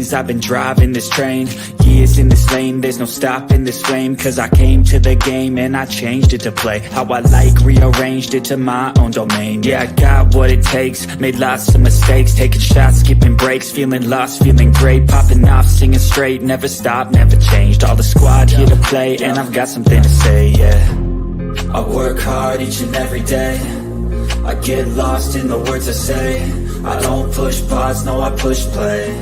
things. I've been driving this train, years in this lane, there's no stopping this flame. Cause I came to the game and I changed it to play how I like, rearranged it to my own domain. Yeah, I got what it takes, made lots of mistakes, taking shots, skipping breaks, feeling lost, feeling great, popping off, singing straight, never stopped, never changed. All the squad here to play, and I've got something to say, yeah. I work hard each and every day, I get lost in the words I say. I don't push pause, no, I push play.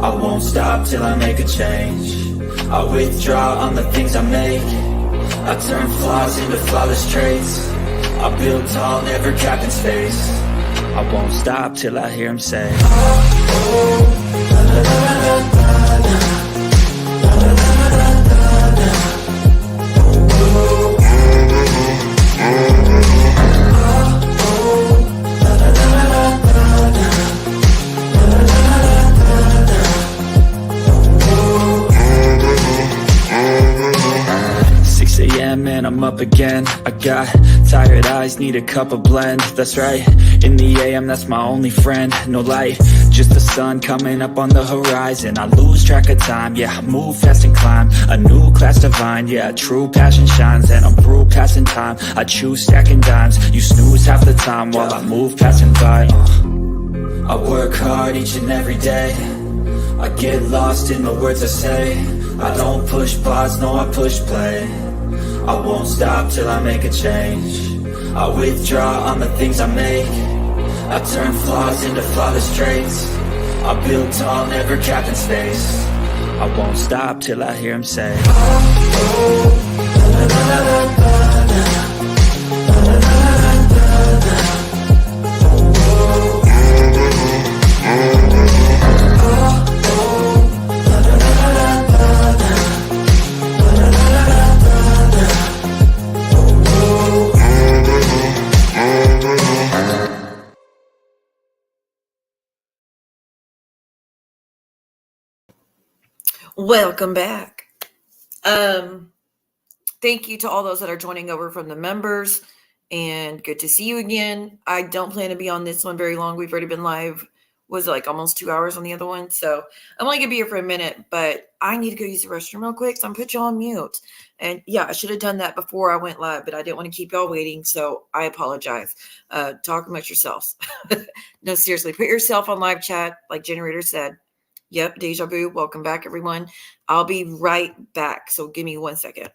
I won't stop till I make a change. I withdraw on the things I make. I turn flaws into flawless traits. I build tall, never capped in space. I won't stop till I hear him say, oh, la, la, la, la, la. And I'm up again. I got tired eyes, need a cup of blend. That's right, in the AM, that's my only friend. No light, just the sun coming up on the horizon. I lose track of time, yeah, I move fast and climb a new class divine, yeah, true passion shines. And I'm through passing time, I choose stacking dimes. You snooze half the time while I move passing by. I work hard each and every day, I get lost in the words I say. I don't push pause, no, I push play. I won't stop till I make a change. I withdraw on the things I make. I turn flaws into flawless traits. I build tall, never capped in space. I won't stop till I hear him say, oh, oh, la, la, la, la, la. Welcome back. Thank you to all those that are joining over from the members, and good to see you again. I don't plan to be on this one very long. We've already been live, was like almost 2 hours on the other one. So I'm only gonna be here for a minute, but I need to go use the restroom real quick. So I'm gonna put you on mute. And yeah, I should have done that before I went live, but I didn't want to keep y'all waiting. So I apologize. Talk amongst yourselves. No, seriously, put yourself on live chat, like Generator said. Yep, deja vu. Welcome back, everyone. I'll be right back. So give me 1 second.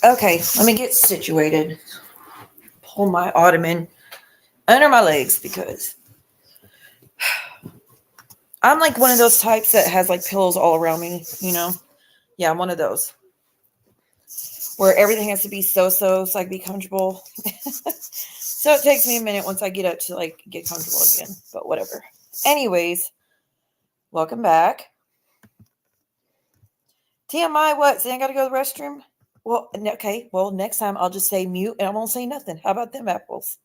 Okay, let me get situated. Pull my ottoman under my legs because I'm like one of those types that has like pillows all around me, you know? Yeah, I'm one of those where everything has to be so I can be comfortable. So it takes me a minute once I get up to like get comfortable again, but whatever. Anyways, welcome back. TMI, what? Say I gotta go to the restroom? Well, okay. Well, next time I'll just say mute and I won't say nothing. How about them apples?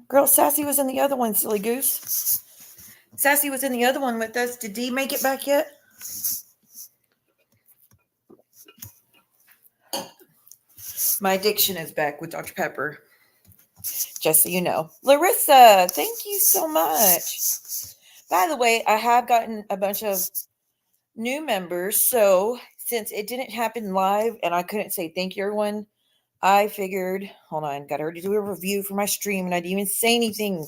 Girl, Sassy was in the other one, silly goose. Sassy was in the other one with us. Did Dee make it back yet? My addiction is back with Dr. Pepper. Just so you know. Larissa, thank you so much. By the way, I have gotten a bunch of new members. So since it didn't happen live and I couldn't say thank you, everyone, I figured, hold on, got her to do a review for my stream and I didn't even say anything.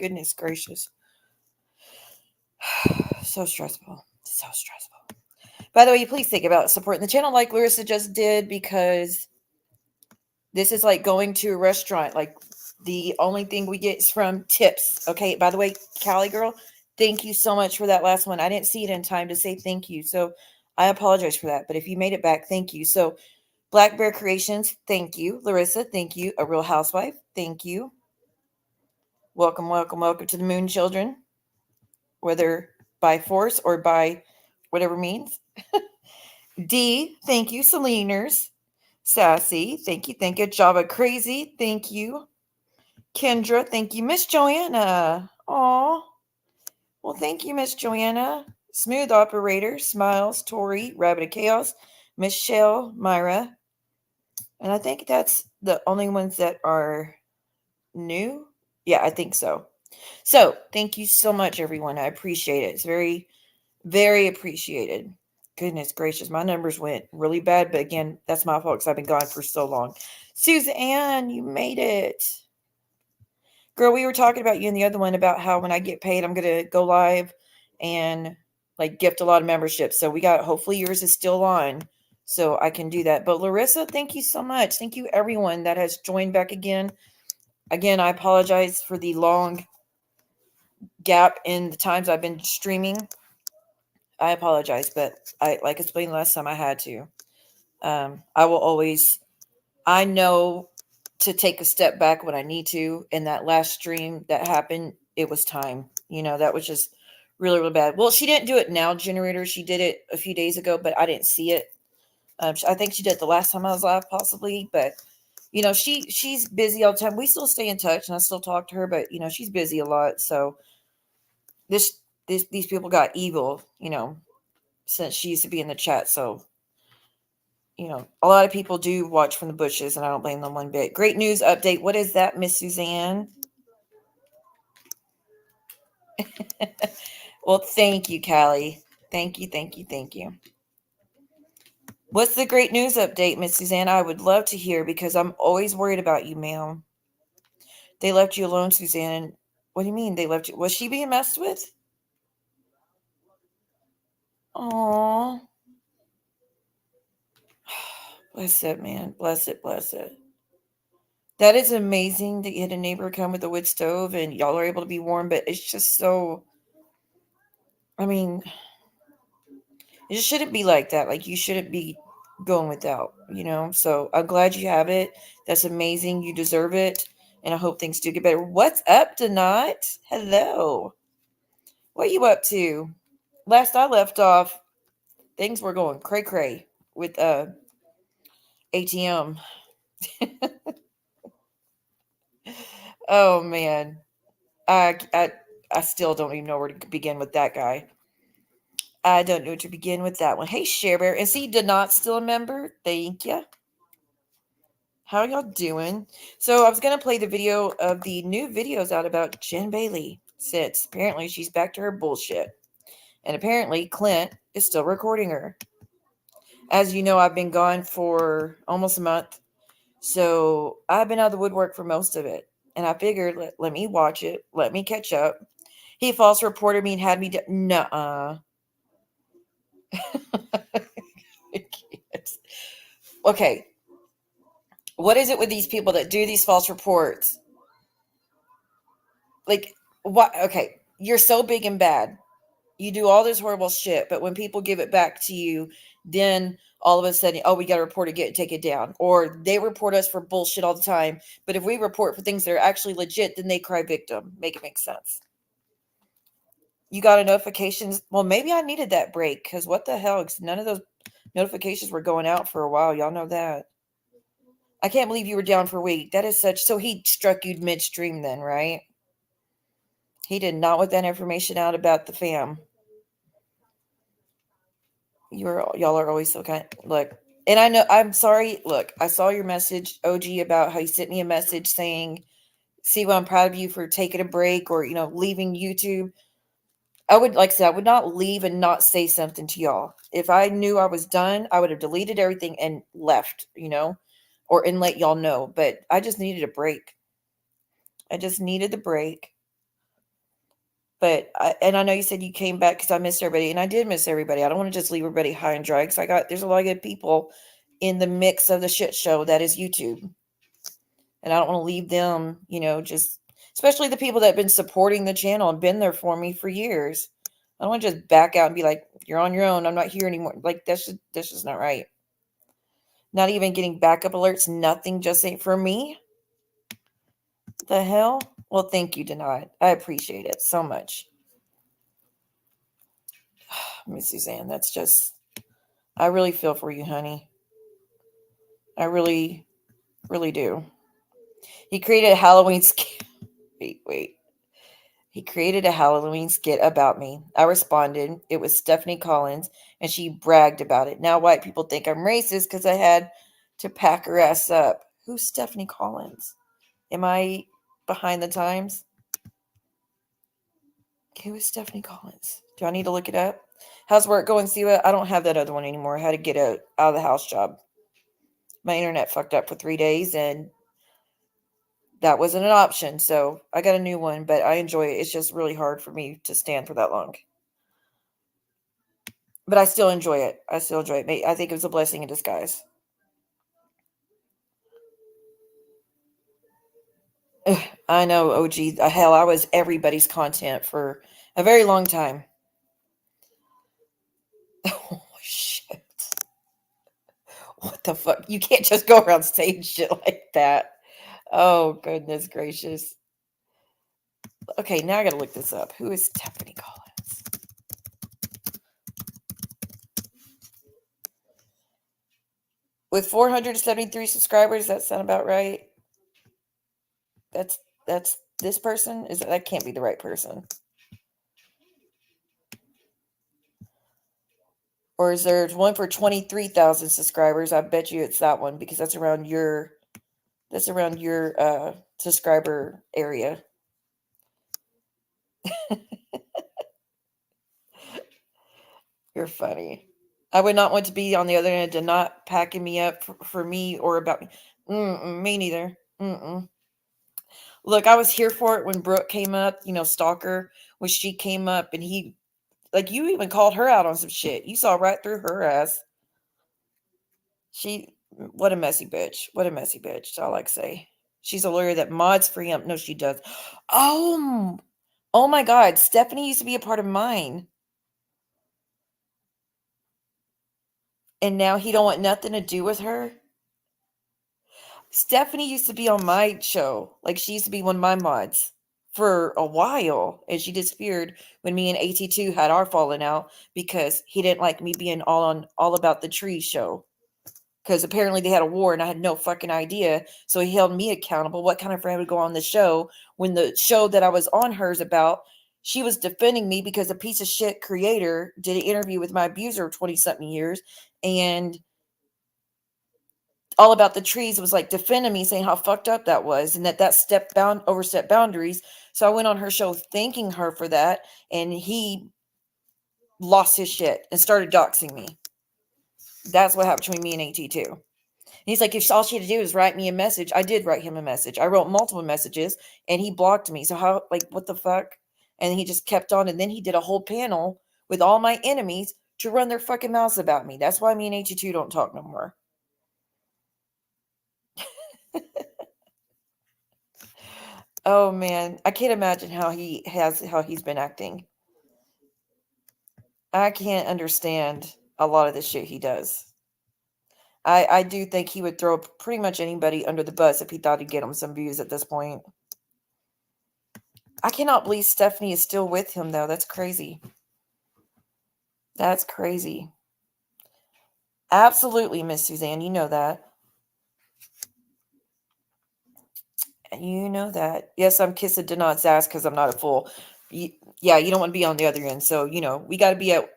Goodness gracious. So stressful. So stressful. By the way, please think about supporting the channel like Larissa just did, because this is like going to a restaurant. Like, the only thing we get is from tips. Okay. By the way, Callie girl, thank you so much for that last one. I didn't see it in time to say thank you. So I apologize for that. But if you made it back, thank you. So Black Bear Creations, thank you. Larissa, thank you. A Real Housewife, thank you. Welcome, welcome, welcome to the Moon Children, whether by force or by whatever means. D, thank you. Seleners, Sassy, thank you. Thank you. Java Crazy, thank you. Kendra, thank you. Miss Joanna, aw. Well, thank you, Miss Joanna. Smooth Operator, Smiles, Tori, Rabbit of Chaos, Michelle, Myra. And I think that's the only ones that are new. Yeah, I think so. So thank you so much, everyone. I appreciate it. It's very, very appreciated. Goodness gracious, my numbers went really bad. But again, that's my fault because I've been gone for so long. Suzanne, you made it. Girl, we were talking about you and the other one about how when I get paid, I'm going to go live and like gift a lot of memberships. So we got, hopefully yours is still on so I can do that. But Larissa, thank you so much. Thank you everyone that has joined back again. Again, I apologize for the long gap in the times I've been streaming. I apologize, but I, like I explained last time, I had to. I will always, I know to take a step back when I need to. And that last stream that happened, it was time. You know, that was just really, really bad. Well, she didn't do it now, generator. She did it a few days ago, but I didn't see it. I think she did it the last time I was live, possibly. But you know, she's busy all the time. We still stay in touch, and I still talk to her. But you know, she's busy a lot. So these people got evil. You know, since she used to be in the chat. So you know, a lot of people do watch from the bushes, and I don't blame them one bit. Great news update. What is that, Miss Suzanne? Well, thank you, Callie. Thank you, thank you, thank you. What's the great news update, Miss Suzanne? I would love to hear because I'm always worried about you, ma'am. They left you alone, Suzanne. What do you mean they left you? Was she being messed with? Aww. Bless it, man. Bless it, bless it. That is amazing that you had a neighbor come with a wood stove and y'all are able to be warm, but it's just so, I mean, it just shouldn't be like that. Like, you shouldn't be going without, you know? So I'm glad you have it. That's amazing. You deserve it. And I hope things do get better. What's up, Donat? Hello. What are you up to? Last I left off, things were going cray-cray with ATM. Oh, man. I still don't even know where to begin with that guy. I don't know where to begin with that one. Hey, Share Bear. Is he Donat still a member? Thank you. How y'all doing? So I was going to play the video of the new videos out about Jen Bailey. Since apparently she's back to her bullshit. And apparently Clint is still recording her. As you know, I've been gone for almost a month. So I've been out of the woodwork for most of it. And I figured, let me watch it. Let me catch up. He false reported me and had me... Nuh-uh. Okay. What is it with these people that do these false reports? Like, what? Okay. You're so big and bad. You do all this horrible shit. But when people give it back to you, then all of a sudden, oh, we got to report it, take it down. Or they report us for bullshit all the time. But if we report for things that are actually legit, then they cry victim. Make it make sense. You got a notifications. Well, maybe I needed that break because what the hell? None of those notifications were going out for a while. Y'all know that. I can't believe you were down for a week. That is such. So he struck you midstream then, right? He did not want that information out about the fam. Y'all are always so kind. Look, and I know, I'm sorry. Look, I saw your message, OG, about how you sent me a message saying, see what I'm proud of you for taking a break or, you know, leaving YouTube. I would, like I said, I would not leave and not say something to y'all. If I knew I was done, I would have deleted everything and left, you know, and let y'all know. But I just needed a break. I just needed the break. But I know you said you came back because I missed everybody, and I did miss everybody. I don't want to just leave everybody high and dry because there's a lot of good people in the mix of the shit show that is YouTube, and I don't want to leave them, just especially the people that have been supporting the channel and been there for me for years. I don't want to just back out and be like, "You're on your own. I'm not here anymore." Like that's just not right. Not even getting backup alerts. Nothing. Just ain't for me. The hell? Well, thank you, Denai. I appreciate it so much. Miss Suzanne, that's just, I really feel for you, honey. I really, really do. He created a Halloween skit. Wait. He created a Halloween skit about me. I responded. It was Stephanie Collins, and she bragged about it. Now white people think I'm racist because I had to pack her ass up. Who's Stephanie Collins? Am I behind the times? Who is Stephanie Collins? Do I need to look it up? How's work going, Siwa? I don't have that other one anymore. I had to get a out of the house job. My internet fucked up for 3 days, and that wasn't an option. So I got a new one, but I enjoy it. It's just really hard for me to stand for that long. But I still enjoy it. I think it was a blessing in disguise. Ugh, I know, OG. Hell, I was everybody's content for a very long time. Oh, shit. What the fuck? You can't just go around saying shit like that. Oh, goodness gracious. Okay, now I gotta look this up. Who is Stephanie Collins? With 473 subscribers, that sound about right? That's this person? That can't be the right person. Or is there one for 23,000 subscribers? I bet you it's that one because that's around your subscriber area. You're funny. I would not want to be on the other end and not packing me up for me or about me. Me neither. Look, I was here for it when Brooke came up, Stalker, when she came up and he, like, you even called her out on some shit. You saw right through her ass. What a messy bitch. What a messy bitch. That's all I can say. She's a lawyer that mods for him. No, she does. Oh my God. Stephanie used to be a part of mine. And now he don't want nothing to do with her. Stephanie used to be on my show. Like, she used to be one of my mods for a while. And she disappeared when me and AT2 had our falling out because he didn't like me being all about the tree show. Because apparently they had a war and I had no fucking idea. So he held me accountable. What kind of friend would go on the show when the show that I was on hers about, she was defending me because a piece of shit creator did an interview with my abuser of 20-something years. And all about the trees was like defending me, saying how fucked up that was and that overstepped boundaries. So I went on her show thanking her for that. And he lost his shit and started doxing me. That's what happened between me and AT2. And he's like, if all she had to do is write me a message. I did write him a message. I wrote multiple messages and he blocked me. So how, like, what the fuck? And he just kept on. And then he did a whole panel with all my enemies to run their fucking mouths about me. That's why me and AT2 don't talk no more. Oh man, I can't imagine how he's been acting. I can't understand a lot of the shit he does. I do think he would throw pretty much anybody under the bus if he thought he'd get him some views at this point. I cannot believe Stephanie is still with him, though. That's crazy. That's crazy. Absolutely, Miss Suzanne. You know that. You know that. Yes, I'm kissing Denot's ass because I'm not a fool. Yeah, you don't want to be on the other end. So, we got to be at...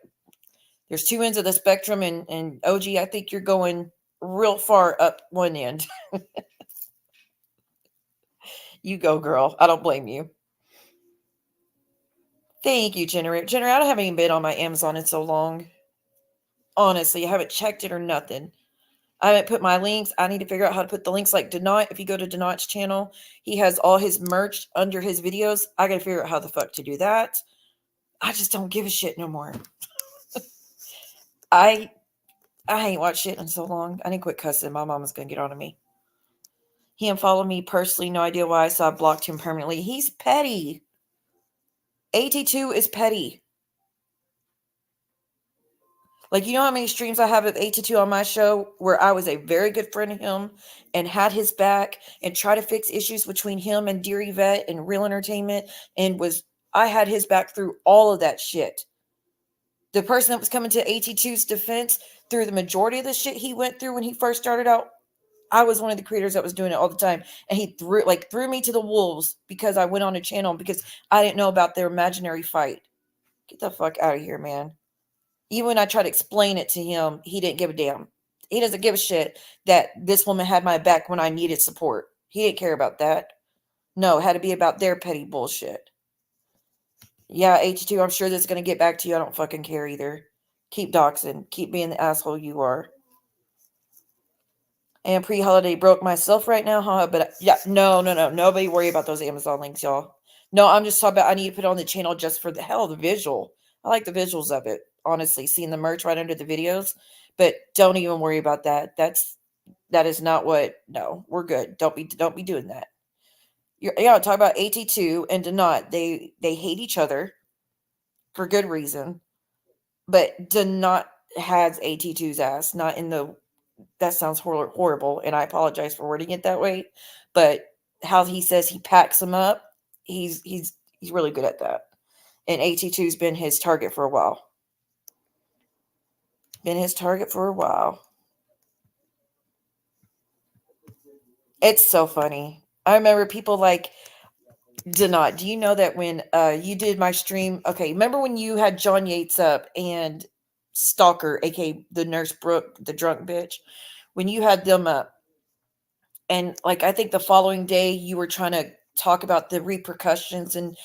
There's two ends of the spectrum, and OG, I think you're going real far up one end. You go, girl. I don't blame you. Thank you, Generator. Generator, I haven't even been on my Amazon in so long. Honestly, I haven't checked it or nothing. I haven't put my links. I need to figure out how to put the links. Like Denot, if you go to Denot's channel, he has all his merch under his videos. I got to figure out how the fuck to do that. I just don't give a shit no more. I ain't watched shit in so long. I need to quit cussing. My mama's gonna get on to me. He unfollowed me personally. No idea why. So I blocked him permanently. He's petty. AT2 is petty. Like, you know how many streams I have of AT2 on my show where I was a very good friend of him and had his back and tried to fix issues between him and Dear Yvette and Real Entertainment, and I had his back through all of that shit. The person that was coming to AT2's defense through the majority of the shit he went through when he first started out, I was one of the creators that was doing it all the time. And he threw me to the wolves because I went on a channel because I didn't know about their imaginary fight. Get the fuck out of here, man. Even when I tried to explain it to him, he didn't give a damn. He doesn't give a shit that this woman had my back when I needed support. He didn't care about that. No, it had to be about their petty bullshit. Yeah, H2, I'm sure this is going to get back to you. I don't fucking care either. Keep doxing. Keep being the asshole you are. And pre-holiday broke myself right now, huh? But yeah, no. Nobody worry about those Amazon links, y'all. No, I'm just talking about I need to put it on the channel just for the hell of the visual. I like the visuals of it, honestly. Seeing the merch right under the videos. But don't even worry about that. That is not what. No, we're good. Don't be doing that. Talk about AT2 and Donat. They hate each other for good reason. But Donat has AT2's ass, not in the. That sounds horrible, and I apologize for wording it that way. But how he says he packs him up, he's really good at that. And AT2's been his target for a while. It's so funny. I remember people like Donat. Do you know that when you did my stream? Okay, remember when you had John Yates up and Stalker, aka the Nurse Brooke, the drunk bitch, when you had them up, and like I think the following day you were trying to talk about the repercussions and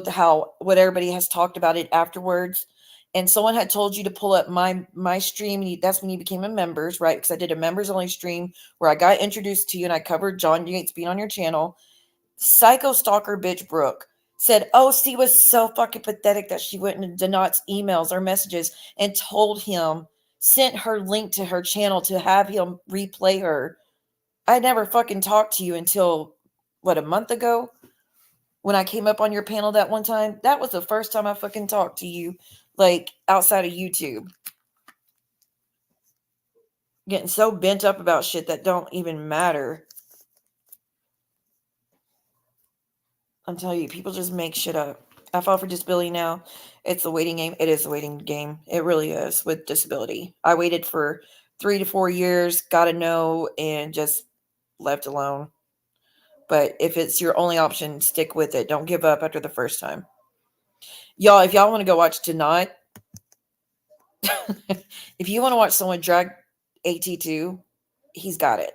how what everybody has talked about it afterwards, and someone had told you to pull up my stream, and that's when you became a members, right? Because I did a members only stream where I got introduced to you and I covered John Yates being on your channel. Psycho stalker bitch Brooke said, oh, she was so fucking pathetic that she went into Donat's emails or messages and told him, sent her link to her channel to have him replay her. I never fucking talked to you until, a month ago? When I came up on your panel that one time? That was the first time I fucking talked to you, like, outside of YouTube. Getting so bent up about shit that don't even matter. I'm telling you, people just make shit up. I fought for disability now. It's a waiting game. It is a waiting game. It really is with disability. I waited for 3 to 4 years, got a no, and just left alone. But if it's your only option, stick with it. Don't give up after the first time. Y'all, if y'all want to go watch Tonight, if you want to watch someone drag AT2, he's got it.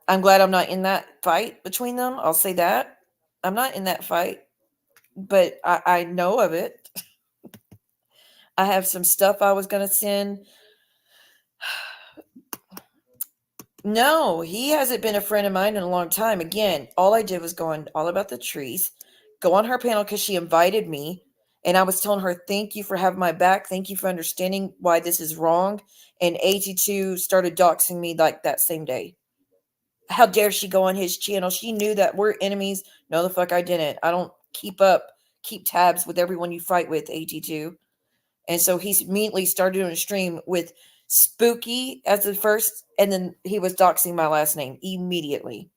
I'm glad I'm not in that fight between them. I'll say that. I'm not in that fight, but I know of it. I have some stuff I was going to send. No, he hasn't been a friend of mine in a long time. Again, all I did was go on All About the Trees, go on her panel because she invited me. And I was telling her, thank you for having my back. Thank you for understanding why this is wrong. And AT2 started doxing me like that same day. How dare she go on his channel? She knew that we're enemies. No, the fuck I didn't. I don't keep tabs with everyone you fight with, AT2. And so he immediately started doing a stream with Spooky as the first, and then he was doxing my last name immediately.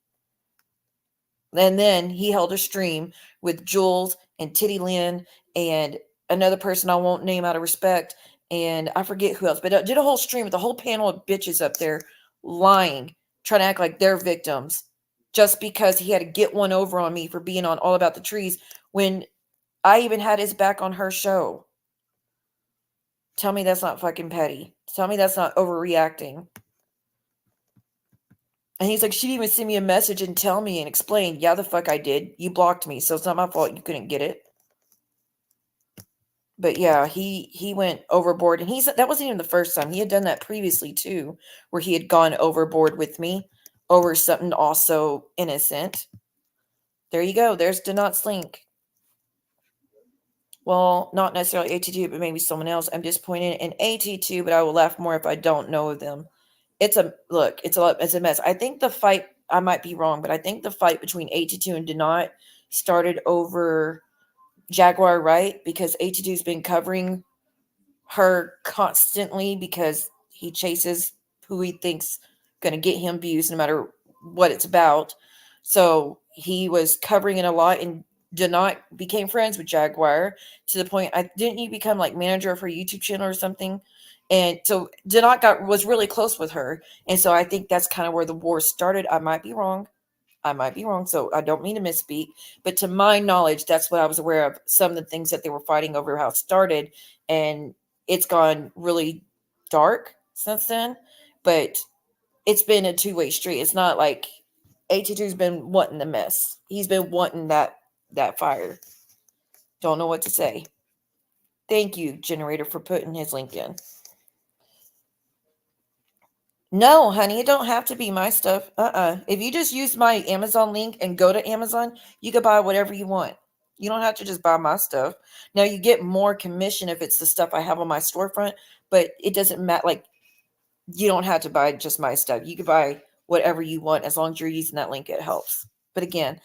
And then he held a stream with Jules and Titty Lynn and another person I won't name out of respect, and I forget who else, but I did a whole stream with a whole panel of bitches up there lying, trying to act like they're victims just because he had to get one over on me for being on All About the Trees when I even had his back on her show. Tell me that's not fucking petty. Tell me that's not overreacting. And he's like, she didn't even send me a message and tell me and explain. Yeah, the fuck I did. You blocked me, so it's not my fault you couldn't get it. But yeah, he went overboard. And that wasn't even the first time. He had done that previously too, where he had gone overboard with me over something also innocent. There you go. There's Donat's link. Well, not necessarily AT2, but maybe someone else. I'm disappointed in AT2, but I will laugh more if I don't know them. It's a mess. I think the fight, I might be wrong, but I think the fight between AT2 and Denot started over Jaguar, right? Because AT2's been covering her constantly because he chases who he thinks going to get him views no matter what it's about. So he was covering it a lot and did not became friends with Jaguar to the point I didn't he become like manager of her YouTube channel or something. And so Denot was really close with her. And so I think that's kind of where the war started. I might be wrong. So I don't mean to misspeak, but to my knowledge, that's what I was aware of. Some of the things that they were fighting over how it started, and it's gone really dark since then. But it's been a two-way street. It's not like AT2's been wanting the mess. He's been wanting that fire. Don't know what to say. Thank you, generator, for putting his link in. No, honey, it don't have to be my stuff. If you just use my Amazon link and go to Amazon, you can buy whatever you want. You don't have to just buy my stuff. Now you get more commission if it's the stuff I have on my storefront, but it doesn't matter. Like you don't have to buy just my stuff. You can buy whatever you want as long as you're using that link. It helps. But again,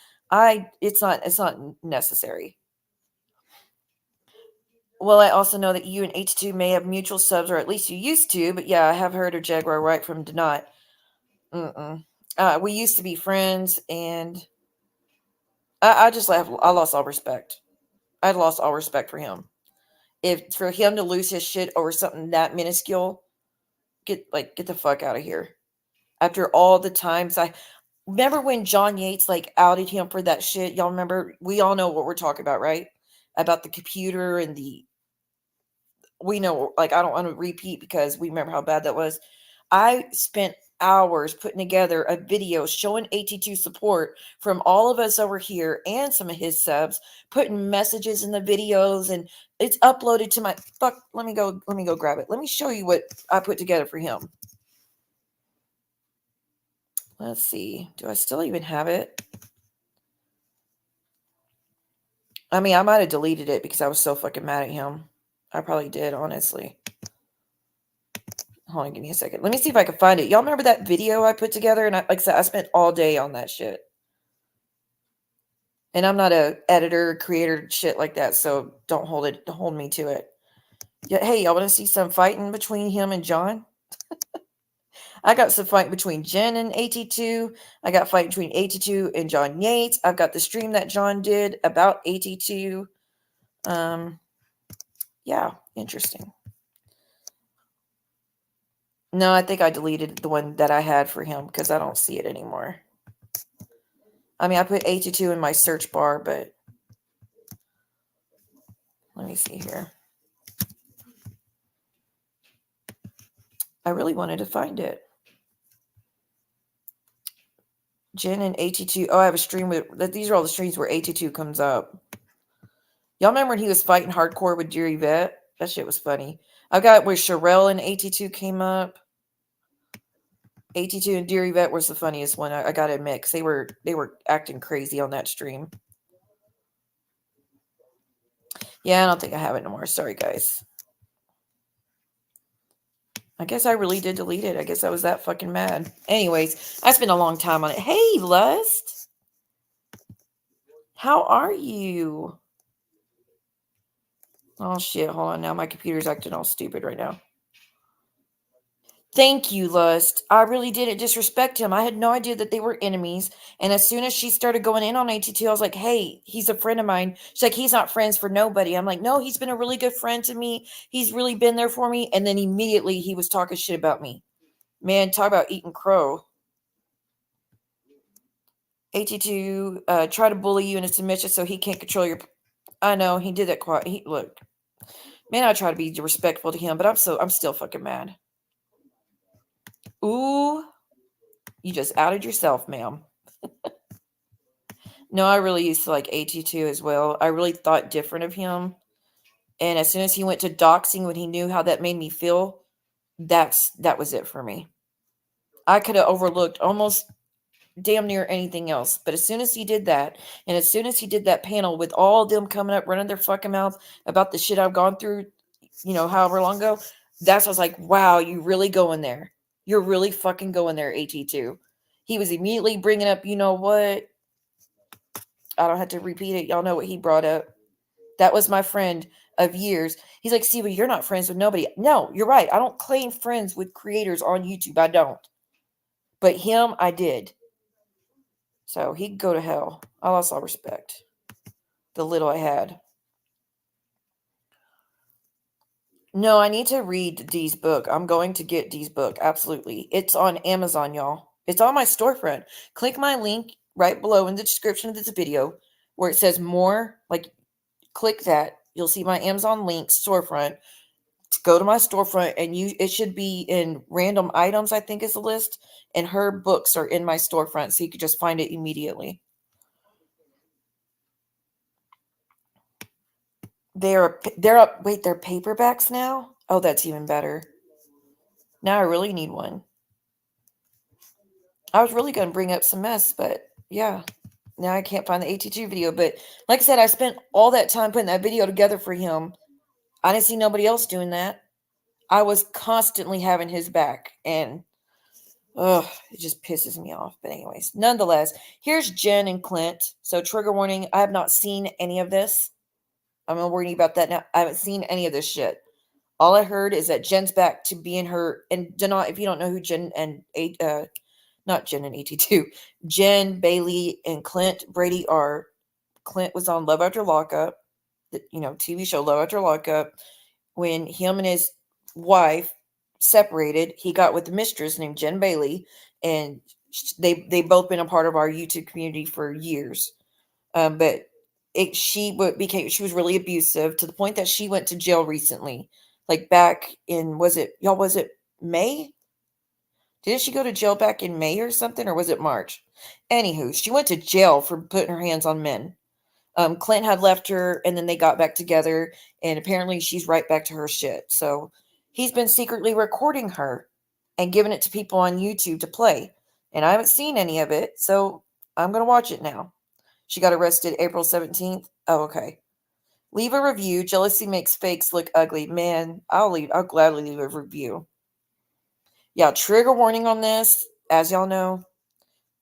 it's not necessary. Well, I also know that you and H2 may have mutual subs, or at least you used to. But yeah, I have heard of Jaguar right from Denot. We used to be friends, and I lost all respect. I lost all respect for him. If for him to lose his shit over something that minuscule, get the fuck out of here. After all the times I remember when John Yates like outed him for that shit. Y'all remember? We all know what we're talking about, right? About the computer and we know, like, I don't want to repeat because we remember how bad that was. I spent hours putting together a video showing AT2 support from all of us over here and some of his subs, putting messages in the videos, and it's uploaded to my let me go grab it. Let me show you what I put together for him. Let's see. Do I still even have it? I mean, I might have deleted it because I was so fucking mad at him. I probably did, honestly. Hold on, give me a second. Let me see if I can find it. Y'all remember that video I put together? And like I said, I spent all day on that shit. And I'm not a editor, creator, shit like that, so don't hold me to it. Yeah, hey, y'all want to see some fighting between him and John? I got some fight between Jen and AT2. I got fight between AT2 and John Yates. I've got the stream that John did about AT2. Yeah, interesting. No, I think I deleted the one that I had for him because I don't see it anymore. I mean, I put AT2 in my search bar, but let me see here. I really wanted to find it. Jen and AT2. Oh, I have a stream with... These are all the streams where AT2 comes up. Y'all remember when he was fighting hardcore with Dear Yvette? That shit was funny. I got where Sherelle and AT2 came up. AT2 and Dear Yvette was the funniest one, I gotta admit, because they were acting crazy on that stream. Yeah, I don't think I have it no more. Sorry, guys. I guess I really did delete it. I guess I was that fucking mad. Anyways, I spent a long time on it. Hey, Lust. How are you? Oh, shit. Hold on now. My computer's acting all stupid right now. Thank you, Lust. I really didn't disrespect him. I had no idea that they were enemies. And as soon as she started going in on AT2, I was like, hey, he's a friend of mine. She's like, he's not friends for nobody. I'm like, no, he's been a really good friend to me. He's really been there for me. And then immediately he was talking shit about me. Man, talk about eating crow. AT2 try to bully you into submission so he can't control your... I know, he did that quite... Look. Man, I try to be respectful to him, but I'm still fucking mad. Ooh, you just outed yourself, ma'am. No, I really used to like AT2 as well. I really thought different of him. And as soon as he went to doxing, when he knew how that made me feel, that was it for me. I could have overlooked almost damn near anything else. But as soon as he did that, and as soon as he did that panel with all of them coming up, running their fucking mouth about the shit I've gone through, however long ago, that's, I was like, wow, you really going there. You're really fucking going there, AT2. He was immediately bringing up, you know what? I don't have to repeat it. Y'all know what he brought up. That was my friend of years. He's like, see, but you're not friends with nobody. No, you're right. I don't claim friends with creators on YouTube. I don't. But him, I did. So he could go to hell. I lost all respect. The little I had. No, I need to read Dee's book. I'm going to get Dee's book. Absolutely. It's on Amazon, y'all. It's on my storefront. Click my link right below in the description of this video where it says more. Like, click that. You'll see my Amazon link storefront. Go to my storefront, and it should be in random items, I think is the list. And her books are in my storefront, so you could just find it immediately. They're up. Wait, they're paperbacks now? Oh, that's even better. Now I really need one. I was really going to bring up some mess, but yeah. Now I can't find the AT2 video. But like I said, I spent all that time putting that video together for him. I didn't see nobody else doing that. I was constantly having his back. And it just pisses me off. But anyways, nonetheless, here's Jen and Clint. So trigger warning, I have not seen any of this. I'm not worrying about that now. I haven't seen any of this shit. All I heard is that Jen's back to being her, and if you don't know who Jen and not Jen and AT2, Jen, Bailey, and Clint Brady are. Clint was on Love After Lockup, the TV show Love After Lockup. When him and his wife separated, he got with a mistress named Jen Bailey, and they both been a part of our YouTube community for years. But she was really abusive to the point that she went to jail recently. Like back in, was it May? Didn't she go to jail back in May or something, or was it March? Anywho, she went to jail for putting her hands on men. Clint had left her, and then they got back together, and apparently she's right back to her shit. So he's been secretly recording her and giving it to people on YouTube to play. And I haven't seen any of it, so I'm going to watch it now. She got arrested April 17th. Oh, okay. Leave a review. Jealousy makes fakes look ugly. Man, I'll gladly leave a review. Yeah, trigger warning on this. As y'all know,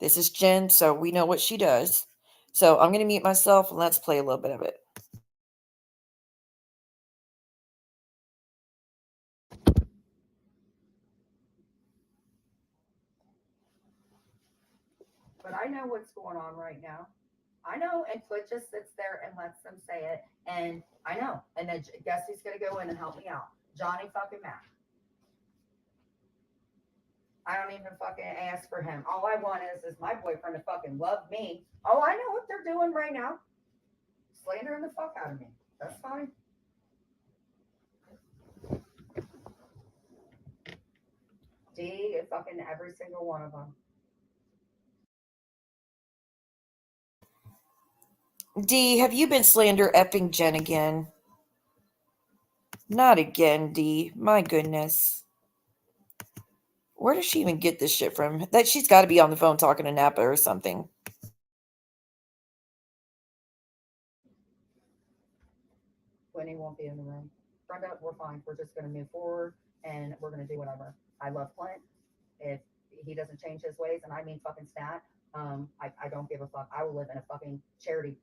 this is Jen, so we know what she does. So I'm going to mute myself, and let's play a little bit of it. But I know what's going on right now. I know, and Clint just sits there and lets them say it, and I know. And then guess who's going to go in and help me out? Johnny fucking Mac. I don't even fucking ask for him. All I want is my boyfriend to fucking love me. Oh, I know what they're doing right now. Slandering the fuck out of me. That's fine. D, fucking every single one of them. D, have you been slander effing Jen again? Not again, D. My goodness. Where does she even get this shit from? That she's got to be on the phone talking to Napa or something. Winnie won't be in the room. Brenda, we're fine. We're just going to move forward, and we're going to do whatever. I love Clint. If he doesn't change his ways, and I mean fucking stat, I don't give a fuck. I will live in a fucking charity.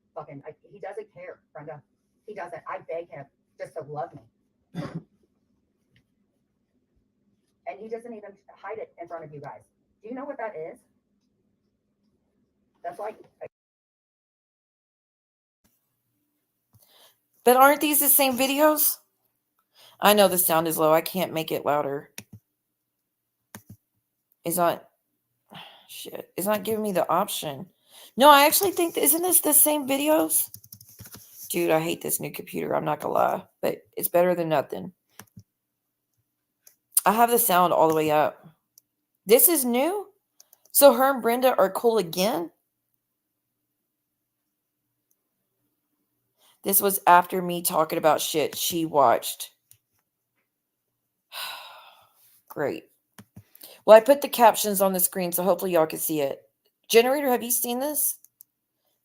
He doesn't care, Brenda. He doesn't. I beg him just to love me. And he doesn't even hide it in front of you guys. Do you know what that is? That's like. But aren't these the same videos? I know the sound is low. I can't make it louder. It's not giving me the option. No, I actually think, isn't this the same videos? Dude, I hate this new computer. I'm not going to lie. But it's better than nothing. I have the sound all the way up. This is new? So her and Brenda are cool again? This was after me talking about shit she watched. Great. Well, I put the captions on the screen, so hopefully y'all can see it. Generator, have you seen this?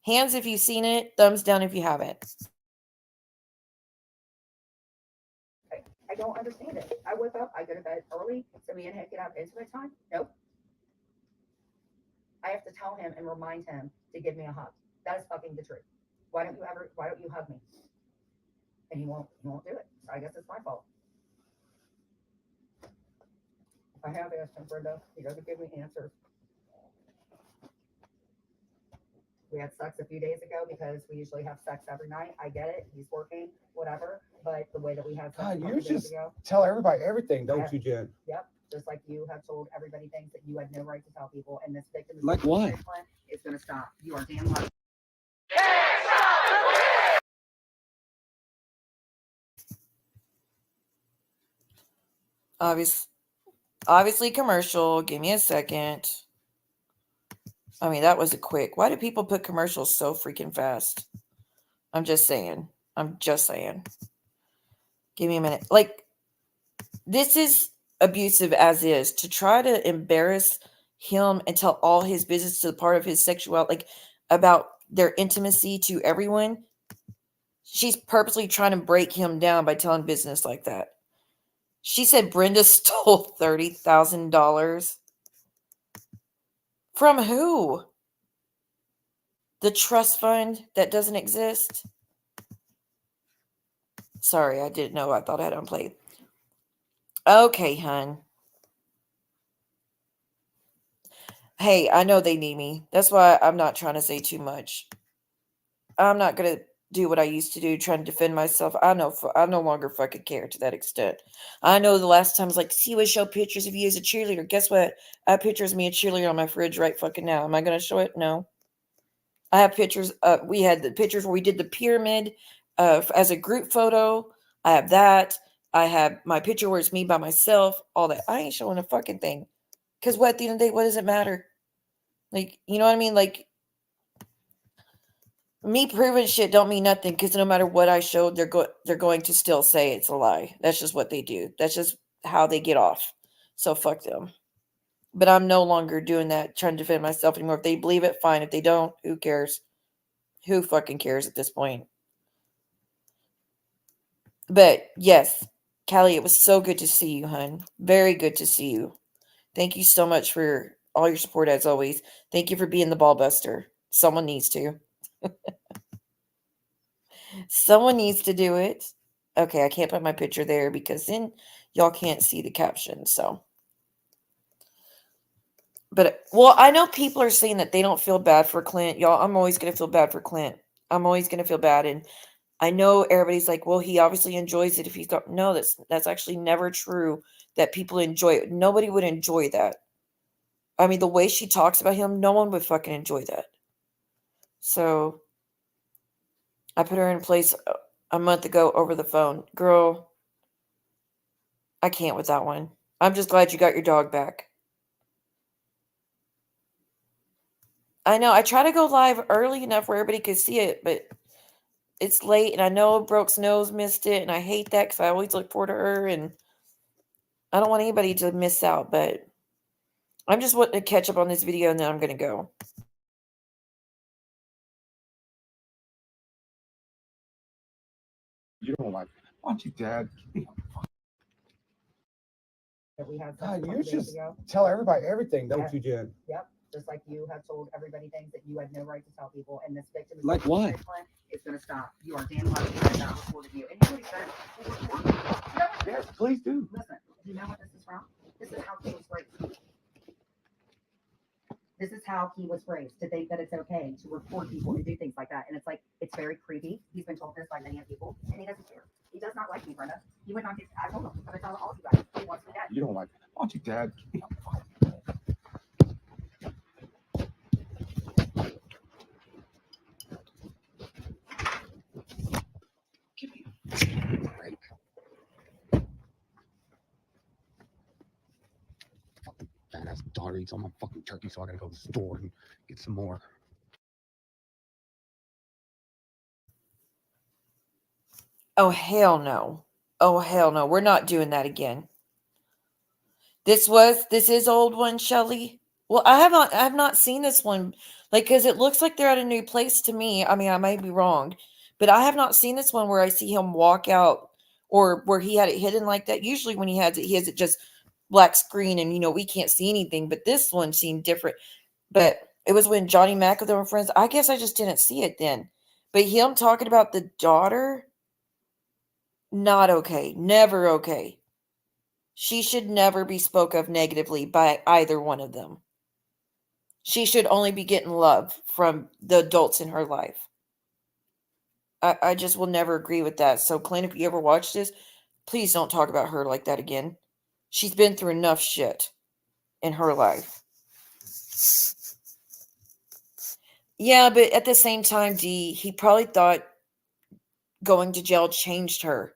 Hands if you've seen it. Thumbs down if you haven't. I don't understand it. I wake up, I go to bed early, so me and him can have intimate time. Nope. I have to tell him and remind him to give me a hug. That is fucking the truth. Why don't you hug me? And he won't do it. So I guess it's my fault. I have asked him, Brenda. He doesn't give me answers. We had sex a few days ago because we usually have sex every night. I get it. He's working, whatever. But the way that we had sex God, a you couple days just ago. tell everybody everything, don't you, Jen? Yep. Just like you have told everybody things that you had no right to tell people. And this victim Like what? is going to stop. You are damn right. Obviously commercial. Give me a second. I mean, that was a quick. Why do people put commercials so freaking fast? I'm just saying. Give me a minute. Like, this is abusive as is. To try to embarrass him and tell all his business to the part of his sexuality, like about their intimacy to everyone. She's purposely trying to break him down by telling business like that. She said Brenda stole $30,000. From who? The trust fund that doesn't exist? Sorry, I didn't know. I thought I had unplayed. Okay, hun. Hey, I know they need me. That's why I'm not trying to say too much. I'm not going to do what I used to do, trying to defend myself. I no longer fucking care to that extent. I know the last time I was like, see, we show pictures of you as a cheerleader. Guess what? I have pictures of me a cheerleader on my fridge right fucking now. Am I going to show it? No. I have pictures. We had the pictures where we did the pyramid as a group photo. I have that. I have my picture where it's me by myself. All that. I ain't showing a fucking thing. Because what, at the end of the day, what does it matter? Like, you know what I mean? Like, me proving shit don't mean nothing, because no matter what I showed, they're going to still say it's a lie. That's just what they do. That's just how they get off. So fuck them. But I'm no longer doing that, trying to defend myself anymore. If they believe it, fine. If they don't, who cares? Who fucking cares at this point? But yes, Callie, it was so good to see you, hun. Very good to see you. Thank you so much for all your support as always. Thank you for being the ball buster. Someone needs to. Someone needs to do it. Okay, I can't put my picture there because then y'all can't see the caption. So, but well, I know people are saying that they don't feel bad for Clint. Y'all, I'm always gonna feel bad for Clint. I'm always gonna feel bad, and I know everybody's like, well, he obviously enjoys it if he's got. No, that's actually never true. That people enjoy it. Nobody would enjoy that. I mean, the way she talks about him, no one would fucking enjoy that. So I put her in place a month ago over the phone. Girl, I can't with that one. I'm just glad you got your dog back. I know. I try to go live early enough where everybody could see it, but it's late, and I know Brooke's nose missed it, and I hate that because I always look forward to her, and I don't want anybody to miss out, but I'm just wanting to catch up on this video, and then I'm going to go. You don't like it. Why don't you, Dad? That we had God, sex a you couple days just ago. tell everybody everything, don't you, Jen? Yep. Just like you have told everybody things that you had no right to tell people. And this victim Like what? is going to stop. You are damn right to not reported you. And you know what he said? Yes, please do. Listen, you know what this is from? This is how he was raised. This is how he was raised, to think that it's okay to report people and do things like that. And it's like, it's very creepy. He's been told this by many people, and he doesn't care. He does not like me, Brenda. He would not get, I told him, I'm going to tell all you guys, he wants me dead. You don't like it. Why don't you, Dad? Give me a break. Fucking fat ass daughter eats all my fucking turkey, so I gotta go to the store and get some more. Oh, hell no. Oh, hell no. We're not doing that again. This is old one, Shelly. Well, I have not seen this one, like, because it looks like they're at a new place to me. I mean, I may be wrong, but I have not seen this one where I see him walk out or where he had it hidden like that. Usually, when he has it just black screen and we can't see anything. But this one seemed different. But it was when Johnny Mac with them were friends. I guess I just didn't see it then. But him talking about the daughter, not okay, never okay. She should never be spoke of negatively by either one of them. She should only be getting love from the adults in her life. I just will never agree with that. So, Clint, if you ever watch this, please don't talk about her like that again. She's been through enough shit in her life. Yeah, but at the same time, D, he probably thought going to jail changed her.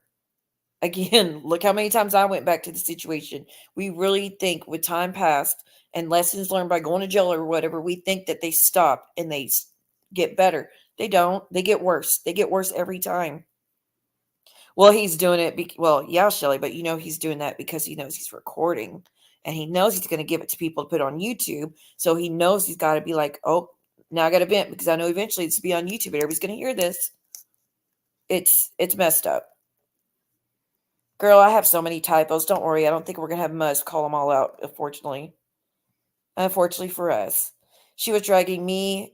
Again, look how many times I went back to the situation. We really think with time passed and lessons learned by going to jail or whatever, we think that they stop and they get better. They don't. They get worse. They get worse every time. Well, he's doing it. Well, yeah, Shelly, but he's doing that because he knows he's recording and he knows he's going to give it to people to put on YouTube. So he knows he's got to be like, oh, now I got to vent because I know eventually it's to be on YouTube and everybody's going to hear this. It's messed up. Girl, I have so many typos. Don't worry. I don't think we're going to have Muzz call them all out, unfortunately. Unfortunately for us. She was dragging me,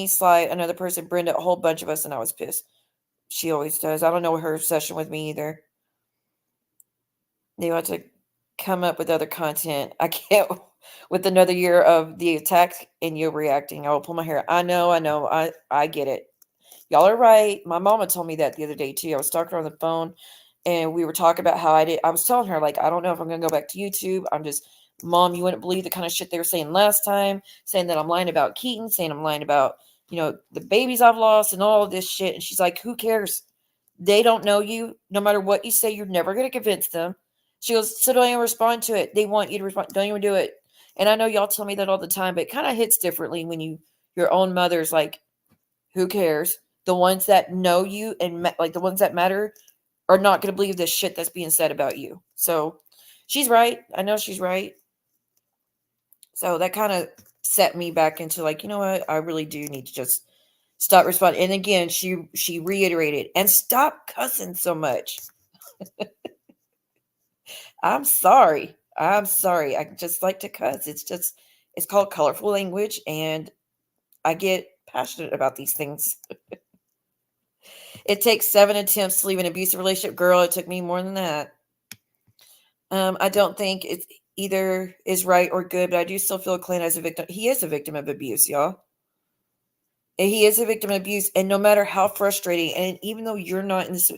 Sly, another person, Brenda, a whole bunch of us, and I was pissed. She always does. I don't know her obsession with me either. They want to come up with other content. I can't, with another year of the attack and you reacting. I will pull my hair. I know. I get it. Y'all are right. My mama told me that the other day, too. I was talking to her on the phone. And we were talking about how I was telling her, like, I don't know if I'm going to go back to YouTube. Mom, you wouldn't believe the kind of shit they were saying last time, saying that I'm lying about Keaton, saying I'm lying about, the babies I've lost and all of this shit. And she's like, who cares? They don't know you. No matter what you say, you're never going to convince them. She goes, so don't even respond to it. They want you to respond. Don't even do it. And I know y'all tell me that all the time, but it kind of hits differently when your own mother's like, who cares? The ones that know you and like the ones that matter are not going to believe this shit that's being said about you. So she's right. I know she's right. So that kind of set me back into like, you know what? I really do need to just stop responding. And again, she reiterated, and stop cussing so much. I'm sorry. I just like to cuss. It's called colorful language, and I get passionate about these things. It takes 7 attempts to leave an abusive relationship. Girl, it took me more than that. I don't think it's either is right or good, but I do still feel Clint as a victim. He is a victim of abuse, y'all. And he is a victim of abuse. And no matter how frustrating, and even though you're not in this,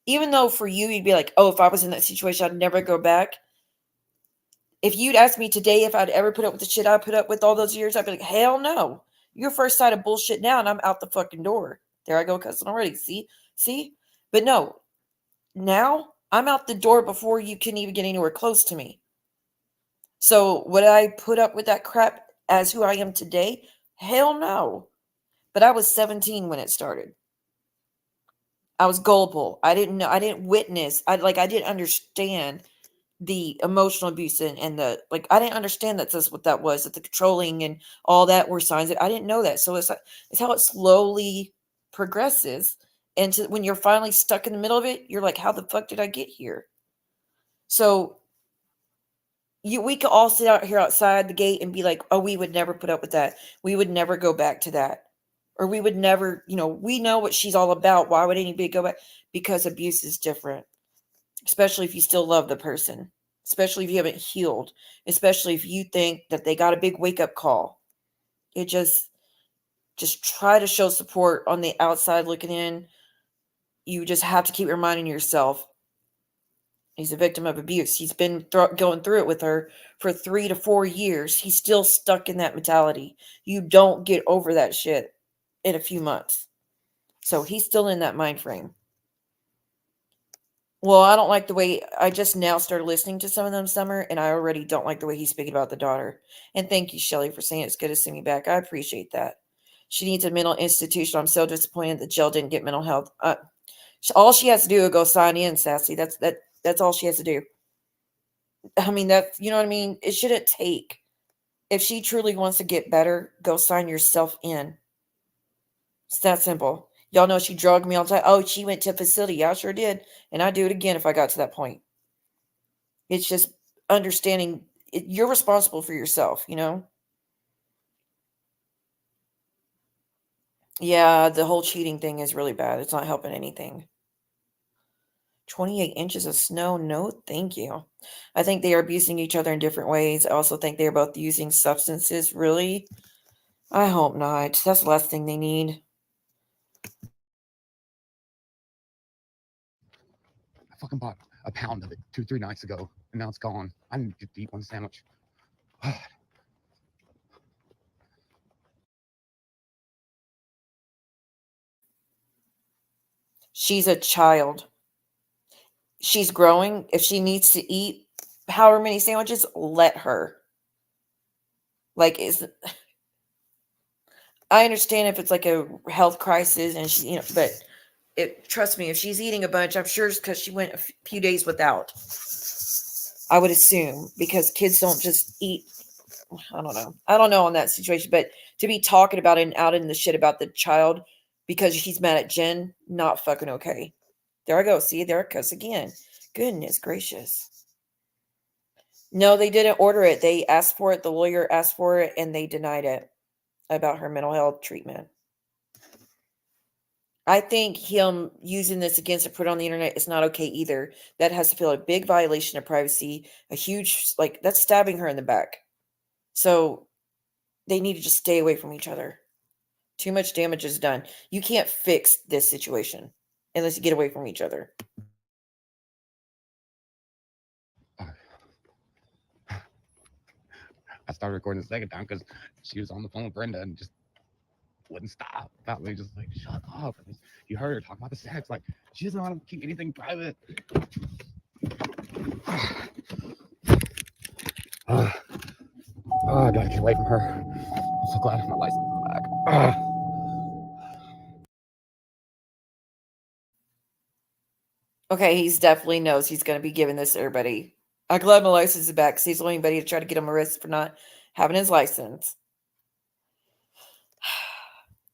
even though for you, you'd be like, oh, if I was in that situation, I'd never go back. If you'd ask me today if I'd ever put up with the shit I put up with all those years, I'd be like, hell no. You're first side of bullshit now, and I'm out the fucking door. There I go cussing already. See? But no, now I'm out the door before you can even get anywhere close to me. So would I put up with that crap as who I am today? Hell no. But I was 17 when it started. I was gullible. I didn't know. I didn't witness. I didn't understand the emotional abuse and the I didn't understand that's what that was. That the controlling and all that were signs. I didn't know that. So it's how it slowly progresses. And when you're finally stuck in the middle of it, you're like, how the fuck did I get here? So we could all sit out here outside the gate and be like, oh, we would never put up with that. We would never go back to that. Or we would never, we know what she's all about. Why would anybody go back? Because abuse is different. Especially if you still love the person. Especially if you haven't healed. Especially if you think that they got a big wake-up call. It just try to show support on the outside looking in. You just have to keep reminding yourself, he's a victim of abuse. He's been going through it with her for 3 to 4 years. He's still stuck in that mentality. You don't get over that shit in a few months. So he's still in that mind frame. Well, I don't like the way I just now started listening to some of them, Summer, and I already don't like the way he's speaking about the daughter. And thank you, Shelly, for saying it's good to see me back. I appreciate that. She needs a mental institution. I'm so disappointed that Jill didn't get mental health. All she has to do is go sign in, Sassy. That's all she has to do. I mean, you know what I mean? It shouldn't take If she truly wants to get better, go sign yourself in. It's that simple. Y'all know she drugged me all the time. Oh, she went to a facility. Yeah, I sure did. And I'd do it again if I got to that point. It's just understanding you're responsible for yourself, you know? Yeah, the whole cheating thing is really bad. It's not helping anything. 28 inches of snow. No, thank you. I think they are abusing each other in different ways. I also think they're both using substances. Really? I hope not. That's the last thing they need. I fucking bought a pound of it 2-3 nights ago, and now it's gone. I didn't get to eat one sandwich. She's a child. She's growing. If she needs to eat however many sandwiches, let her. Like, I understand if it's like a health crisis and she, but trust me, if she's eating a bunch, I'm sure it's because she went a few days without. I would assume, because kids don't just eat. I don't know. I don't know on that situation, but to be talking about it and out in the shit about the child because he's mad at Jen, not fucking okay. There I go. See, there I cuss again. Goodness gracious. No, they didn't order it. They asked for it. The lawyer asked for it, and they denied it about her mental health treatment. I think him using this against her, put it on the internet, is not okay either. That has to feel a big violation of privacy, a huge, that's stabbing her in the back. So they need to just stay away from each other. Too much damage is done. You can't fix this situation unless you get away from each other. I started recording the second time because she was on the phone with Brenda and just wouldn't stop about me. Just like, shut up. You heard her talk about the sex. Like, she doesn't want to keep anything private. I gotta get away from her. I'm so glad my license is back. Okay, he's definitely knows he's going to be giving this to everybody. I'm glad my license is back because he's the only anybody to try to get him arrested for not having his license.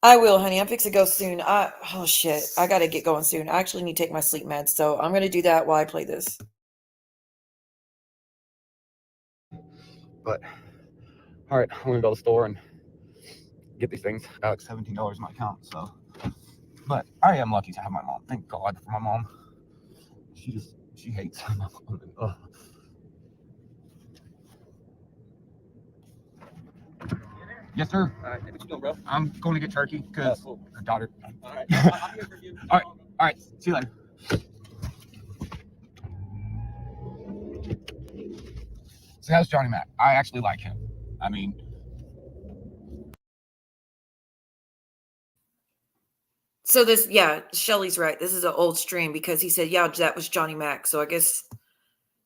I will, honey. I'm fixing to go soon. Oh, shit. I got to get going soon. I actually need to take my sleep meds, so I'm going to do that while I play this. But, all right, I'm going to go to the store and get these things. I got like $17 in my account, so. But I am lucky to have my mom. Thank God for my mom. She hates my mom. Ugh. Yes, sir. All right, what you doing, bro? I'm going to get turkey because cool. her daughter. All right, I'm here for you. All right. See you later. So how's Johnny Mac? I actually like him. I mean, So this, yeah, Shelly's right. This is an old stream because he said, yeah, that was Johnny Mac. So I guess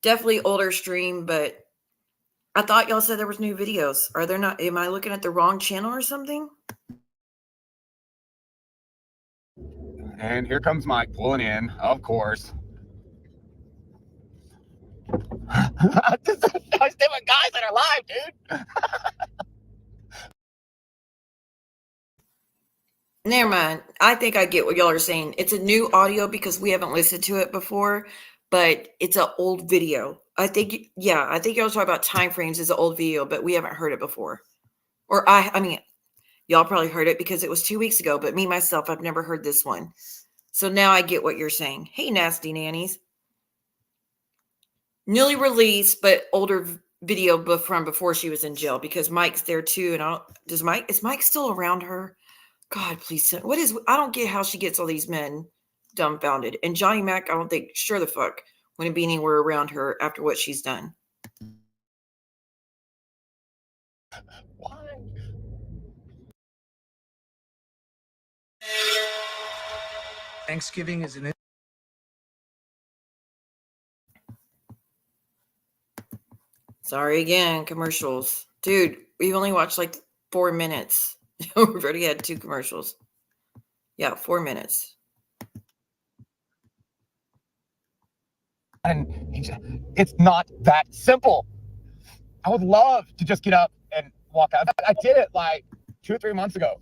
definitely older stream, but I thought y'all said there was new videos. Are there not? Am I looking at the wrong channel or something? and here comes Mike pulling in, of course. I was doing guys that are live, dude. Never mind. I think I get what y'all are saying. It's a new audio because we haven't listened to it before, but it's an old video. I think y'all talking about time frames as an old video, but we haven't heard it before. Or I mean, y'all probably heard it because it was 2 weeks ago, but me, myself, I've never heard this one. So now I get what you're saying. Hey, nasty nannies. Newly released, but older video from before she was in jail because Mike's there too. And is Mike still around her? God, please. I don't get how she gets all these men dumbfounded. And Johnny Mac, I don't think, sure the fuck, wouldn't be anywhere around her after what she's done. Why? Thanksgiving is an. Sorry again, commercials. Dude, we've only watched like 4 minutes. We've already had 2 commercials. Yeah, 4 minutes. And it's not that simple. I would love to just get up and walk out. I did it like 2 or 3 months ago.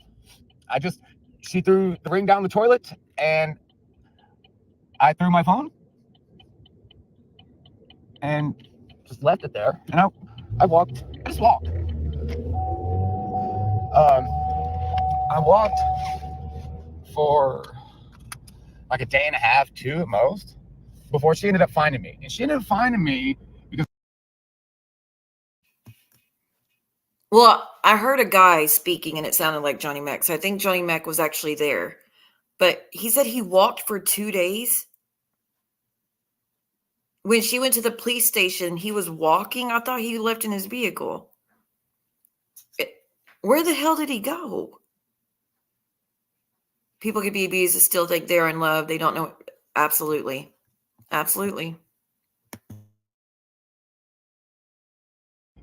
She threw the ring down the toilet, and I threw my phone and just left it there. And I just walked. I walked for like a day and a half, 2 at most, before she ended up finding me. And she ended up finding me because... Well, I heard a guy speaking and it sounded like Johnny Mac. So I think Johnny Mac was actually there. But he said he walked for 2 days. When she went to the police station, he was walking. I thought he left in his vehicle. Where the hell did he go? People could be abused and still think they're in love. They don't know. Absolutely. Absolutely.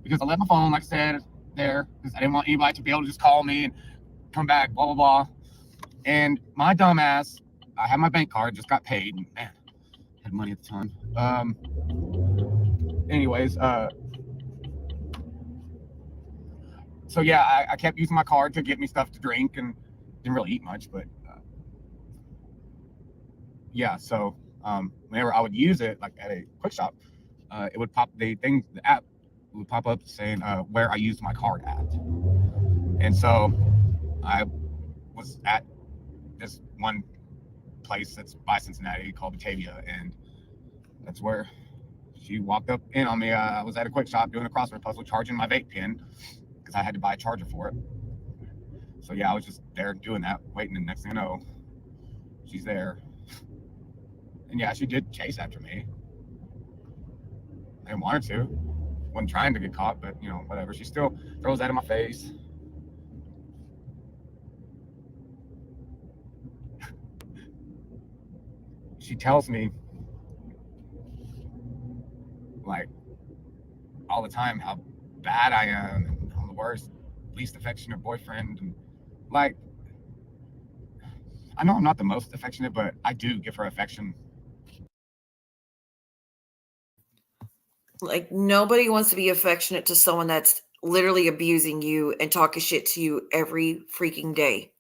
Because I left my phone, like I said, there, because I didn't want anybody to be able to just call me and come back, blah, blah, blah. And my dumb ass, I had my bank card, just got paid. And, man, I had money at the time. So yeah, I kept using my card to get me stuff to drink and didn't really eat much, but yeah, so whenever I would use it, like at a quick shop, it would pop the app would pop up saying where I used my card at. And so I was at this one place that's by Cincinnati called Batavia, and that's where she walked up in on me. I was at a quick shop doing a crossword puzzle, charging my vape pen because I had to buy a charger for it. So yeah, I was just there doing that, waiting, and next thing I know, she's there. And yeah, she did chase after me. I didn't want her to. Wasn't trying to get caught, but you know, whatever. She still throws that in my face. She tells me, like, all the time how bad I am and I'm the worst, least affectionate boyfriend. And like, I know I'm not the most affectionate, but I do give her affection. Like, nobody wants to be affectionate to someone that's literally abusing you and talking shit to you every freaking day.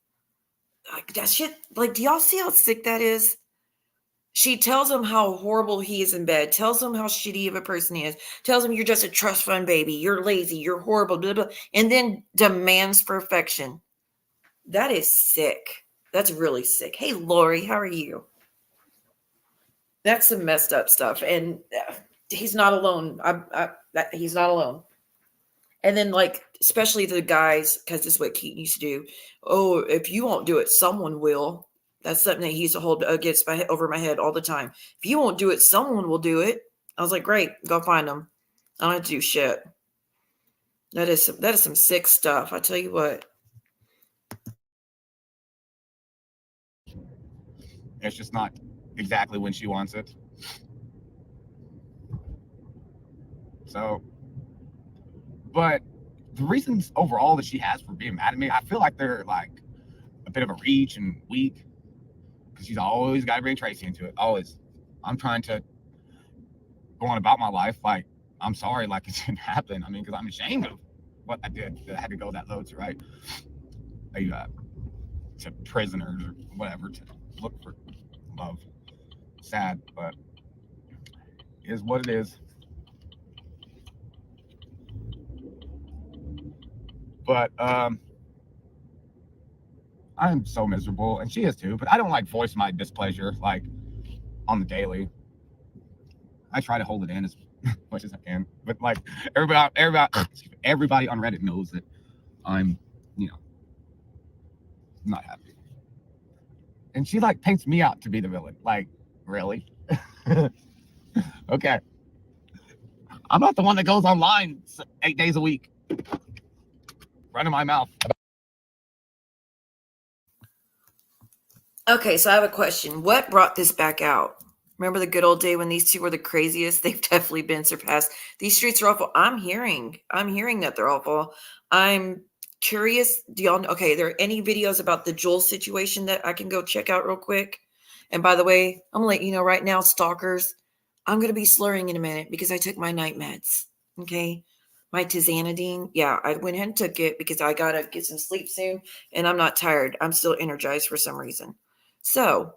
Like, that shit, like, do y'all see how sick that is? She tells him how horrible he is in bed, tells him how shitty of a person he is, tells him you're just a trust fund baby, you're lazy, you're horrible, blah, blah, and then demands perfection. That is sick. That's really sick. Hey, Lori, how are you? That's some messed up stuff. And he's not alone. He's not alone. And then, like, especially the guys, because this is what Keaton used to do. Oh, if you won't do it, someone will. That's something that he used to hold against over my head all the time. If you won't do it, someone will do it. I was like, great, go find them. I don't have to do shit. That is some sick stuff. I tell you what. It's just not exactly when she wants it. So, but the reasons overall that she has for being mad at me, I feel like they're like a bit of a reach and weak, because she's always got to bring Tracy into it. Always. I'm trying to go on about my life like I'm sorry, like it didn't happen. I mean, because I'm ashamed of what I did. That I had to go that low to write to prisoners or whatever to look for love. Sad, but it is what it is. But I'm so miserable, and she is too, but I don't like voice my displeasure like on the daily. I try to hold it in as much as I can, but like everybody on Reddit knows that I'm, not happy. And she like paints me out to be the villain. Like, really? Okay. I'm not the one that goes online 8 days a week, running my mouth. Okay, so I have a question. What brought this back out? Remember the good old day when these two were the craziest? They've definitely been surpassed. These streets are awful. I'm hearing that they're awful. I'm curious. Do y'all know? Okay, there are any videos about the Joel situation that I can go check out real quick? And by the way, I'm gonna let you know right now, stalkers, I'm gonna be slurring in a minute because I took my night meds. Okay. My tizanidine. Yeah, I went ahead and took it because I got to get some sleep soon and I'm not tired. I'm still energized for some reason. So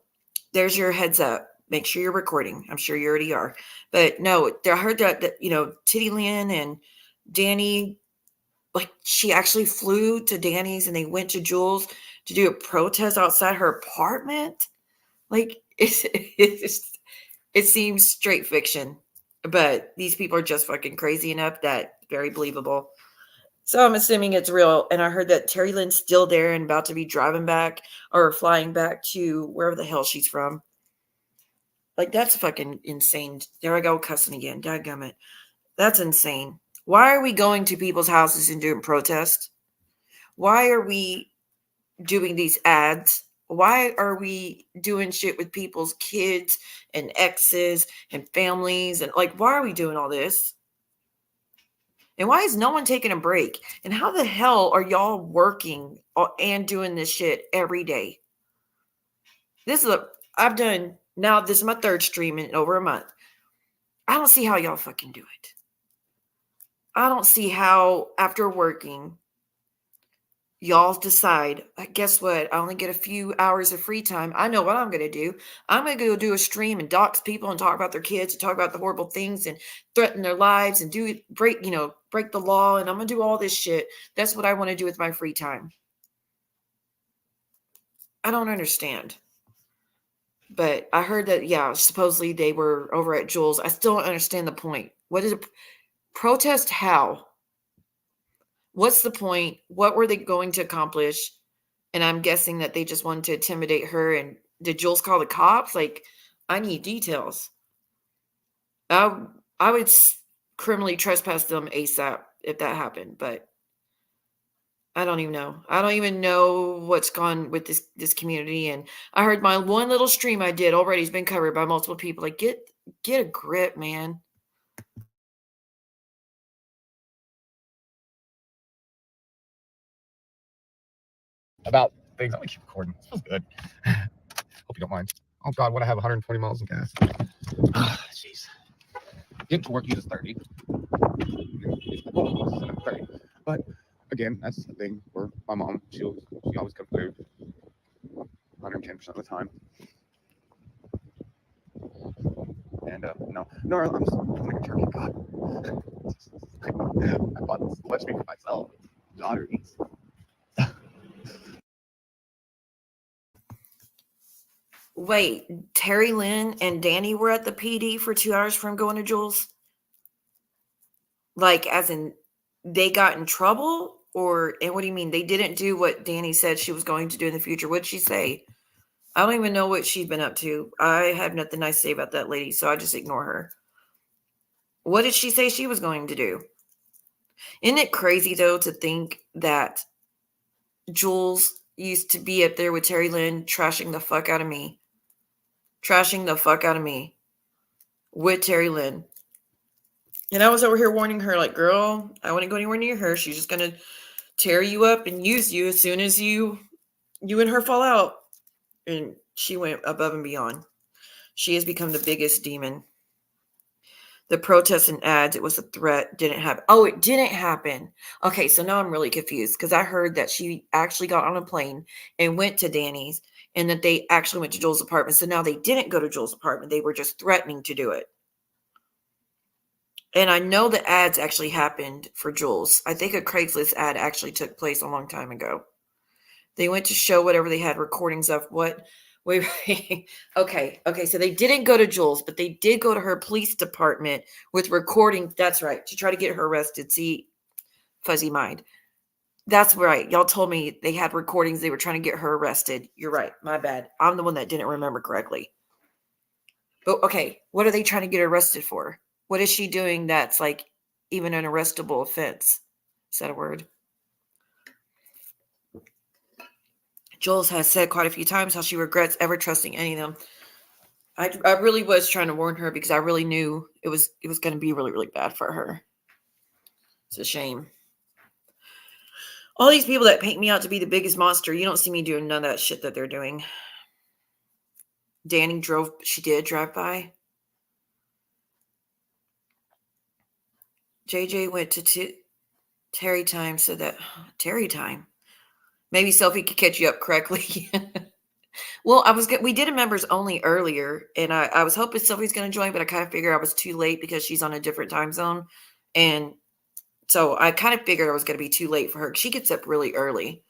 there's your heads up. Make sure you're recording. I'm sure you already are. But no, I heard that Titty Lynn and Danny, like she actually flew to Danny's and they went to Jules to do a protest outside her apartment. Like it seems straight fiction, but these people are just fucking crazy enough that very believable. So I'm assuming it's real. And I heard that Terry Lynn's still there and about to be driving back or flying back to wherever the hell she's from. Like, that's fucking insane. There I go cussing again. Dadgummit. That's insane. Why are we going to people's houses and doing protests? Why are we doing these ads? Why are we doing shit with people's kids and exes and families? And like, why are we doing all this? And why is no one taking a break? And how the hell are y'all working and doing this shit every day? This is I've done now. This is my third stream in over a month. I don't see how y'all fucking do it. I don't see how after working, y'all decide, guess what? I only get a few hours of free time. I know what I'm going to do. I'm going to go do a stream and dox people and talk about their kids and talk about the horrible things and threaten their lives and break the law. And I'm going to do all this shit. That's what I want to do with my free time. I don't understand. But I heard that, yeah, supposedly they were over at Jules. I still don't understand the point. What is a protest? How? What's the point? What were they going to accomplish? And I'm guessing that they just wanted to intimidate her. And did Jules call the cops? Like, I need details. I would criminally trespass them ASAP if that happened. But I don't even know. I don't even know what's gone with this community. And I heard my one little stream I did already has been covered by multiple people. Like, get a grip, man. About things. I'm gonna keep recording. This feels good. Hope you don't mind. Oh God, what I have 120 miles of gas. Jeez. Getting to work uses 30. 30. But again, that's the thing where my mom, she always cooked food 110% of the time. And no, I'm just like a turkey. God. I bought this lunch meat for myself. Daughter eats. Wait, Terry Lynn and Danny were at the PD for 2 hours from going to Jules? Like, as in, they got in trouble? And what do you mean? They didn't do what Danny said she was going to do in the future. What did she say? I don't even know what she's been up to. I have nothing nice to say about that lady, so I just ignore her. What did she say she was going to do? Isn't it crazy, though, to think that Jules used to be up there with Terry Lynn trashing the fuck out of me? Trashing the fuck out of me with Terry Lynn. And I was over here warning her, like, girl, I wouldn't go anywhere near her. She's just going to tear you up and use you as soon as you and her fall out. And she went above and beyond. She has become the biggest demon. The protests and ads, it was a threat, didn't happen. Oh, it didn't happen. Okay, so now I'm really confused because I heard that she actually got on a plane and went to Danny's and that they actually went to Joel's apartment. So now they didn't go to Joel's apartment. They were just threatening to do it. And I know the ads actually happened for Jules. I think a Craigslist ad actually took place a long time ago. They went to show whatever they had recordings of what. Wait. Okay. So they didn't go to Jules, but they did go to her police department with recording. That's right. To try to get her arrested. See, fuzzy mind. That's right. Y'all told me they had recordings. They were trying to get her arrested. You're right. My bad. I'm the one that didn't remember correctly. But okay, what are they trying to get arrested for? What is she doing that's like even an arrestable offense? Is that a word? Jules has said quite a few times how she regrets ever trusting any of them. I really was trying to warn her because I really knew it was going to be really, really bad for her. It's a shame. All these people that paint me out to be the biggest monster, you don't see me doing none of that shit that they're doing. Danny she did drive by. JJ went to Terry time so that Terry time. Maybe Sophie could catch you up correctly. Well, we did a members only earlier, and I was hoping Sophie's going to join, but I kind of figured I was too late because she's on a different time zone, and so I kind of figured I was going to be too late for her. She gets up really early,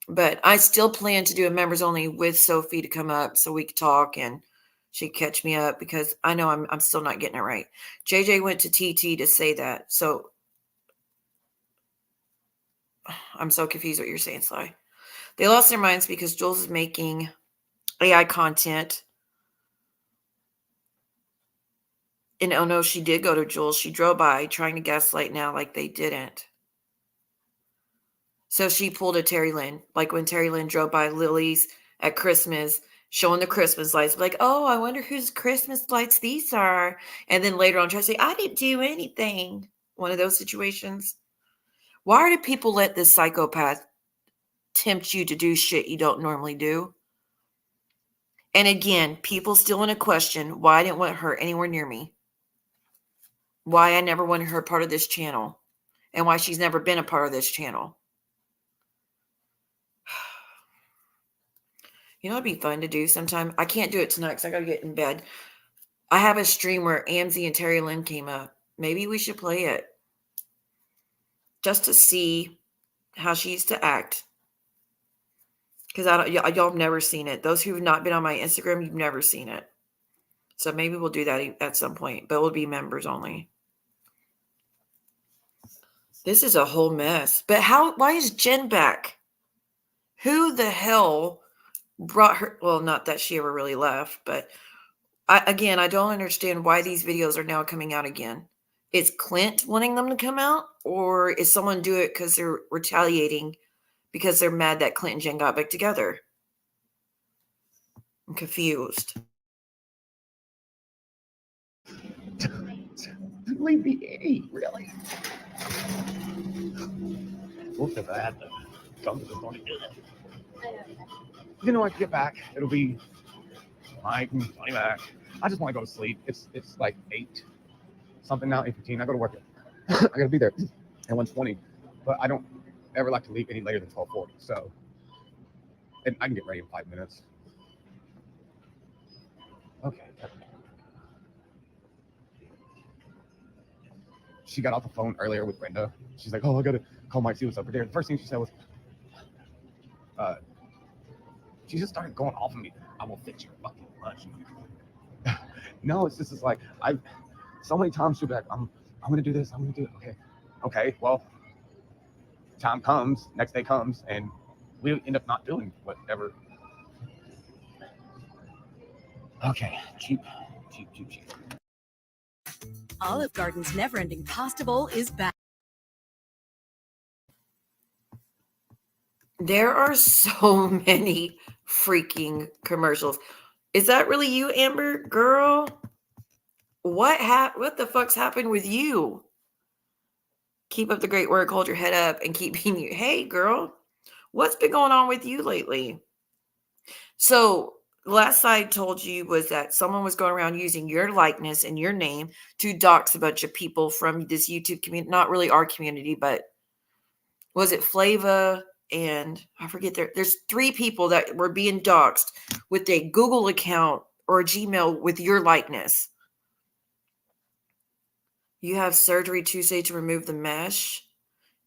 but I still plan to do a members only with Sophie to come up so we could talk and she could catch me up because I know I'm still not getting it right. JJ went to TT to say that, so I'm so confused what you're saying, Sly. They lost their minds because Jules is making AI content. And oh no, she did go to Jules. She drove by trying to gaslight now like they didn't. So she pulled a Terry Lynn, like when Terry Lynn drove by Lily's at Christmas, showing the Christmas lights, like, oh, I wonder whose Christmas lights these are. And then later on try to say, I didn't do anything. One of those situations. Why do people let this psychopath tempt you to do shit you don't normally do? And again, people still in a question why I didn't want her anywhere near me. Why I never wanted her part of this channel. And why she's never been a part of this channel. You know, it'd be fun to do sometime. I can't do it tonight because I got to get in bed. I have a stream where Amsy and Terry Lynn came up. Maybe we should play it. Just to see how she used to act. Because y'all have never seen it. Those who have not been on my Instagram, you've never seen it. So maybe we'll do that at some point. But it will be members only. This is a whole mess. But why is Jen back? Who the hell brought her? Well, not that she ever really left, but I don't understand why these videos are now coming out again. Is Clint wanting them to come out, or is someone do it because they're retaliating because they're mad that Clint and Jen got back together? I'm confused. Leave me be, really. Look at that. Come to the morning. You know, I can get back. It'll be Mike and Johnny back. I just want to go to sleep. It's like 8 something now, 8:15. I go to work I gotta be there at 1:20, but I don't ever like to leave any later than 12:40. So, and I can get ready in 5 minutes. Okay. She got off the phone earlier with Brenda. She's like, "Oh, I gotta call Mike, see what's up there." The first thing she said was, she just started going off of me. I will fix your fucking lunch. No, it's just like I've so many times she'll be like, I'm gonna do this, I'm gonna do it. Okay, well, time comes, next day comes, and we end up not doing whatever. Okay, cheap. Olive Garden's never-ending pasta bowl is back. There are so many freaking commercials. Is that really you, Amber? Girl, what the fuck's happened with you? Keep up the great work, hold your head up, and keep being you. Hey, girl, what's been going on with you lately? So, last I told you was that someone was going around using your likeness and your name to dox a bunch of people from this YouTube community. Not really our community, but was it Flava? And I forget, there's 3 people that were being doxxed with a Google account or a Gmail with your likeness. You have surgery Tuesday to remove the mesh.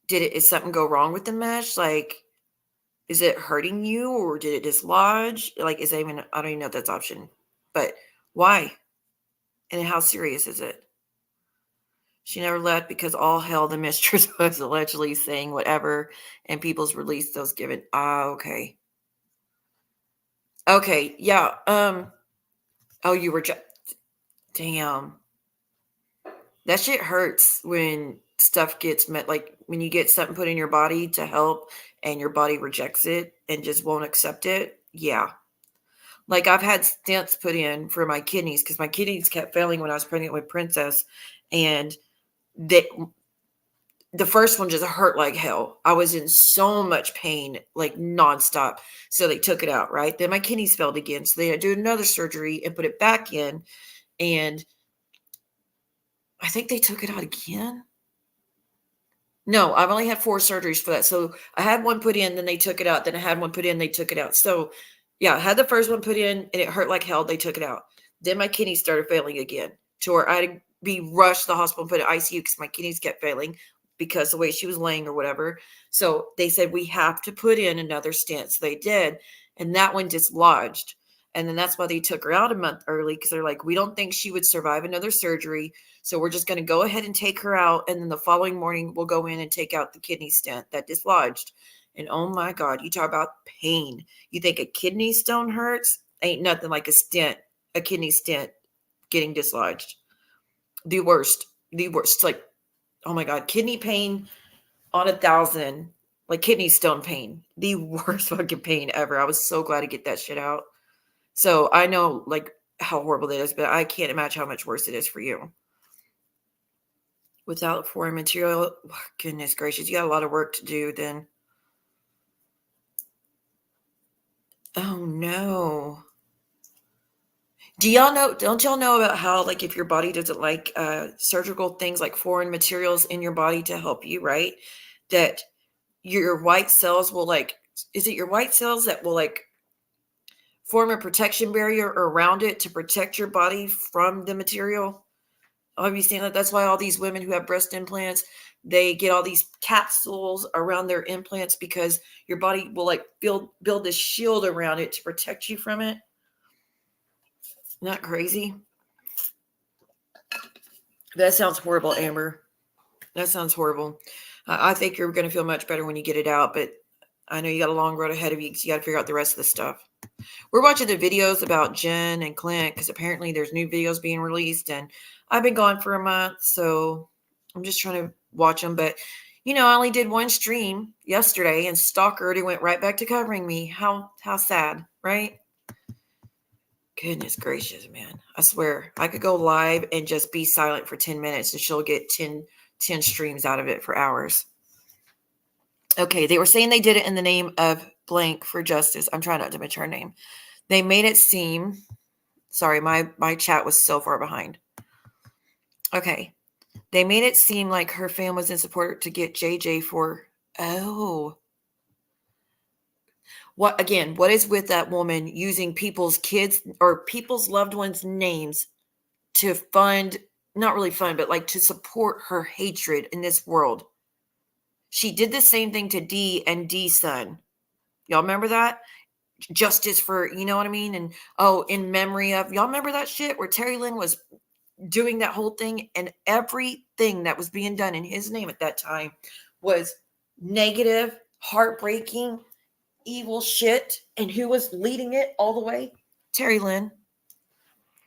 Is something go wrong with the mesh? Like, is it hurting you or did it dislodge? Like, is it even, I don't even know if that's option, but why? And how serious is it? She never left because all hell the mistress was allegedly saying whatever, and people's released those given. Okay. Okay, yeah. Oh, you were damn. That shit hurts when stuff gets met, like when you get something put in your body to help and your body rejects it and just won't accept it. Yeah. Like I've had stents put in for my kidneys because my kidneys kept failing when I was pregnant with Princess, and the first one just hurt like hell. I was in so much pain, like nonstop. So they took it out, right? Then my kidneys failed again. So they had to do another surgery and put it back in. And I think they took it out again. No, I've only had 4 surgeries for that. So I had one put in, then they took it out. Then I had one put in, they took it out. So yeah, I had the first one put in and it hurt like hell. They took it out. Then my kidneys started failing again to where I had to be rushed to the hospital and put in ICU because my kidneys kept failing because the way she was laying or whatever. So they said, we have to put in another stent. So they did. And that one dislodged. And then that's why they took her out a month early because they're like, we don't think she would survive another surgery. So we're just going to go ahead and take her out. And then the following morning, we'll go in and take out the kidney stent that dislodged. And oh my God, you talk about pain. You think a kidney stone hurts? Ain't nothing like a kidney stent getting dislodged. The worst. It's like, oh my God, kidney pain on 1,000, like kidney stone pain. The worst fucking pain ever. I was so glad to get that shit out. So I know like how horrible it is, but I can't imagine how much worse it is for you. Without foreign material, oh, goodness gracious, you got a lot of work to do then. Oh no. Don't y'all know about how, like, if your body doesn't like surgical things like foreign materials in your body to help you, right? That your white cells will is it your white cells that will form a protection barrier around it to protect your body from the material? Have you seen that? That's why all these women who have breast implants, they get all these capsules around their implants because your body will build this shield around it to protect you from it. Isn't that crazy? That sounds horrible, Amber. That sounds horrible. I think you're going to feel much better when you get it out, but I know you got a long road ahead of you because you got to figure out the rest of the stuff. We're watching the videos about Jen and Clint because apparently there's new videos being released, and I've been gone for a month, so I'm just trying to watch them. But, I only did one stream yesterday, and Stalker already went right back to covering me. How sad, right? Goodness gracious, man. I swear, I could go live and just be silent for 10 minutes, and she'll get 10 streams out of it for hours. Okay, they were saying they did it in the name of blank for justice. I'm trying not to mention her name. They made it seem... Sorry, my chat was so far behind. Okay. They made it seem like her family was in support to get JJ for... Oh. What is with that woman using people's kids or people's loved ones' names to fund, not really fund, but to support her hatred in this world? She did the same thing to D and D's son. Y'all remember that? Justice for, you know what I mean? And in memory of, y'all remember that shit where Terry Lynn was doing that whole thing, and everything that was being done in his name at that time was negative, heartbreaking, evil shit. And who was leading it all the way? Terry Lynn.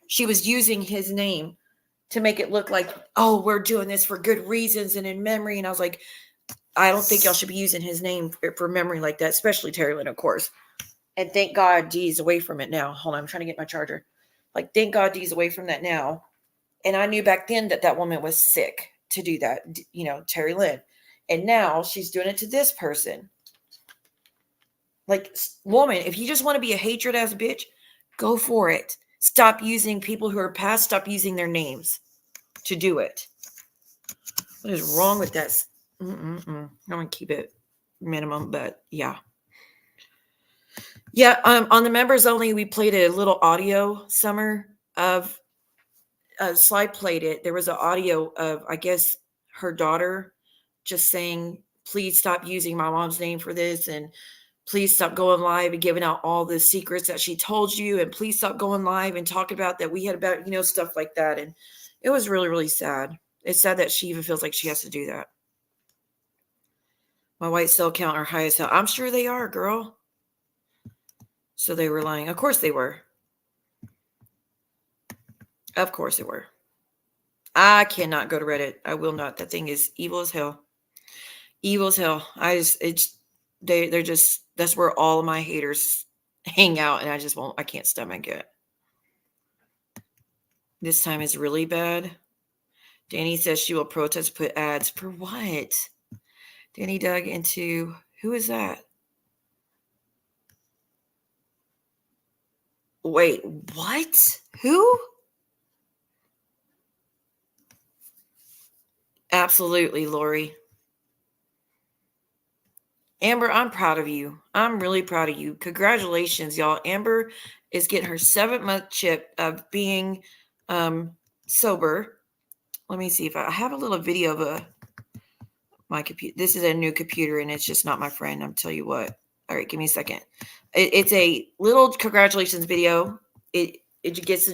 She was using his name to make it look like, we're doing this for good reasons and in memory. And I was like, I don't think y'all should be using his name for memory like that, especially Terry Lynn, of course. And thank God Dee's away from it now. Hold on, I'm trying to get my charger. Thank God Dee's away from that now. And I knew back then that woman was sick to do that, Terry Lynn. And now she's doing it to this person. Woman, if you just want to be a hatred ass bitch, go for it. Stop using people who are past. Stop using their names to do it. What is wrong with that? I'm going to keep it minimum, but yeah. Yeah, on the members only, we played a little audio Summer of Slide played it. There was an audio of, I guess, her daughter just saying, please stop using my mom's name for this, and please stop going live and giving out all the secrets that she told you, and please stop going live and talking about that we had about, stuff like that. And it was really, really sad. It's sad that she even feels like she has to do that. My white cell count are high as hell. I'm sure they are, girl. So they were lying. Of course they were. Of course they were. I cannot go to Reddit. I will not. That thing is evil as hell. Evil as hell. They're just, that's where all of my haters hang out, and I can't stomach it. This time is really bad. Danny says she will protest, put ads. For what? Danny dug into, who is that? Wait, what? Who? Absolutely, Lori. Amber, I'm proud of you. I'm really proud of you. Congratulations, y'all. Amber is getting her 7-month chip of being sober. Let me see if I have a little video of my computer. This is a new computer and it's just not my friend. I'm tell you what. All right, give me a second. It's a little congratulations video. It gets the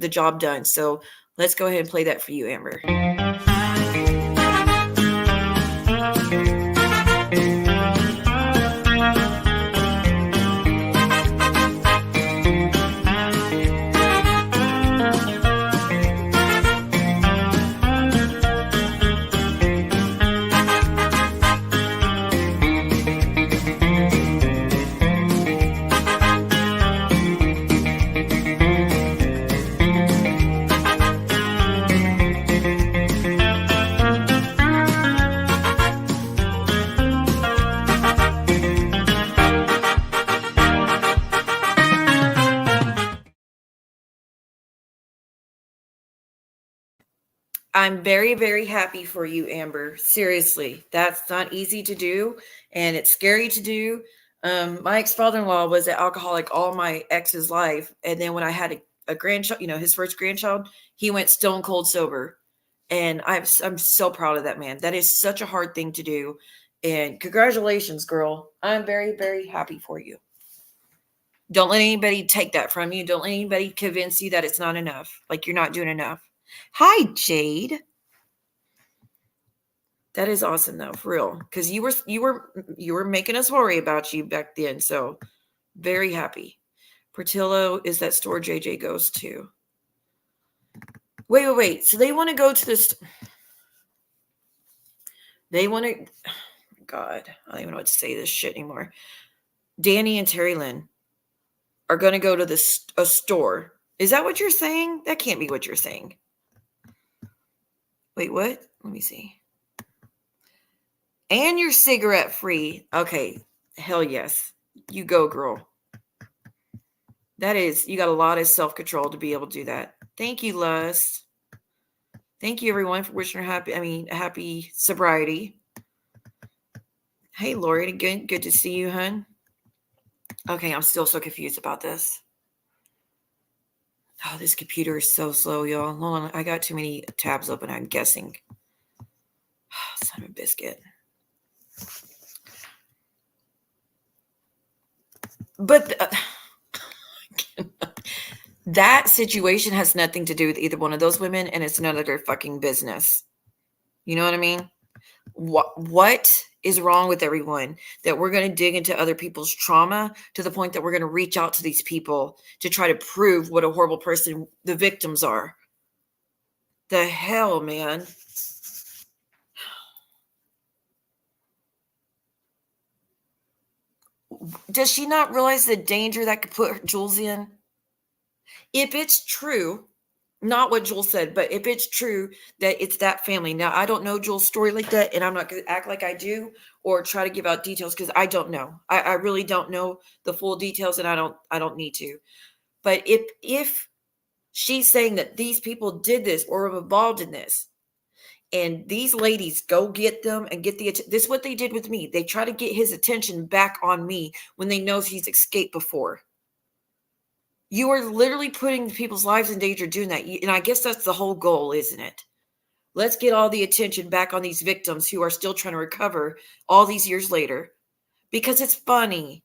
job done. So let's go ahead and play that for you, Amber. I'm very, very happy for you, Amber. Seriously, that's not easy to do, and it's scary to do. My ex-father-in-law was an alcoholic all my ex's life, and then when I had a grandchild, his first grandchild, he went stone cold sober, and I'm so proud of that man. That is such a hard thing to do, and congratulations, girl. I'm very, very happy for you. Don't let anybody take that from you. Don't let anybody convince you that it's not enough, like you're not doing enough. Hi, Jade. That is awesome though, for real. Because you were making us worry about you back then. So very happy. Portillo is that store JJ goes to. Wait. So they want to go to this. They want to. God, I don't even know what to say this shit anymore. Danny and Terry Lynn are going to go to a store. Is that what you're saying? That can't be what you're saying. Wait, what? Let me see. And you're cigarette free. Okay. Hell yes. You go, girl. You got a lot of self-control to be able to do that. Thank you, Lust. Thank you, everyone, for wishing her happy sobriety. Hey, Lori, good to see you, hun. Okay, I'm still so confused about this. Oh, this computer is so slow, y'all. Hold on, I got too many tabs open, I'm guessing. Son of a biscuit. But that situation has nothing to do with either one of those women, and it's none of their fucking business. You know what I mean? What is wrong with everyone that we're going to dig into other people's trauma to the point that we're going to reach out to these people to try to prove what a horrible person the victims are? The hell, man. Does she not realize the danger that could put Jules in? If it's true, not what Jules said, but if it's true that it's that family. Now, I don't know Jules' story like that, and I'm not going to act like I do or try to give out details because I don't know. I really don't know the full details, and I don't need to. But if she's saying that these people did this or were involved in this, and these ladies go get them and get this is what they did with me. They try to get his attention back on me when they know he's escaped before. You are literally putting people's lives in danger doing that. And I guess that's the whole goal, isn't it? Let's get all the attention back on these victims who are still trying to recover all these years later because it's funny.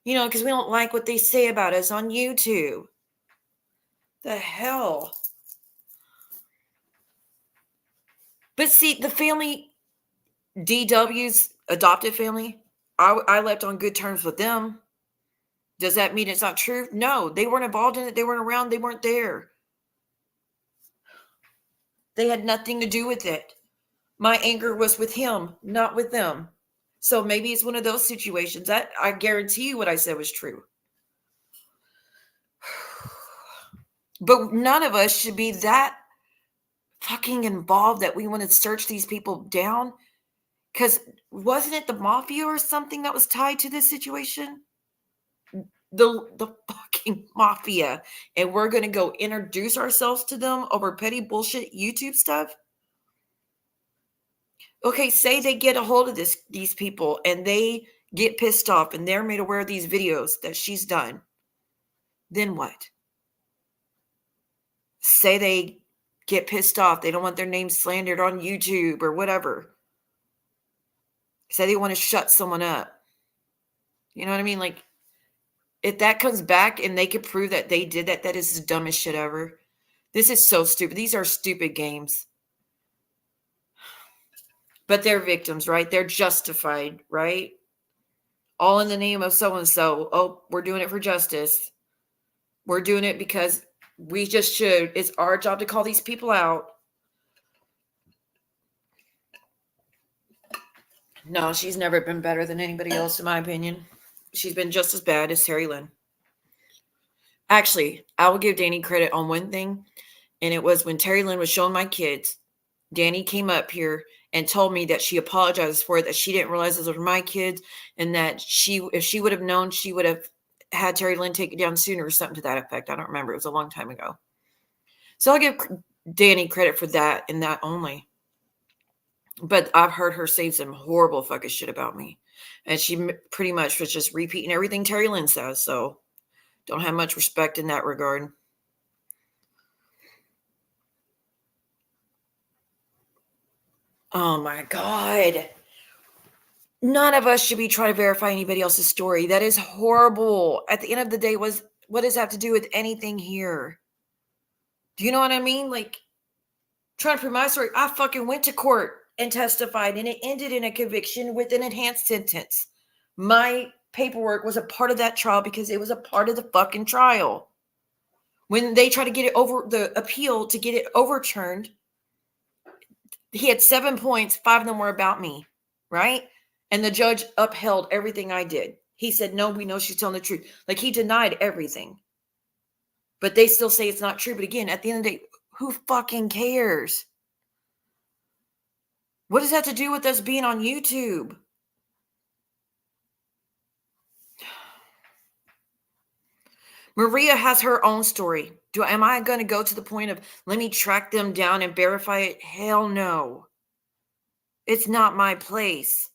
Because we don't like what they say about us on YouTube. The hell? But see, the family, DW's adopted family, I left on good terms with them. Does that mean it's not true? No, they weren't involved in it. They weren't around. They weren't there. They had nothing to do with it. My anger was with him, not with them. So maybe it's one of those situations. That I guarantee you what I said was true. But none of us should be that fucking involved that we want to search these people down. Because wasn't it the mafia or something that was tied to this situation? The fucking mafia, and we're going to go introduce ourselves to them over petty bullshit YouTube stuff. Okay, say they get a hold of these people and they get pissed off and they're made aware of these videos that she's done. Then what? Say they get pissed off. They don't want their name slandered on YouTube or whatever. Say they want to shut someone up. You know what I mean? Like, if that comes back and they could prove that they did that, that is the dumbest shit ever. This is so stupid. These are stupid games. But they're victims, right? They're justified, right? All in the name of so-and-so. Oh, we're doing it for justice. We're doing it because we just should. It's our job to call these people out. No, she's never been better than anybody else, in my opinion. She's been just as bad as Terry Lynn. Actually, I will give Danny credit on one thing, and it was when Terry Lynn was showing my kids, Danny came up here and told me that she apologized for it, that she didn't realize those were my kids, and that if she would have known, she would have had Terry Lynn take it down sooner or something to that effect. I don't remember. It was a long time ago. So I'll give Danny credit for that and that only. But I've heard her say some horrible fucking shit about me. And she pretty much was just repeating everything Terry Lynn says. So don't have much respect in that regard. Oh my God. None of us should be trying to verify anybody else's story. That is horrible. At the end of the day, what does that have to do with anything here? Do you know what I mean? Like, trying to prove my story. I fucking went to court and testified, and it ended in a conviction with an enhanced sentence. My paperwork was a part of that trial because it was a part of the fucking trial. When they tried to get it over, the appeal to get it overturned, he had 7 points. 5 of them were about me, right? And the judge upheld everything I did. He said, no, we know she's telling the truth. Like, he denied everything. But they still say it's not true. But again, at the end of the day, who fucking cares? What does that have to do with us being on YouTube? Maria has her own story. Am I going to go to the point of, let me track them down and verify it? Hell no. It's not my place.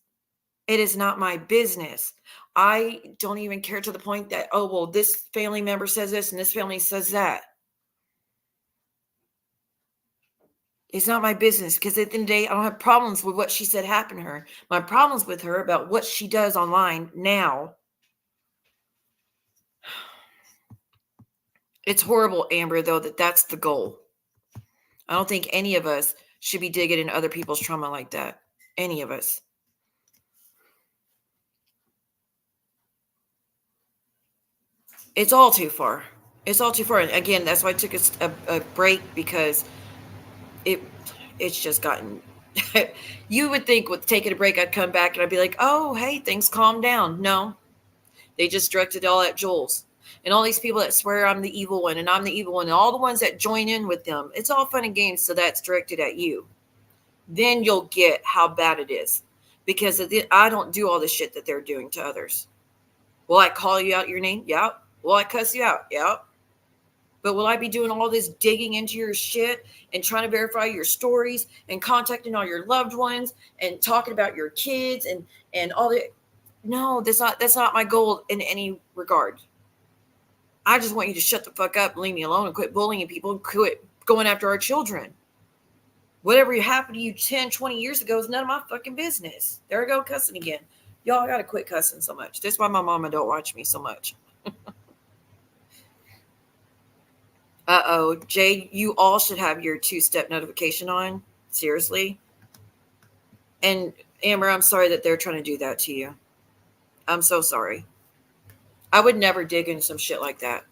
It is not my business. I don't even care to the point that, oh, well, this family member says this and this family says that. It's not my business because at the end of the day, I don't have problems with what she said happened to her. My problems with her about what she does online now. It's horrible, Amber, though, that's the goal. I don't think any of us should be digging in other people's trauma like that. Any of us. It's all too far. It's all too far. And again, that's why I took a break, because it's just gotten... You would think with taking a break, I'd come back and I'd be like, oh, hey, things calm down. No. They just directed all at Jules. And all these people that swear I'm the evil one and I'm the evil one, and all the ones that join in with them, it's all fun and games, so that's directed at you. Then you'll get how bad it is. Because I don't do all the shit that they're doing to others. Will I call you out your name? Yeah. Will I cuss you out? Yeah. But will I be doing all this digging into your shit and trying to verify your stories and contacting all your loved ones and talking about your kids and all that? No, that's not my goal in any regard. I just want you to shut the fuck up and leave me alone and quit bullying people and quit going after our children. Whatever happened to you 10, 20 years ago is none of my fucking business. There I go cussing again. Y'all, I got to quit cussing so much. That's why my mama don't watch me so much. Uh-oh. Jade, you all should have your 2-step notification on. Seriously. And Amber, I'm sorry that they're trying to do that to you. I'm so sorry. I would never dig into some shit like that.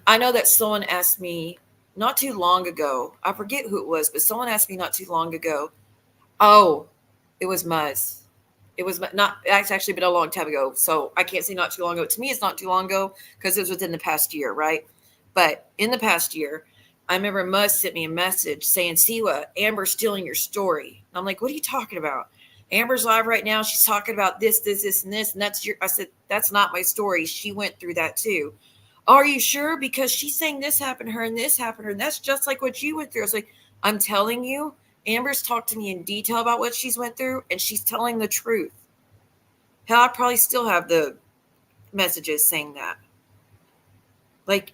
I know that someone asked me not too long ago. I forget who it was, but someone asked me not too long ago. Oh, it was Muzz. It was not, it's actually been a long time ago. So I can't say not too long ago. To me, it's not too long ago because it was within the past year, right? But in the past year, I remember Muzz sent me a message saying, Siwa, Amber's stealing your story. And I'm like, what are you talking about? Amber's live right now. She's talking about this, and this. And I said, that's not my story. She went through that too. Are you sure? Because she's saying this happened to her and this happened to her. And that's just like what you went through. I was like, I'm telling you, Amber's talked to me in detail about what she's went through, and she's telling the truth. Hell, I probably still have the messages saying that. Like,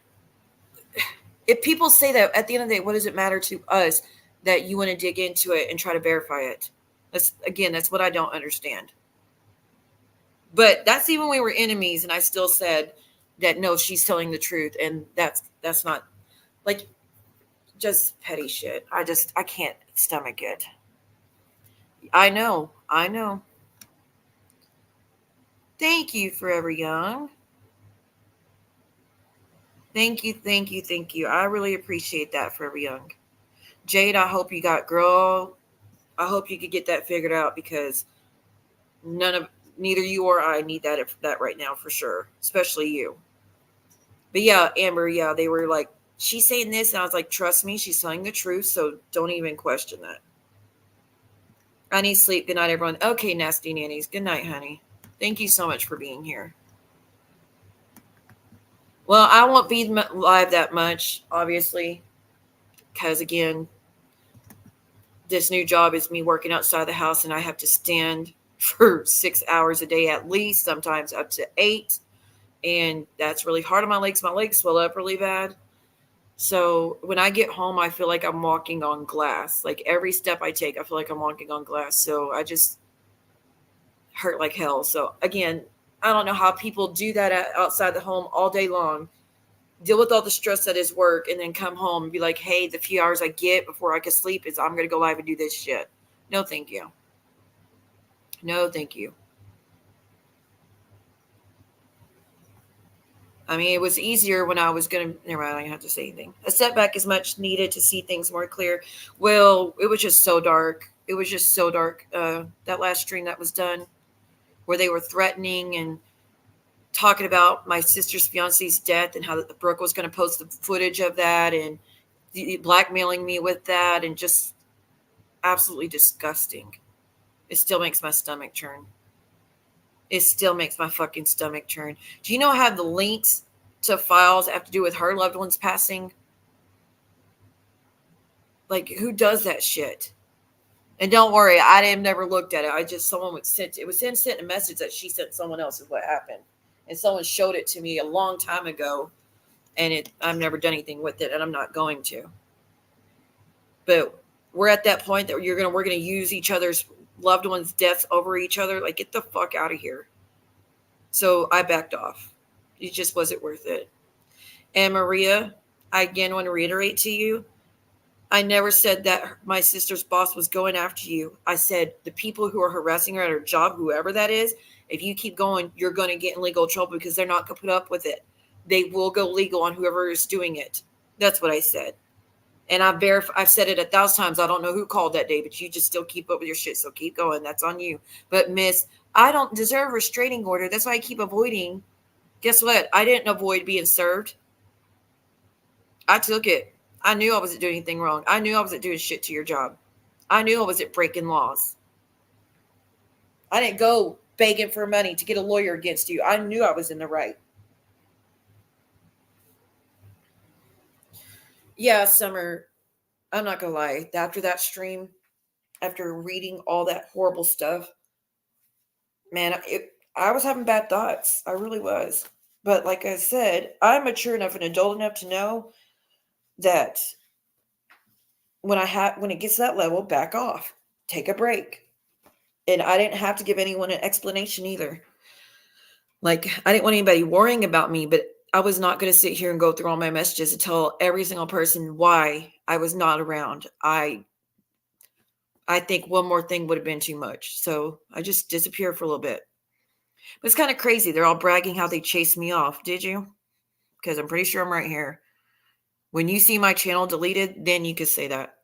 if people say that, at the end of the day, what does it matter to us that you want to dig into it and try to verify it? That's what I don't understand. But that's even when we were enemies, and I still said that no, she's telling the truth, and that's not like just petty shit. I can't stomach it. I know. Thank you, Forever Young. Thank you. I really appreciate that, Forever Young. Jade, I hope you could get that figured out, because neither you or I need that right now for sure, especially you. But yeah, Amber, yeah, they were like, she's saying this, and I was like, trust me, she's telling the truth, so don't even question that. I need sleep. Good night, everyone. Okay, nasty nannies. Good night, honey. Thank you so much for being here. Well, I won't be live that much, obviously, because again, this new job is me working outside the house, and I have to stand for 6 hours a day at least, sometimes up to 8. And that's really hard on my legs. My legs swell up really bad. So when I get home, I feel like I'm walking on glass. Like every step I take, I feel like I'm walking on glass. So I just hurt like hell. So again, I don't know how people do that outside the home all day long, deal with all the stress that is work, and then come home and be like, hey, the few hours I get before I can sleep is I'm going to go live and do this shit. No, thank you. No, thank you. I mean, it was easier when I was going to, never mind, I don't have to say anything. A setback is much needed to see things more clear. Well, it was just so dark. That last stream that was done, where they were threatening and talking about my sister's fiance's death, and how Brooke was going to post the footage of that, and blackmailing me with that, and just absolutely disgusting. It still makes my stomach churn. It still makes my fucking stomach churn. Do you know I have the links to files that have to do with her loved ones passing? Like, who does that shit? And don't worry, I never looked at it. Someone sent a message that she sent someone else is what happened. And someone showed it to me a long time ago, and I've never done anything with it, and I'm not going to. But we're at that point that we're going to use each other's loved ones' deaths over each other. Like, get the fuck out of here. So I backed off. It just wasn't worth it. And Maria, I again want to reiterate to you, I never said that my sister's boss was going after you. I said the people who are harassing her at her job, whoever that is, if you keep going, you're going to get in legal trouble, because they're not going to put up with it. They will go legal on whoever is doing it. That's what I said. And I've said it 1,000 times. I don't know who called that day, but you just still keep up with your shit. So keep going. That's on you. But miss, I don't deserve a restraining order. That's why I keep avoiding. Guess what? I didn't avoid being served. I took it. I knew I wasn't doing anything wrong. I knew I wasn't doing shit to your job. I knew I wasn't breaking laws. I didn't go begging for money to get a lawyer against you. I knew I was in the right. Yeah, Summer, I'm not going to lie. After that stream, after reading all that horrible stuff, man, I was having bad thoughts. I really was. But like I said, I'm mature enough and adult enough to know that when it gets to that level, back off, take a break. And I didn't have to give anyone an explanation either. Like, I didn't want anybody worrying about me, but I was not going to sit here and go through all my messages and tell every single person why I was not around. I think one more thing would have been too much. So I just disappeared for a little bit. But it's kind of crazy. They're all bragging how they chased me off. Did you? Because I'm pretty sure I'm right here. When you see my channel deleted, then you could say that.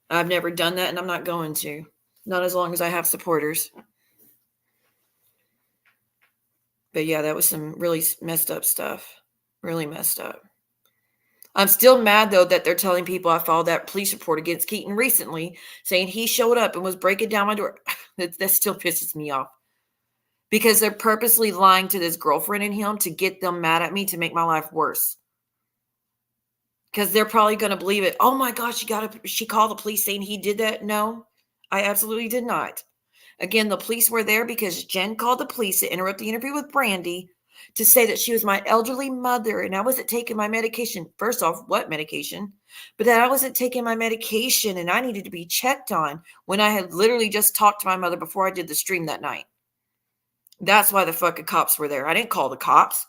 I've never done that, and I'm not going to. Not as long as I have supporters. But yeah, that was some really messed up stuff. Really messed up. I'm still mad, though, that they're telling people I filed that police report against Keaton recently, saying he showed up and was breaking down my door. That still pisses me off. Because they're purposely lying to this girlfriend and him to get them mad at me, to make my life worse. because they're probably going to believe it. Oh my gosh, she called the police saying he did that. No, I absolutely did not. Again, the police were there because Jen called the police to interrupt the interview with Brandy to say that she was my elderly mother and I wasn't taking my medication. First off, what medication? But that I wasn't taking my medication and I needed to be checked on when I had literally just talked to my mother before I did the stream that night. That's why the fucking cops were there. I didn't call the cops.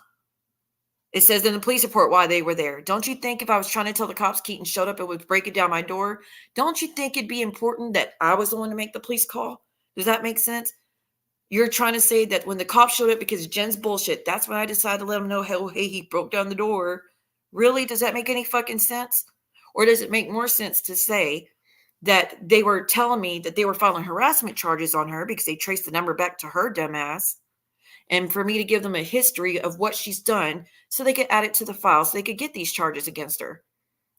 It says in the police report why they were there. Don't you think if I was trying to tell the cops Keaton showed up and was breaking down my door, don't you think it'd be important that I was the one to make the police call? Does that make sense? You're trying to say that when the cops showed up because Jen's bullshit, that's when I decided to let them know, hey, he broke down the door. Really? Does that make any fucking sense? Or does it make more sense to say that they were telling me that they were filing harassment charges on her because they traced the number back to her dumbass? And for me to give them a history of what she's done so they could add it to the file so they could get these charges against her.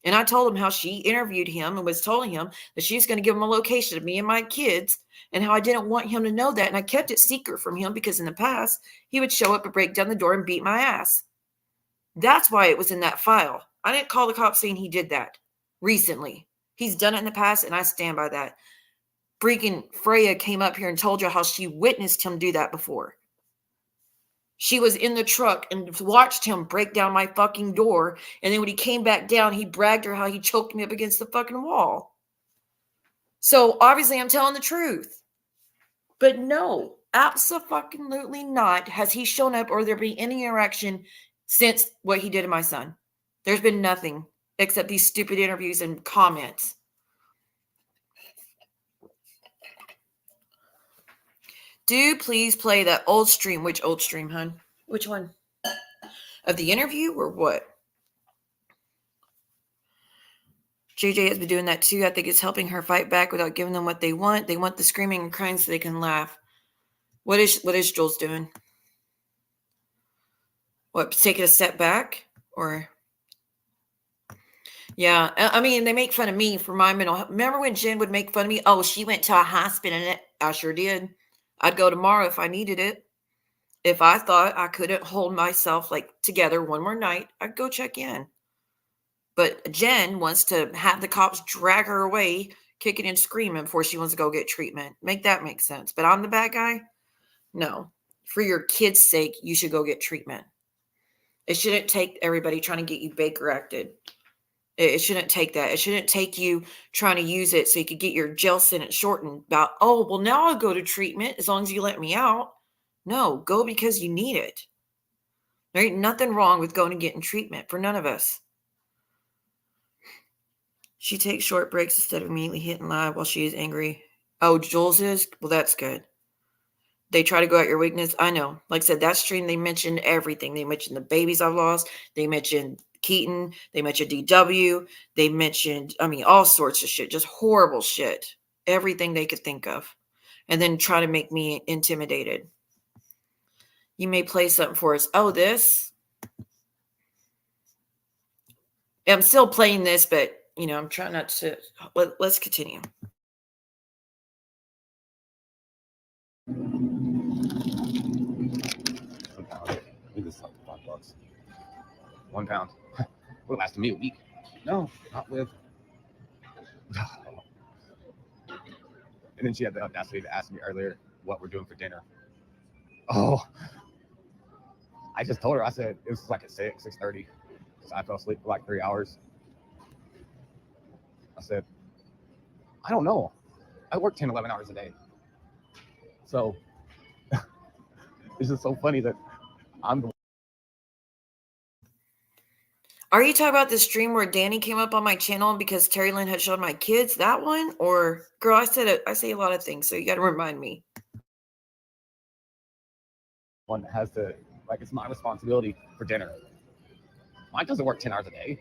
And I told him how she interviewed him and was telling him that she was going to give him a location of me and my kids and how I didn't want him to know that. And I kept it secret from him because in the past, he would show up and break down the door and beat my ass. That's why it was in that file. I didn't call the cops saying he did that recently. He's done it in the past and I stand by that. Freaking Freya came up here and told you how she witnessed him do that before. She was in the truck and watched him break down my fucking door. And then when he came back down, he bragged her how he choked me up against the fucking wall. So obviously I'm telling the truth. But no, absolutely not has he shown up or there been any interaction since what he did to my son. There's been nothing except these stupid interviews and comments. Do please play that old stream. Which old stream, hon? Which one? Of the interview or what? JJ has been doing that too. I think it's helping her fight back without giving them what they want. They want the screaming and crying so they can laugh. What is Jules doing? What, taking a step back? Or yeah, I mean, they make fun of me for my mental health. Remember when Jen would make fun of me? Oh, she went to a hospital and I sure did. I'd go tomorrow if I needed it. If I thought I couldn't hold myself like together one more night, I'd go check in. But Jen wants to have the cops drag her away, kicking and screaming before she wants to go get treatment. Make that make sense. But I'm the bad guy? No. For your kids' sake, you should go get treatment. It shouldn't take everybody trying to get you Baker acted. It shouldn't take that. It shouldn't take you trying to use it so you could get your jail sentence shortened about, oh, well, now I'll go to treatment as long as you let me out. No, go because you need it. There ain't nothing wrong with going and getting treatment for none of us. She takes short breaks instead of immediately hitting live while she is angry. Oh, Jules is? Well, that's good. They try to go at your weakness. I know. Like I said, that stream, they mentioned everything. They mentioned the babies I've lost. They mentioned Keaton. They mentioned DW. They mentioned, all sorts of shit. Just horrible shit. Everything they could think of. And then try to make me intimidated. You may play something for us. Oh, this? I'm still playing this, but, I'm trying not to. Let's continue. This is like $5. £1. Would have lasted me a week. No, not with. And then she had the audacity to ask me earlier what we're doing for dinner. Oh, I just told her, I said, it was like at 6:30. So I fell asleep for like 3 hours. I said, I don't know. I work 10, 11 hours a day. So it's just so funny that I'm the. Are you talking about the stream where Danny came up on my channel because Terry Lynn had showed my kids that one? Or, girl, I say a lot of things, so you got to remind me. One that has to, it's my responsibility for dinner. Mike doesn't work 10 hours a day.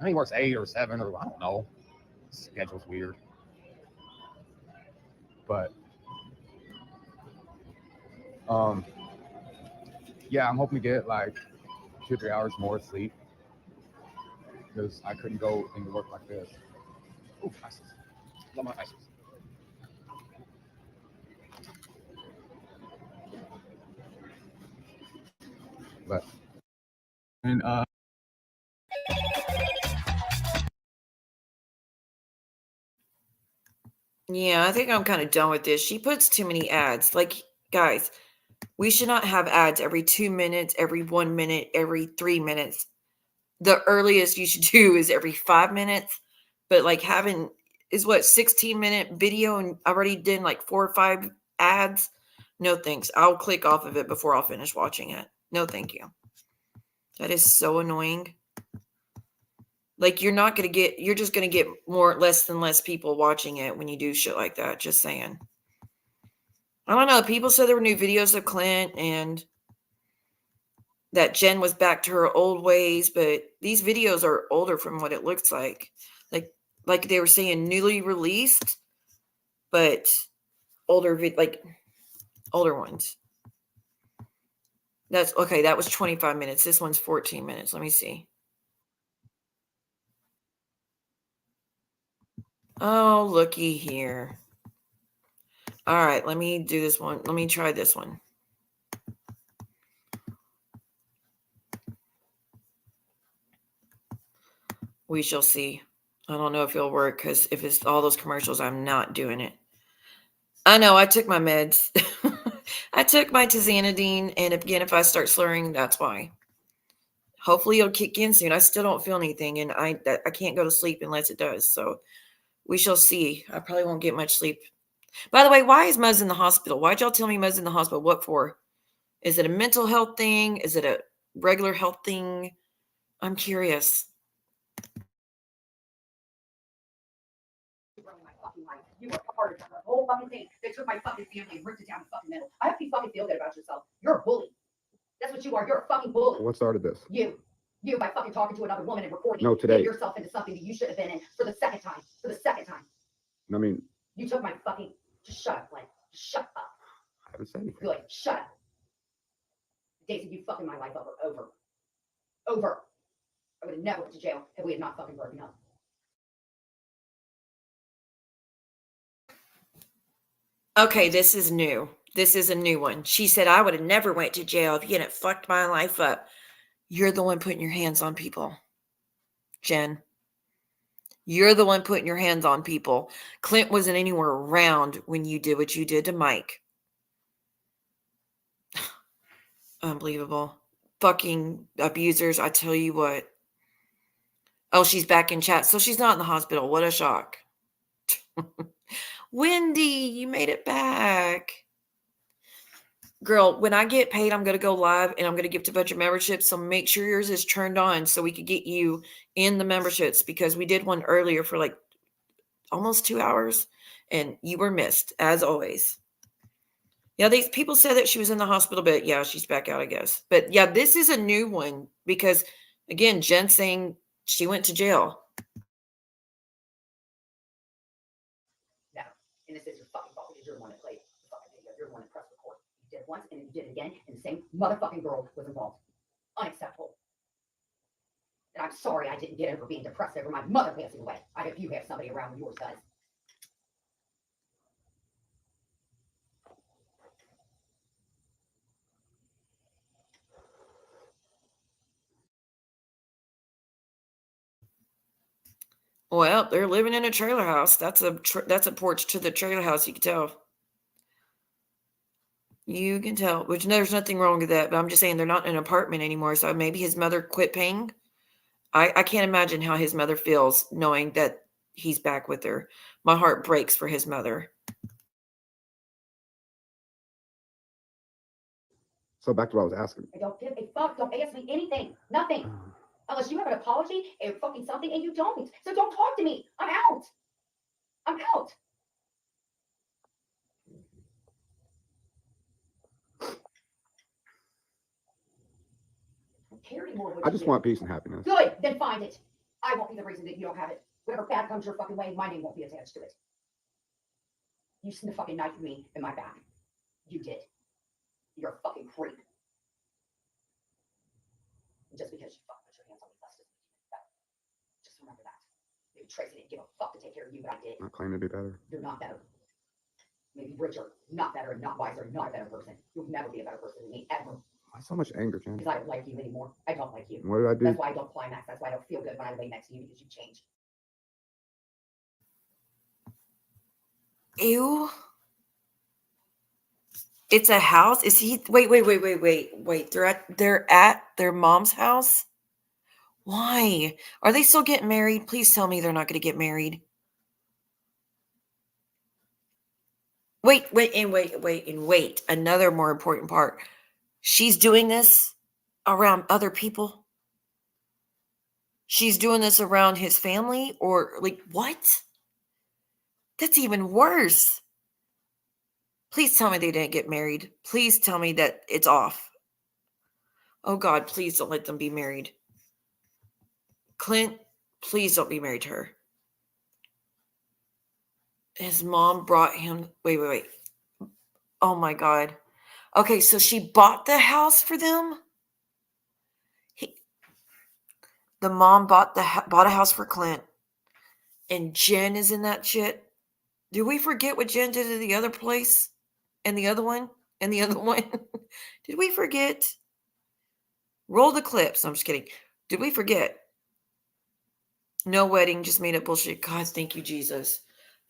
I mean, he works 8 or 7 or I don't know. His schedule's weird. But, yeah, I'm hoping to get 2 or 3 hours more sleep because I couldn't go into work like this. Ooh, ices. Love my ices. But, and, Yeah, I think I'm kind of done with this. She puts too many ads. Like, guys, we should not have ads every 2 minutes, every 1 minute, every 3 minutes. The earliest you should do is every 5 minutes. But like having is what 16-minute video and I already did like 4 or 5 ads. No thanks. I'll click off of it before I'll finish watching it. No, thank you. That is so annoying. Like you're just gonna get less than less people watching it when you do shit like that. Just saying. I don't know. People said there were new videos of Clint and that Jen was back to her old ways, but these videos are older from what it looks like. Like they were saying newly released, but older older ones. That's okay. That was 25 minutes. This one's 14 minutes. Let me see. Oh, looky here. All right, let me do this one. Let me try this one. We shall see. I don't know if it'll work because if it's all those commercials, I'm not doing it. I know I took my meds. I took my tizanidine, and again, if I start slurring, that's why. Hopefully, it'll kick in soon. I still don't feel anything, and I can't go to sleep unless it does. So we shall see. I probably won't get much sleep. By the way, why is Muzz in the hospital? Why'd y'all tell me Muzz in the hospital? What for? Is it a mental health thing? Is it a regular health thing? I'm curious. Ruined my fucking life. You were part of the whole fucking thing. They took my fucking family and ripped it down the fucking middle. I hope you fucking feel good about yourself. You're a bully. That's what you are. You're a fucking bully. What started this? You by fucking talking to another woman and recording. No, today. Get yourself into something that you should have been in for the second time. For the second time. I mean, You took my fucking. Just shut up, Glenn. Just shut up. I haven't said anything. Good. Shut up. Daisy, you fucking my life over. Over. I would have never went to jail if we had not fucking broken up. Okay, this is new. This is a new one. She said, I would have never went to jail if you hadn't fucked my life up. You're the one putting your hands on people, Jen. You're the one putting your hands on people. Clint wasn't anywhere around when you did what you did to Mike. Unbelievable. Fucking abusers, I tell you what. Oh, she's back in chat. So she's not in the hospital. What a shock. Wendy, you made it back. Girl, when I get paid, I'm going to go live and I'm going to gift a bunch of memberships. So make sure yours is turned on so we could get you in the memberships because we did one earlier for like almost 2 hours and you were missed as always. Yeah, these people said that she was in the hospital, but yeah, she's back out, I guess. But yeah, this is a new one because again, Jen saying she went to jail. No. And this is your fucking fault because you're the one that played the fucking video. You're the one that pressed record. You did it once and then you did it again, and the same motherfucking girl was involved. Unacceptable. And I'm sorry I didn't get over being depressed over my mother passing away. I hope you have somebody around when yours does. Well, they're living in a trailer house. That's a porch to the trailer house. You can tell. You can tell, which there's nothing wrong with that. But I'm just saying they're not in an apartment anymore. So maybe his mother quit paying. I can't imagine how his mother feels knowing that he's back with her. My heart breaks for his mother. So back to what I was asking. I don't give a fuck. Don't ask me anything. Nothing. Unless you have an apology and fucking something, and you don't. So don't talk to me. I'm out. I'm out. I don't care anymore. I just want peace and happiness. Good. Then find it. I won't be the reason that you don't have it. Whatever bad comes your fucking way, my name won't be attached to it. You sent a fucking knife at me in my back. You did. You're a fucking creep. And just because you fucking put your hands on me, that's just better. Just remember that. Maybe Tracy didn't give a fuck to take care of you, but I did. I claim to be better. You're not better. Maybe richer, not better, and not wiser, not a better person. You'll never be a better person than me, ever. Why so much anger, Jen? Because I don't like you anymore. I don't like you. What did I do? That's why I don't climax. That's why I don't feel good when I lay next to you, because you changed. Ew. It's a house. Is he? Wait. They're at their mom's house. Why are they still getting married? Please tell me they're not going to get married. Wait. Another more important part. She's doing this around other people. She's doing this around his family, or like what? That's even worse. Please tell me they didn't get married. Please tell me that it's off. Oh God, please don't let them be married. Clint, please don't be married to her. His mom brought him. Wait. Oh my God. Okay, so she bought the house for them. The mom bought a house for Clint, and Jen is in that shit. Did we forget what Jen did to the other place, and the other one, and the other one? Did we forget? Roll the clips. I'm just kidding. Did we forget? No wedding, just made up bullshit. God, thank you, Jesus.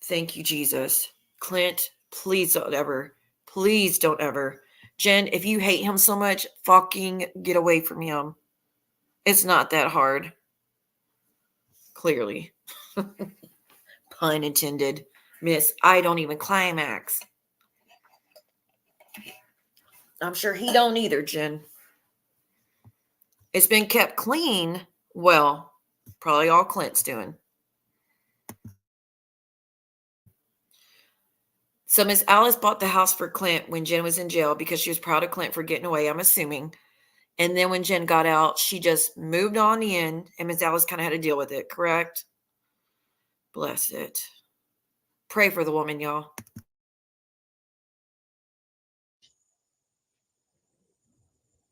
Thank you, Jesus. Clint, please don't ever. Please don't ever. Jen, if you hate him so much, fucking get away from him. It's not that hard. Clearly. Pun intended. Miss, I don't even climax. I'm sure he don't either, Jen. It's been kept clean. Well, probably all Clint's doing. So Miss Alice bought the house for Clint when Jen was in jail because she was proud of Clint for getting away, I'm assuming. And then when Jen got out, she just moved on in, and Miss Alice kind of had to deal with it, correct? Bless it. Pray for the woman, y'all.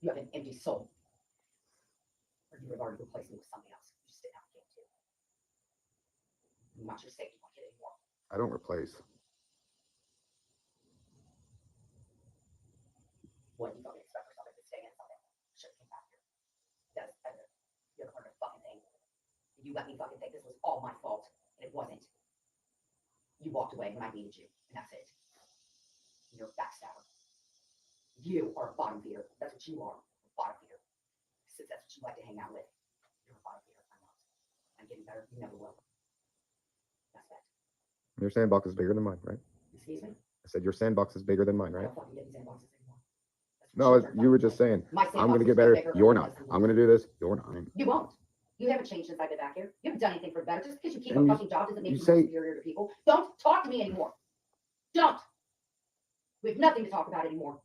You have an empty soul. Or you would have already replaced me with something else. You just didn't have a game to. I'm not your safety blanket anymore. I don't replace. What you don't expect for somebody to stay in something? Should have came back here. That's better. You haven't heard a fucking thing. You let me fucking think this was all my fault, and it wasn't. You walked away when I needed you, and that's it. You're a backstabber. You are a bottom feeder. That's what you are. A bottom feeder. Since that's what you like to hang out with. You're a bottom feeder. I'm not. I'm getting better. You never will. That's that. Your sandbox is bigger than mine, right? Excuse me? I said your sandbox is bigger than mine, I right? don't fucking get in sandboxes anymore. No, you were just saying, I'm gonna get better. You're not. I'm gonna do this. You're not. You won't. You haven't changed since I've been back here. You haven't done anything for the better. Just because you keep And a fucking job doesn't make you you say- more superior to people. Don't talk to me anymore. Don't. We have nothing to talk about anymore.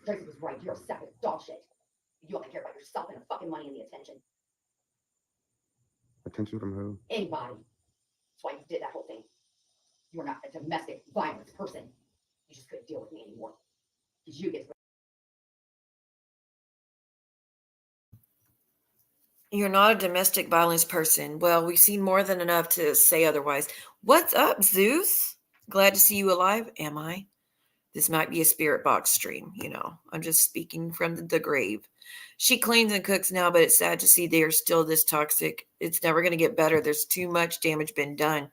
Tracy was right. You're a sack of dog shit. You only care about yourself and the fucking money and the attention. Attention from who? Anybody. That's why you did that whole thing. You are not a domestic violence person. You just couldn't deal with me anymore. Because you get to You're not a domestic violence person. Well, we've seen more than enough to say otherwise. What's up, Zeus? Glad to see you alive. Am I? This might be a spirit box stream, you know. I'm just speaking from the grave. She cleans and cooks now, but it's sad to see they are still this toxic. It's never going to get better. There's too much damage been done.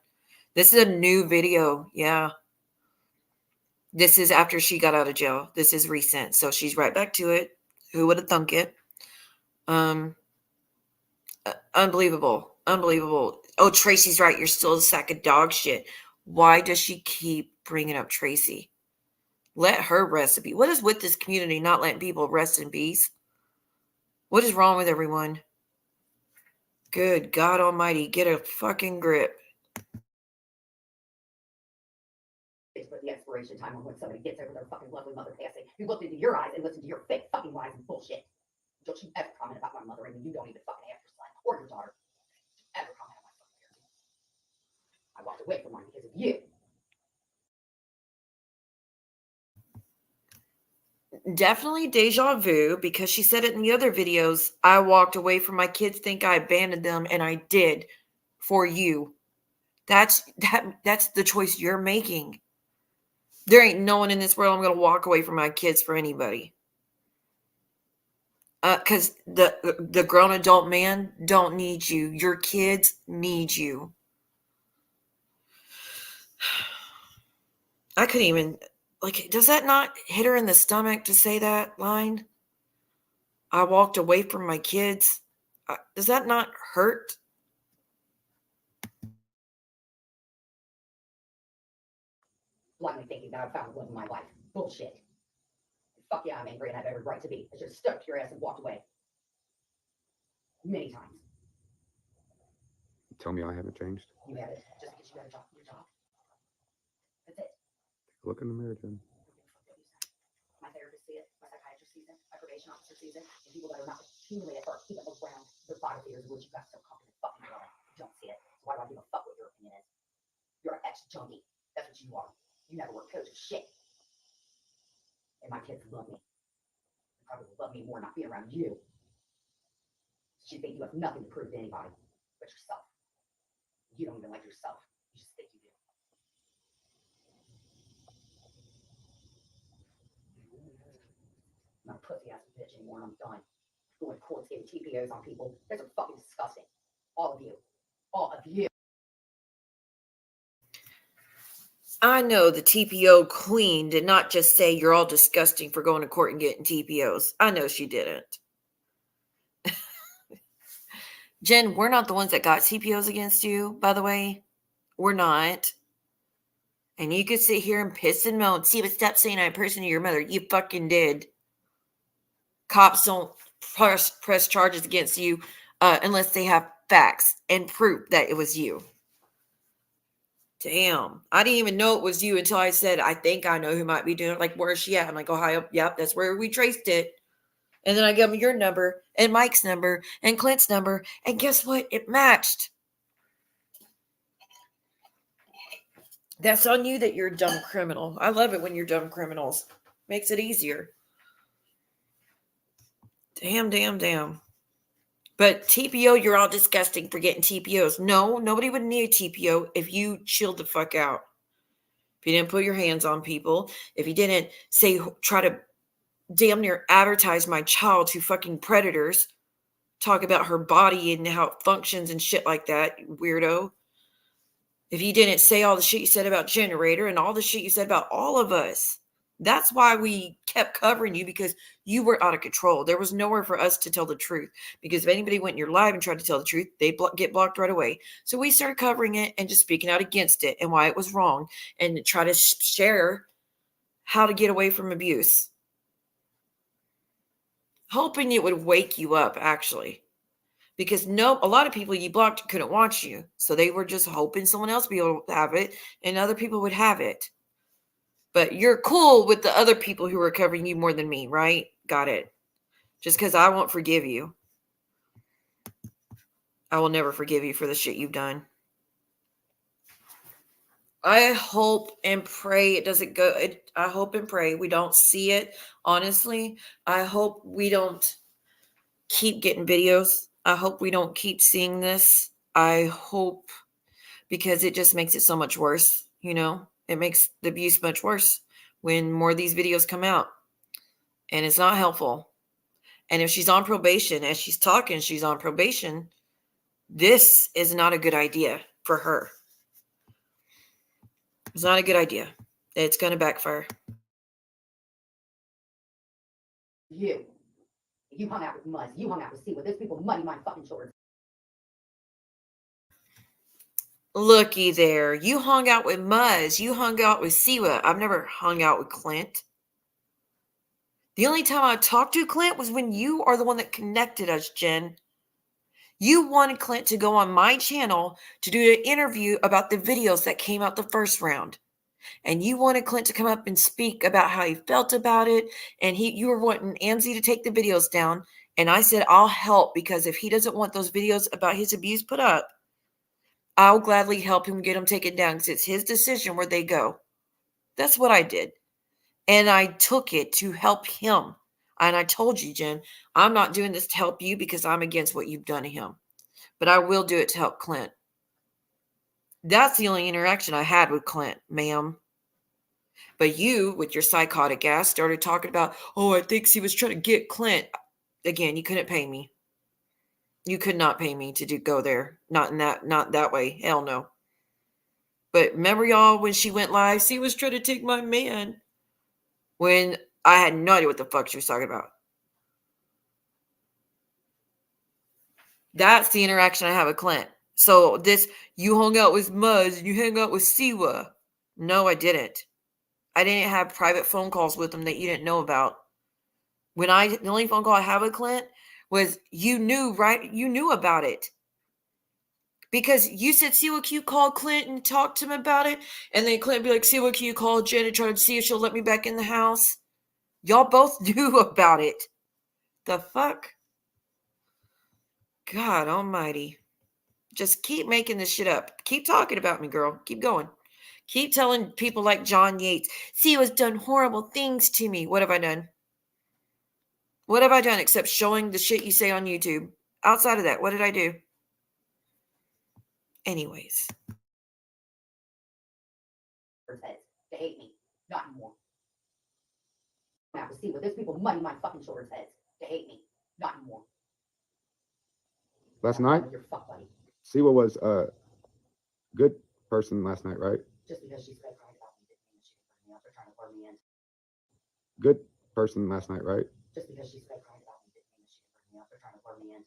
This is a new video. Yeah. This is after she got out of jail. This is recent. So she's right back to it. Who would have thunk it? Unbelievable. Oh, Tracy's right. You're still a sack of dog shit. Why does she keep bringing up Tracy? Let her rest in peace. What is with this community not letting people rest in peace? What is wrong with everyone? Good God Almighty, get a fucking grip. put the expiration time on when somebody gets there with their fucking lovely mother passing. You looked into your eyes and listened to your fake fucking lies and bullshit. Don't you ever comment about my mother, and you don't even fucking have your son or your daughter. Ever comment on my fucking parenting. I walked away from mine because of you. Definitely deja vu, because she said it in the other videos. I walked away from my kids, think I abandoned them, and I did for you. That's the choice you're making. There ain't no one in this world I'm going to walk away from my kids for anybody. Because the grown adult man don't need you. Your kids need you. I couldn't even, like, does that not hit her in the stomach to say that line? I walked away from my kids. Does that not hurt? Blindly thinking that I found one in my life. Bullshit. Fuck yeah, I'm angry and I have every right to be. I should have stuck to your ass and walked away. Many times. Tell me I haven't changed. You have it. Just because you got a job. Your job. That's it. Look in the mirror, Jen. My therapist sees it. My psychiatrist sees it. My probation officer sees it. And people that are not accumulated or even around their body fears, which you got so confident fucking about, don't see it. So why do I give a fuck what your opinion is? You're an ex-junkie. That's what you are. You never were coach of shit. And my kids love me. They probably will love me more not being around you. You think you have nothing to prove to anybody but yourself. You don't even like yourself. You just think you do. I'm not a pussy ass bitch anymore and I'm done. Going to courts getting TPOs on people. Those are fucking disgusting. All of you. All of you. I know the TPO queen did not just say you're all disgusting for going to court and getting TPOs. I know she didn't. Jen, we're not the ones that got TPOs against you, by the way. We're not. And you could sit here and piss and moan. See, but stop saying I impersonated your mother. You fucking did. Cops don't press charges against you unless they have facts and proof that it was you. Damn. I didn't even know it was you until I said, I think I know who might be doing it. Like, where is she at? I'm like, Ohio. Yep, that's where we traced it. And then I gave him your number and Mike's number and Clint's number. And guess what? It matched. That's on you that you're a dumb criminal. I love it when you're dumb criminals. Makes it easier. Damn. But TPO, you're all disgusting for getting TPOs. No, nobody would need a TPO if you chilled the fuck out. If you didn't put your hands on people. If you didn't try to damn near advertise my child to fucking predators. Talk about her body and how it functions and shit like that, weirdo. If you didn't say all the shit you said about Generator and all the shit you said about all of us. That's why we kept covering you, because you were out of control. There was nowhere for us to tell the truth, because if anybody went in your live and tried to tell the truth, they'd get blocked right away. So we started covering it and just speaking out against it and why it was wrong and try to share how to get away from abuse. Hoping it would wake you up, actually. Because a lot of people you blocked couldn't watch you. So they were just hoping someone else would be able to have it and other people would have it. But you're cool with the other people who are covering you more than me, right? Got it. Just because I won't forgive you. I will never forgive you for the shit you've done. I hope and pray it doesn't go. I hope and pray we don't see it, honestly. I hope we don't keep getting videos. I hope we don't keep seeing this. I hope, because it just makes it so much worse, It makes the abuse much worse when more of these videos come out. And it's not helpful. And if she's on probation, as she's talking, she's on probation, this is not a good idea for her. It's not a good idea. It's going to backfire. You hung out with Muzz. You hung out with Siwa. Those people muddy my fucking shorts. Looky there. You hung out with Muzz. You hung out with Siwa. I've never hung out with Clint. The only time I talked to Clint was when you are the one that connected us, Jen. You wanted Clint to go on my channel to do an interview about the videos that came out the first round. And you wanted Clint to come up and speak about how he felt about it. And you were wanting Amsy to take the videos down. And I said, I'll help, because if he doesn't want those videos about his abuse put up, I'll gladly help him get them taken down, because it's his decision where they go. That's what I did. And I took it to help him. And I told you, Jen, I'm not doing this to help you because I'm against what you've done to him. But I will do it to help Clint. That's the only interaction I had with Clint, ma'am. But you, with your psychotic ass, started talking about, I think he was trying to get Clint. Again, you couldn't pay me. You could not pay me to go there. Not that way. Hell no. But remember, y'all, when she went live, she was trying to take my man. When I had no idea what the fuck she was talking about. That's the interaction I have with Clint. So you hung out with Muzz, you hung out with Siwa. No, I didn't. I didn't have private phone calls with him that you didn't know about. The only phone call I had with Clint was you knew, right? You knew about it. Because you said Siwa Q called Clint and talked to him about it. And then Clint would be like, Siwa Q called Jen and tried to see if she'll let me back in the house. Y'all both knew about it. The fuck? God almighty. Just keep making this shit up. Keep talking about me, girl. Keep going. Keep telling people like John Yates, Siwa's done horrible things to me. What have I done? What have I done except showing the shit you say on YouTube? Outside of that, what did I do? Anyways. They hate me. Not anymore. I have to see what there's people money my fucking shoulders heads. They hate me. Not anymore. Last night, Your fuck buddy. Siwa was a good person last night, right? Just because she's crying about me didn't mean she can bring me up. They're trying to lure me in. Good person last night, right? Just because she's crying about me didn't mean she can bring me up. They're trying to lure me in.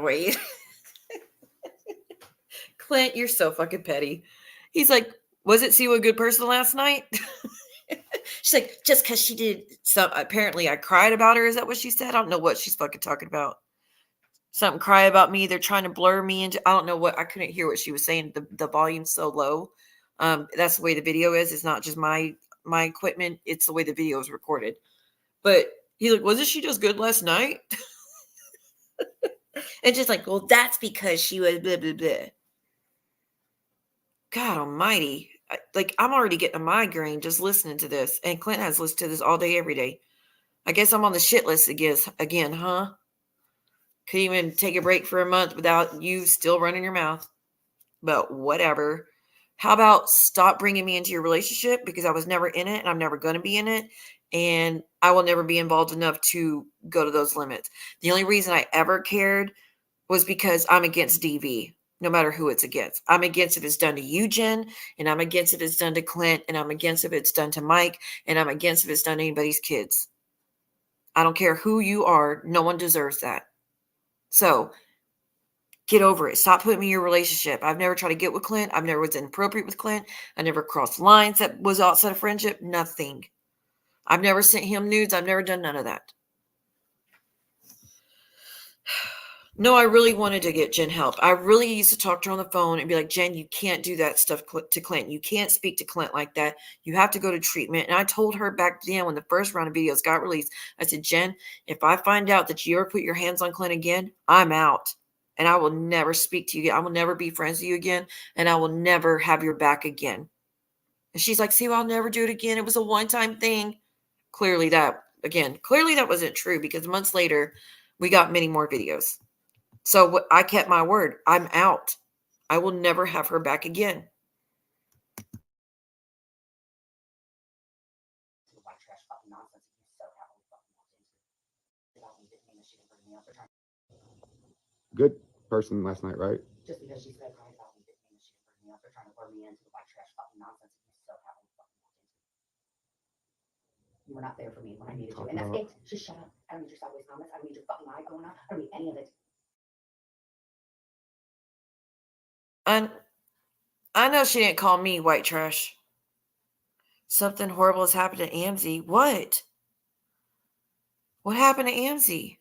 Wait. Clint, you're so fucking petty. He's like, was it Siwa a good person last night? She's like, just because she did some, apparently I cried about her. Is that what she said? I don't know what she's fucking talking about. Something cry about me. They're trying to blur me into, I don't know what, I couldn't hear what she was saying. The volume's so low. That's the way the video is. It's not just my equipment. It's the way the video is recorded. But he's like, wasn't she just good last night? And just like, well, that's because she was blah, blah, blah. God almighty. I'm already getting a migraine just listening to this. And Clint has listened to this all day, every day. I guess I'm on the shit list again, huh? Couldn't even take a break for a month without you still running your mouth. But whatever. How about stop bringing me into your relationship? Because I was never in it and I'm never going to be in it. And I will never be involved enough to go to those limits. The only reason I ever cared was because I'm against DV. No matter who it's against. I'm against if it's done to you, Jen, and I'm against if it's done to Clint, and I'm against if it's done to Mike, and I'm against if it's done to anybody's kids. I don't care who you are. No one deserves that. So get over it. Stop putting me in your relationship. I've never tried to get with Clint. I've never was inappropriate with Clint. I never crossed lines that was outside of friendship. Nothing. I've never sent him nudes. I've never done none of that. No, I really wanted to get Jen help. I really used to talk to her on the phone and be like, Jen, you can't do that stuff to Clint. You can't speak to Clint like that. You have to go to treatment. And I told her back then when the first round of videos got released, I said, Jen, if I find out that you ever put your hands on Clint again, I'm out. And I will never speak to you again. I will never be friends with you again. And I will never have your back again. And she's like, see, well, I'll never do it again. It was a one-time thing. Clearly that wasn't true because months later, we got many more videos. So I kept my word. I'm out. I will never have her back again. Good person last night, right? Just because she's crying about me didn't mean she can bring me up. They're trying to lure me into the white trash fucking nonsense you so happily fucking walked into. You were not there for me when I needed you. And that's it. Just shut up. I don't need your sideways comments. I don't need your fucking eye going on. I don't need any of it. And I know she didn't call me white trash. Something horrible has happened to Amsy. What? What happened to Amsy?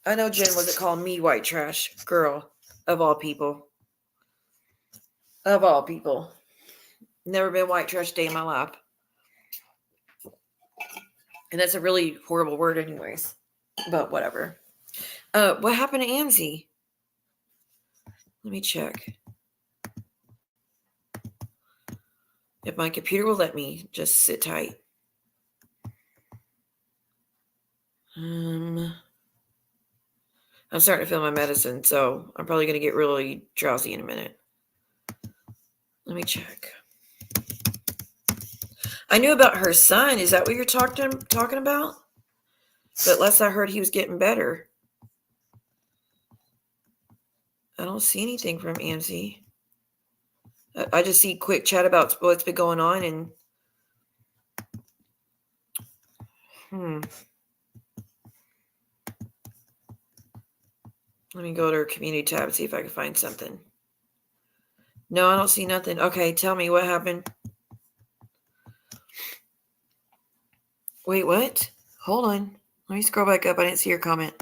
I know Jen wasn't calling me white trash. Girl, of all people. Of all people. Never been white trash day in my life. And that's a really horrible word anyways. But whatever. What happened to Amsy? Let me check. If my computer will let me, just sit tight. I'm starting to feel my medicine, so I'm probably going to get really drowsy in a minute. Let me check. I knew about her son. Is that what you're talking about? But last I heard, he was getting better. don't see anything from Amsy. I just see quick chat about what's been going on and let me go to her community tab and see if I can find something. No, I don't see nothing. Okay, tell me what happened. Wait, what? Hold on. Let me scroll back up. I didn't see your comment.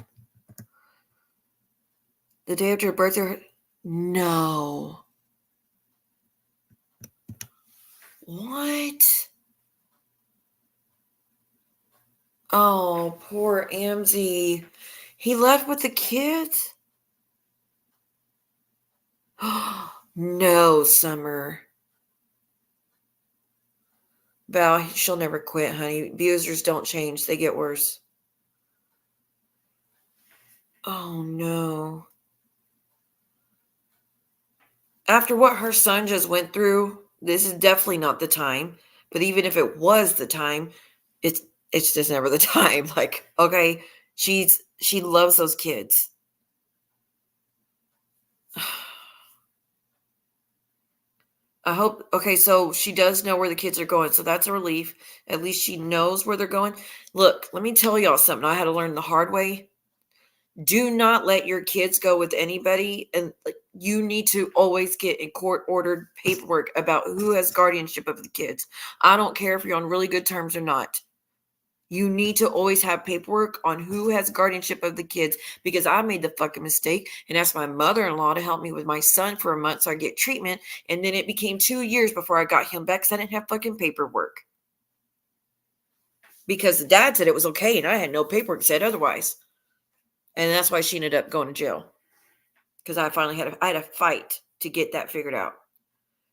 The day after her birthday? No. What? Oh, poor Amsy. He left with the kids? No, Summer. Val, she'll never quit, honey. Abusers don't change. They get worse. Oh, no. After what her son just went through, this is definitely not the time. But even if it was the time, it's just never the time. Like, okay, she loves those kids. I hope, okay, so she does know where the kids are going, so that's a relief. At least she knows where they're going. Look, let me tell y'all something I had to learn the hard way. Do not let your kids go with anybody, and you need to always get a court-ordered paperwork about who has guardianship of the kids. I don't care if you're on really good terms or not. You need to always have paperwork on who has guardianship of the kids, because I made the fucking mistake and asked my mother-in-law to help me with my son for a month so I get treatment. And then it became 2 years before I got him back because I didn't have fucking paperwork. Because the dad said it was okay and I had no paperwork that said otherwise. And that's why she ended up going to jail. Because I finally had a fight to get that figured out.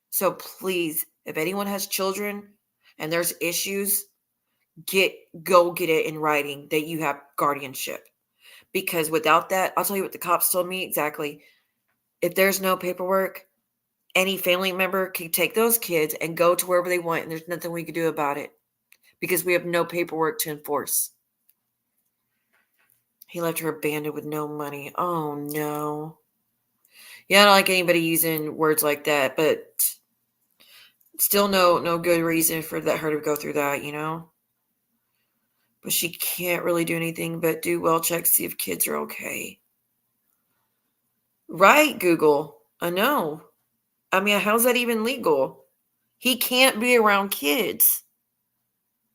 So please, if anyone has children and there's issues, go get it in writing that you have guardianship, because without that, I'll tell you what the cops told me exactly. If there's no paperwork, any family member can take those kids and go to wherever they want, and there's nothing we can do about it because we have no paperwork to enforce. He left her abandoned with no money. Oh no. Yeah, I don't like anybody using words like that, but still no good reason for her to go through that, you know? But she can't really do anything but do well checks, see if kids are okay. Right, Google. I know. I mean, how's that even legal? He can't be around kids.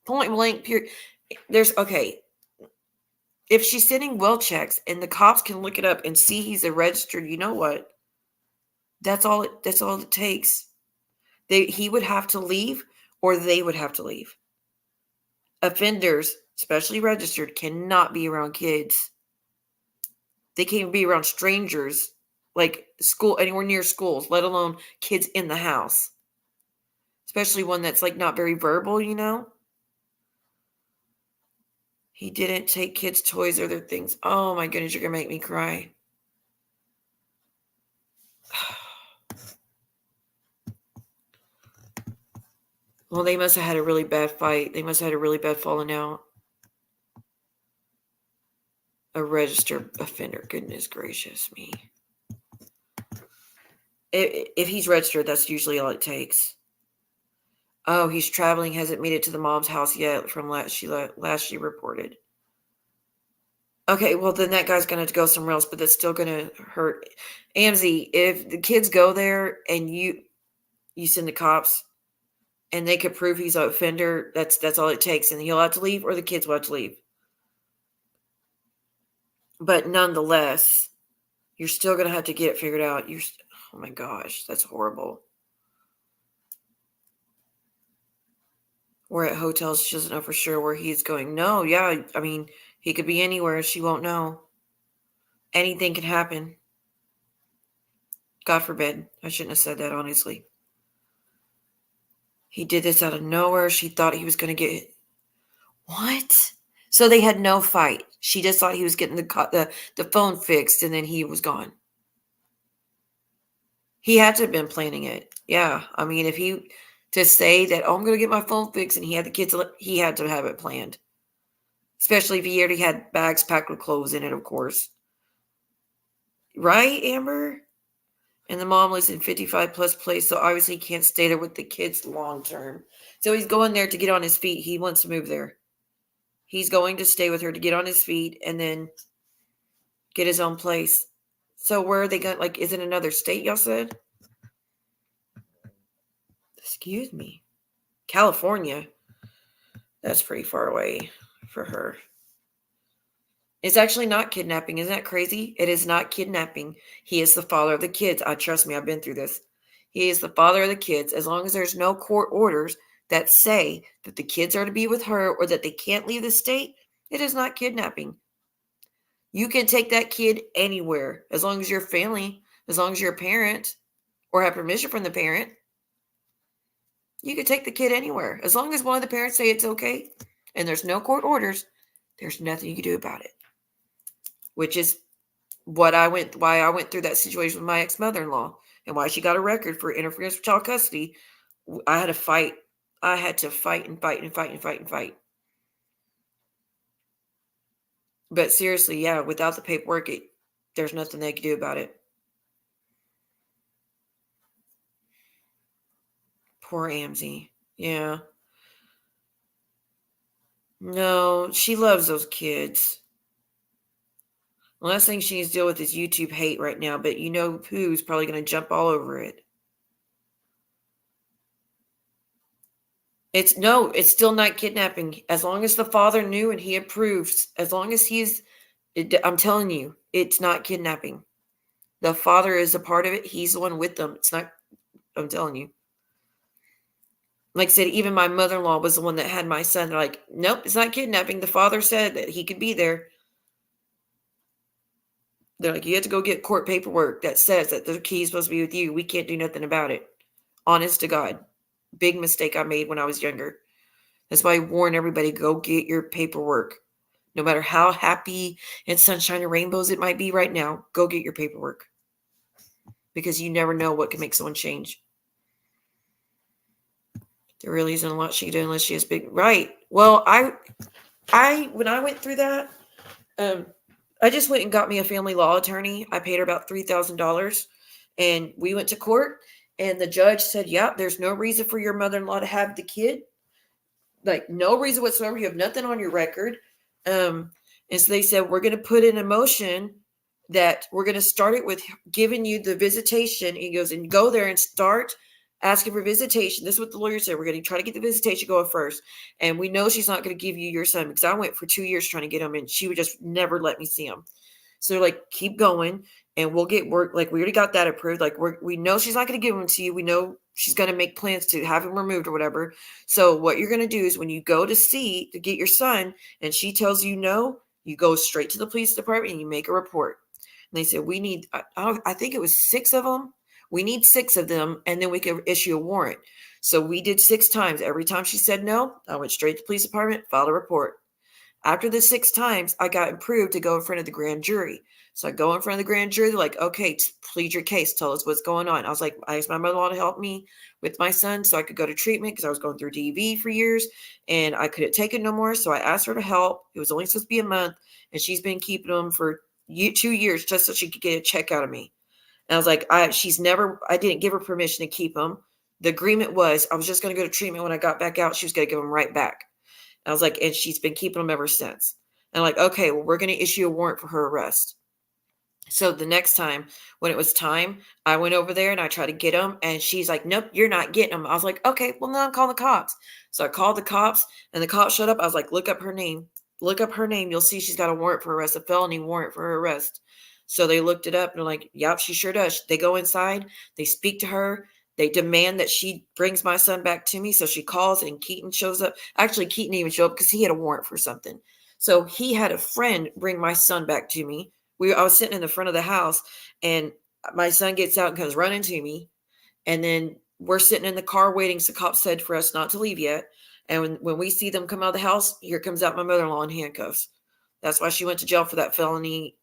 Point blank, period. Okay. If she's sending well checks and the cops can look it up and see he's a registered, you know what? That's all it takes. He would have to leave, or they would have to leave. Offenders, especially registered, cannot be around kids. They can't be around strangers, like school, anywhere near schools, let alone kids in the house. Especially one that's like not very verbal, you know? He didn't take kids' toys or their things. Oh my goodness, you're going to make me cry. Well, they must have had a really bad fight. They must have had a really bad falling out. A registered offender. Goodness gracious me. If he's registered, that's usually all it takes. Oh, he's traveling. Hasn't made it to the mom's house yet from last she reported. Okay, well, then that guy's going to go somewhere else, but that's still going to hurt. Amsy, if the kids go there and you send the cops and they could prove he's an offender, that's all it takes. And he'll have to leave, or the kids will have to leave. But nonetheless, you're still going to have to get it figured out. Oh my gosh, that's horrible. We're at hotels. She doesn't know for sure where he's going. No, yeah. I mean, he could be anywhere. She won't know. Anything can happen. God forbid. I shouldn't have said that, honestly. He did this out of nowhere. She thought he was going to get... What? So they had no fight. She just thought he was getting the phone fixed, and then he was gone. He had to have been planning it. Yeah. I mean, to say that, oh, I'm going to get my phone fixed, and he had the kids, he had to have it planned. Especially if he already had bags packed with clothes in it, of course. Right, Amber? And the mom lives in 55 plus place, so obviously he can't stay there with the kids long term. So he's going there to get on his feet. He wants to move there. He's going to stay with her to get on his feet and then get his own place. So where are they going? Like, is it another state, y'all said? Excuse me. California. That's pretty far away for her. It's actually not kidnapping. Isn't that crazy? It is not kidnapping. He is the father of the kids. Trust me, I've been through this. He is the father of the kids. As long as there's no court orders that say that the kids are to be with her or that they can't leave the state, it is not kidnapping. You can take that kid anywhere as long as you're family, as long as you're a parent or have permission from the parent. You can take the kid anywhere. As long as one of the parents say it's okay and there's no court orders, there's nothing you can do about it. Which is why I went through that situation with my ex-mother-in-law and why she got a record for interference with child custody. I had to fight. I had to fight and fight and fight and fight and fight. But seriously, yeah, without the paperwork, there's nothing they can do about it. Poor Amsy. Yeah. No, she loves those kids. The last thing she needs to deal with is YouTube hate right now, but you know who's probably going to jump all over it. It's still not kidnapping. As long as the father knew and he approves, as long as I'm telling you, it's not kidnapping. The father is a part of it. He's the one with them. It's not, I'm telling you. Like I said, even my mother-in-law was the one that had my son. They're like, nope, it's not kidnapping. The father said that he could be there. They're like, you have to go get court paperwork that says that the key is supposed to be with you. We can't do nothing about it. Honest to God. Big mistake I made when I was younger. That's why I warn everybody, go get your paperwork. No matter how happy and sunshine and rainbows it might be right now, go get your paperwork. Because you never know what can make someone change. There really isn't a lot she can do unless she has big... Right. Well, when I went through that, I just went and got me a family law attorney. I paid her about $3,000. And we went to court. And the judge said, yeah, there's no reason for your mother-in-law to have the kid. Like, no reason whatsoever. You have nothing on your record. And so they said, we're going to put in a motion that we're going to start it with giving you the visitation. He goes, and go there and start asking for visitation. This is what the lawyer said. We're going to try to get the visitation going first. And we know she's not going to give you your son because I went for 2 years trying to get him and she would just never let me see him. So like, keep going and we'll get work. Like, we already got that approved. Like, we know she's not going to give him to you. We know she's going to make plans to have him removed or whatever. So what you're going to do is when you go to get your son and she tells you no, you go straight to the police department and you make a report. And they said, we need, I think it was 6 of them. We need 6 of them and then we can issue a warrant. So we did 6 times. Every time she said no, I went straight to the police department, filed a report. After the 6 times, I got approved to go in front of the grand jury. So I go in front of the grand jury. They're like, okay, plead your case. Tell us what's going on. I was like, I asked my mother-in-law to help me with my son so I could go to treatment because I was going through DV for years and I couldn't take it no more. So I asked her to help. It was only supposed to be a month and she's been keeping them for 2 years just so she could get a check out of me. And I was like, I didn't give her permission to keep them. The agreement was I was just going to go to treatment. When I got back out, she was going to give them right back. I was like, and she's been keeping them ever since. And I'm like, okay, well, we're going to issue a warrant for her arrest. So the next time when it was time, I went over there and I tried to get them. And she's like, nope, you're not getting them. I was like, okay, well, now I'm calling the cops. So I called the cops and the cops showed up. I was like, look up her name. Look up her name. You'll see she's got a warrant for arrest, a felony warrant for her arrest. So they looked it up and they're like, yep, she sure does. They go inside. They speak to her. They demand that she brings my son back to me. So she calls and Keaton shows up. Actually, Keaton didn't even show up because he had a warrant for something. So he had a friend bring my son back to me. I was sitting in the front of the house and my son gets out and comes running to me. And then we're sitting in the car waiting. So cops said for us not to leave yet. And when we see them come out of the house, here comes out my mother-in-law in handcuffs. That's why she went to jail for that felony,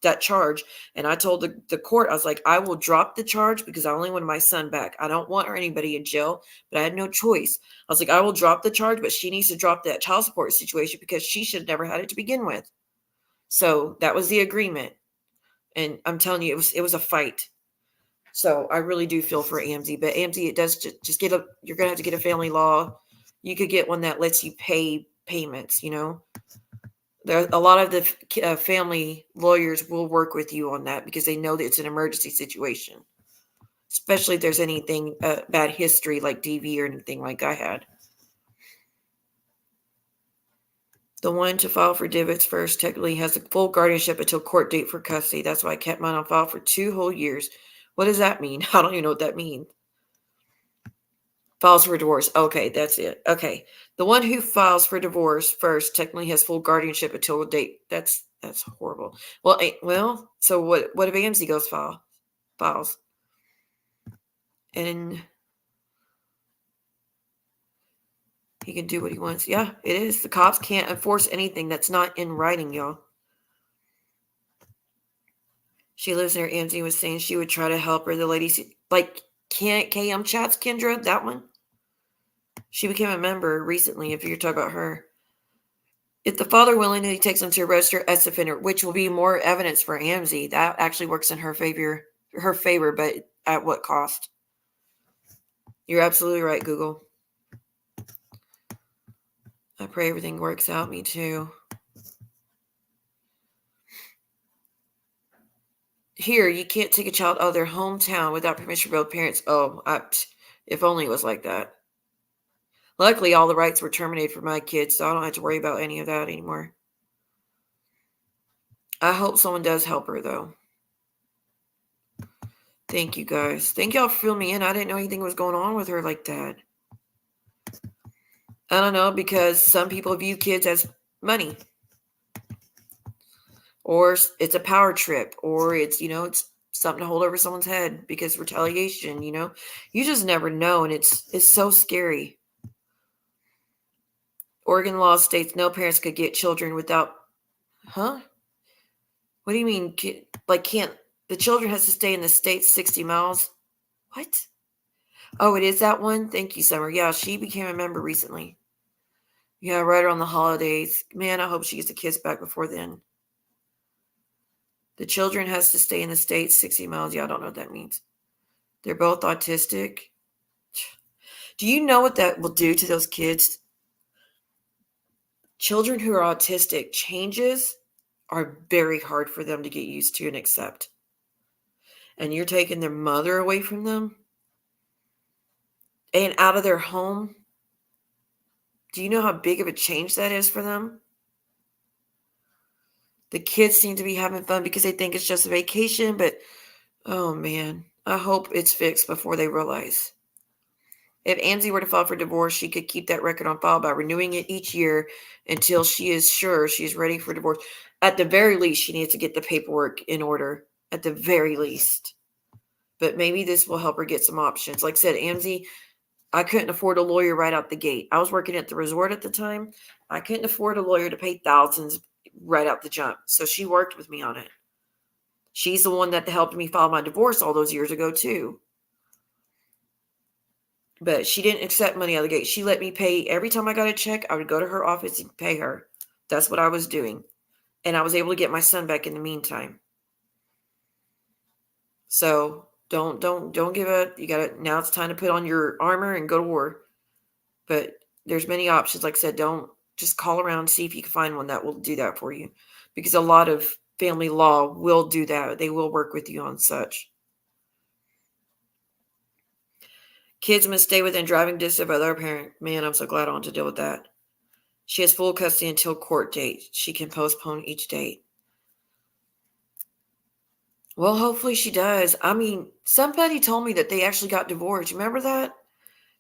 that charge. And I told the court, I was like, I will drop the charge because I only want my son back. I don't want anybody in jail, but I had no choice. I was like, I will drop the charge, but she needs to drop that child support situation because she should have never had it to begin with. So that was the agreement. And I'm telling you, it was a fight. So I really do feel for Amsy, but Amsy, it does just get a, you're going to have to get a family law. You could get one that lets you pay payments, you know. There, a lot of the family lawyers will work with you on that because they know that it's an emergency situation, especially if there's anything bad history like DV or anything like I had. The one to file for divots first technically has a full guardianship until court date for custody. That's why I kept mine on file for 2 whole years. What does that mean? I don't even know what that means. Files for divorce. Okay, that's it. Okay. The one who files for divorce first technically has full guardianship until the date. That's horrible. Well, so what if Amsy goes files? And he can do what he wants. Yeah, it is. The cops can't enforce anything that's not in writing, y'all. She lives near Amsy, was saying she would try to help her. The lady, like KM Chats, Kendra, that one. She became a member recently, if you're talking about her. If the father willingly takes them to register as offender, which will be more evidence for Amsy, that actually works in her favor, but at what cost? You're absolutely right, Google. I pray everything works out. Me too. Here, you can't take a child out of their hometown without permission from both parents. Oh, if only it was like that. Luckily, all the rights were terminated for my kids, so I don't have to worry about any of that anymore. I hope someone does help her, though. Thank you, guys. Thank y'all for filling me in. I didn't know anything was going on with her like that. I don't know, because some people view kids as money. Or it's a power trip. Or it's, it's something to hold over someone's head because retaliation, You just never know, and it's so scary. Oregon law states no parents could get children without... Huh? What do you mean? Can't... The children has to stay in the state 60 miles? What? Oh, it is that one? Thank you, Summer. Yeah, she became a member recently. Yeah, right around the holidays. Man, I hope she gets the kids back before then. The children has to stay in the state 60 miles. Yeah, I don't know what that means. They're both autistic. Do you know what that will do to those kids? Children who are autistic, changes are very hard for them to get used to and accept. And you're taking their mother away from them and out of their home. Do you know how big of a change that is for them? The kids seem to be having fun because they think it's just a vacation, but oh man, I hope it's fixed before they realize. If Amsy were to file for divorce, she could keep that record on file by renewing it each year until she is sure she's ready for divorce. At the very least, she needs to get the paperwork in order. At the very least. But maybe this will help her get some options. Like I said, Amsy, I couldn't afford a lawyer right out the gate. I was working at the resort at the time. I couldn't afford a lawyer to pay thousands right out the jump. So she worked with me on it. She's the one that helped me file my divorce all those years ago, too. But she didn't accept money out of the gate. She let me pay every time I got a check. I would go to her office and pay her. That's what I was doing. And I was able to get my son back in the meantime. So don't give up. You got to, now it's time to put on your armor and go to war. But there's many options. Like I said, don't just call around, see if you can find one that will do that for you. Because a lot of family law will do that. They will work with you on such. Kids must stay within driving distance of their parent. Man, I'm so glad I don't have to deal with that. She has full custody until court date. She can postpone each date. Well, hopefully she does. I mean, somebody told me that they actually got divorced. Remember that?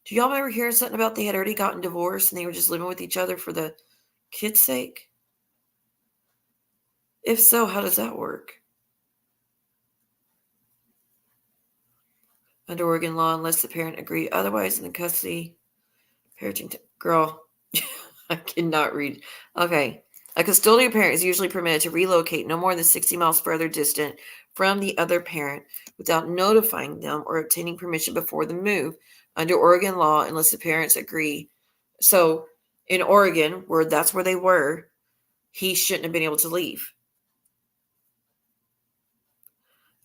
Do y'all remember hearing something about they had already gotten divorced and they were just living with each other for the kids' sake? If so, how does that work? Under Oregon law, unless the parent agreed otherwise in the custody, parenting girl, I cannot read. Okay. A custodial parent is usually permitted to relocate no more than 60 miles further distant from the other parent without notifying them or obtaining permission before the move under Oregon law unless the parents agree. So in Oregon, where that's where they were, he shouldn't have been able to leave.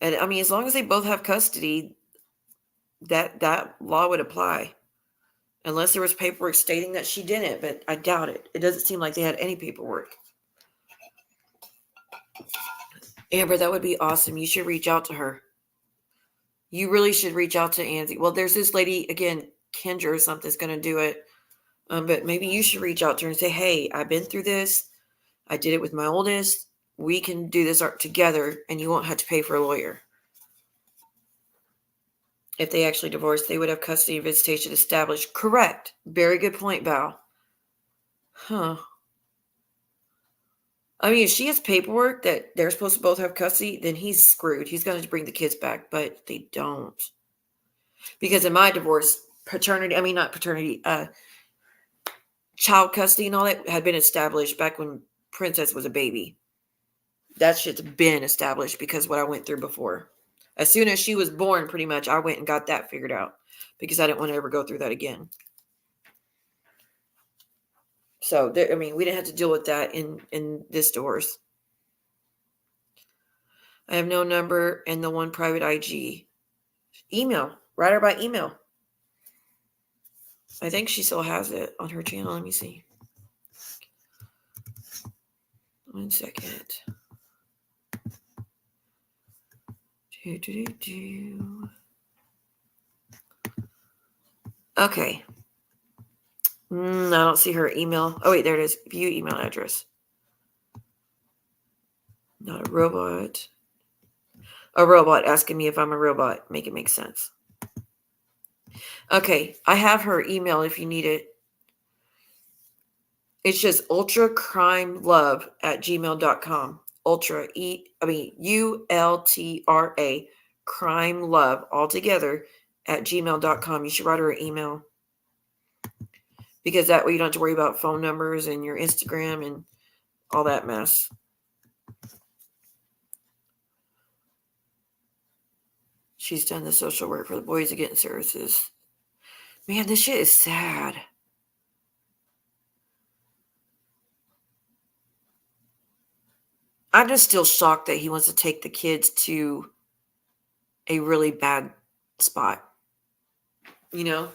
And I mean, as long as they both have custody, that law would apply. Unless there was paperwork stating that she didn't, but I doubt it. It doesn't seem like they had any paperwork. Amber, that would be awesome. You should reach out to her. You really should reach out to Amsy. Well, there's this lady, again, Kendra or something's going to do it. But maybe you should reach out to her and say, hey, I've been through this. I did it with my oldest. We can do this art together, and you won't have to pay for a lawyer. If they actually divorced, they would have custody and visitation established. Correct. Very good point, Val. Huh. I mean, if she has paperwork that they're supposed to both have custody, then he's screwed. He's going to bring the kids back, but they don't. Because in my divorce, child custody and all that had been established back when Princess was a baby. That shit's been established because what I went through before. As soon as she was born, pretty much, I went and got that figured out because I didn't want to ever go through that again. So, we didn't have to deal with that in this divorce. I have no number and the one private IG. Email. Write her by email. I think she still has it on her channel. Let me see. 1 second. Okay. I don't see her email. Oh, wait, there it is. View email address. Not a robot. A robot asking me if I'm a robot. Make it make sense. Okay, I have her email if you need it. It's just ultracrimelove@gmail.com. Ultra, ULTRA, crime love, all together, @gmail.com. You should write her an email. Because that way you don't have to worry about phone numbers and your Instagram and all that mess. She's done the social work for the boys getting services. Man, this shit is sad. I'm just still shocked that he wants to take the kids to a really bad spot. You know?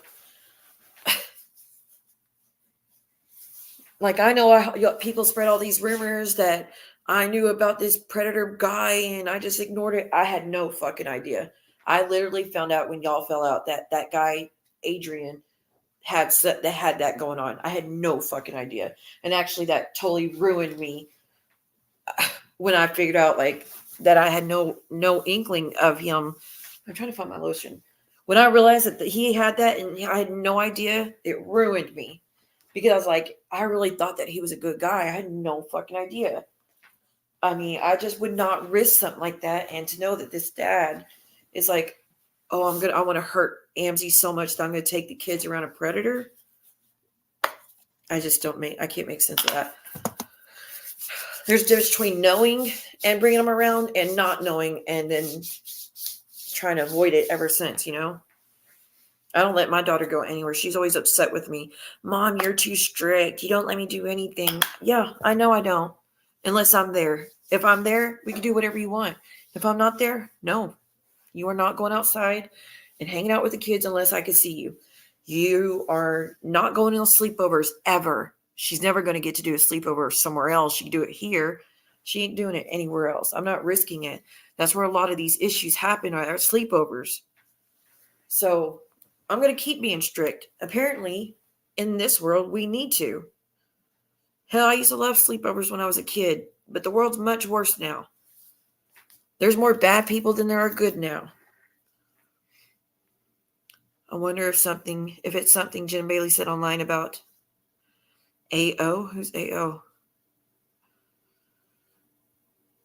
Like, I know people spread all these rumors that I knew about this predator guy and I just ignored it. I had no fucking idea. I literally found out when y'all fell out that that guy, Adrian, had that going on. I had no fucking idea. And actually that totally ruined me when I figured out like that I had no inkling of him. I'm trying to find my lotion. When I realized that he had that and I had no idea, it ruined me. Because I was like, I really thought that he was a good guy. I had no fucking idea. I mean, I just would not risk something like that. And to know that this dad is like, oh, I want to hurt Amsy so much that I'm going to take the kids around a predator. I can't make sense of that. There's a difference between knowing and bringing them around and not knowing and then trying to avoid it ever since, you know? I don't let my daughter go anywhere. She's always upset with me. Mom, you're too strict. You don't let me do anything. Yeah, I know I don't. Unless I'm there. If I'm there, we can do whatever you want. If I'm not there, no. You are not going outside and hanging out with the kids unless I can see you. You are not going on sleepovers ever. She's never going to get to do a sleepover somewhere else. She can do it here. She ain't doing it anywhere else. I'm not risking it. That's where a lot of these issues happen are sleepovers. So I'm going to keep being strict. Apparently, in this world, we need to. Hell, I used to love sleepovers when I was a kid, but the world's much worse now. There's more bad people than there are good now. I wonder if it's something Jen Bailey said online about AO. Who's AO?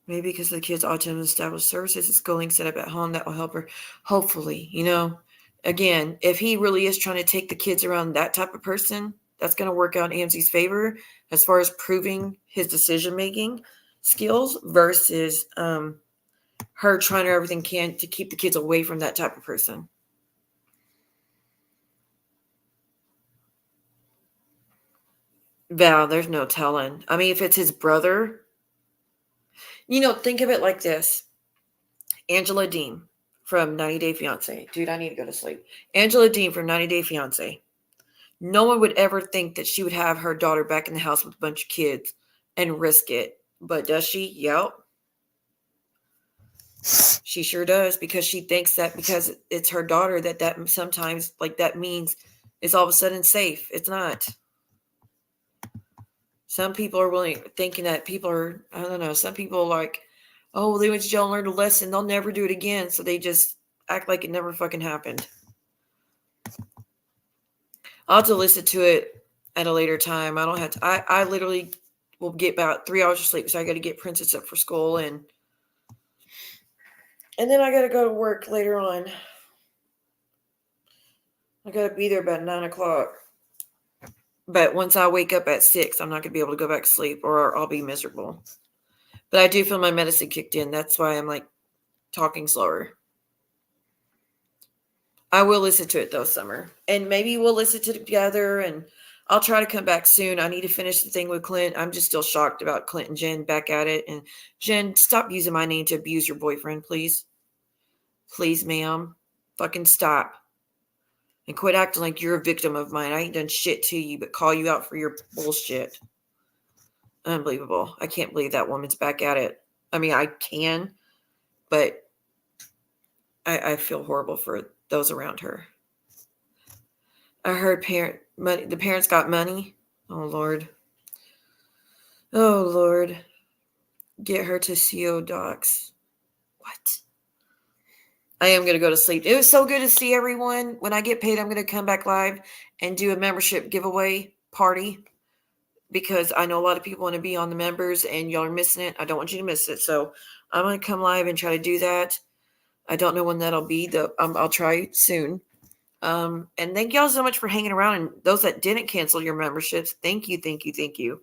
Maybe because of the kids' autism established services, it's schooling set up at home that will help her. Hopefully, you know. Again, if he really is trying to take the kids around that type of person, that's going to work out in Amsy's favor as far as proving his decision-making skills versus her trying to everything can to keep the kids away from that type of person. Val, there's no telling. I mean, if it's his brother, you know, think of it like this. Angela Dean, from 90 Day Fiance. Dude, I need to go to sleep. Angela Dean from 90 Day Fiance. No one would ever think that she would have her daughter back in the house with a bunch of kids and risk it. But does she? Yep. She sure does, because she thinks that because it's her daughter that sometimes like that means it's all of a sudden safe. It's not. Some people are thinking that people are, I don't know, some people are like, oh, they went to jail and learned a lesson. They'll never do it again. So they just act like it never fucking happened. I'll have to listen to it at a later time. I don't have to. I literally will get about 3 hours of sleep. So I got to get Princess up for school. And then I got to go to work later on. I got to be there about 9 o'clock. But once I wake up at 6, I'm not going to be able to go back to sleep or I'll be miserable. But I do feel my medicine kicked in. That's why I'm like talking slower. I will listen to it though, Summer. And maybe we'll listen to it together and I'll try to come back soon. I need to finish the thing with Clint. I'm just still shocked about Clint and Jen back at it. And Jen, stop using my name to abuse your boyfriend, please. Please, ma'am. Fucking stop. And quit acting like you're a victim of mine. I ain't done shit to you, but call you out for your bullshit. Unbelievable. I can't believe that woman's back at it. I mean, I can, but I feel horrible for those around her. I heard the parents got money. Oh, Lord. Oh, Lord. Get her to CO Docs. What? I am going to go to sleep. It was so good to see everyone. When I get paid, I'm going to come back live and do a membership giveaway party because I know a lot of people want to be on the members and y'all are missing it. I don't want you to miss it. So I'm going to come live and try to do that. I don't know when that'll be. I'll try soon. And thank y'all so much for hanging around. And those that didn't cancel your memberships, thank you, thank you, thank you.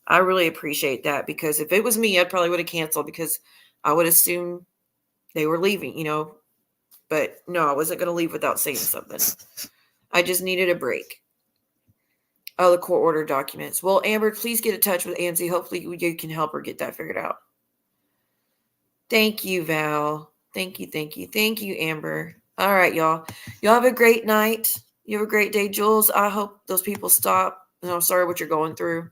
I really appreciate that because if it was me, I probably would have canceled because I would assume they were leaving, But no, I wasn't going to leave without saying something. I just needed a break. Oh, the court order documents. Well, Amber, please get in touch with Amsy. Hopefully you can help her get that figured out. Thank you, Val. Thank you, thank you. Thank you, Amber. All right, y'all. Y'all have a great night. You have a great day, Jules. I hope those people stop. And I'm sorry what you're going through.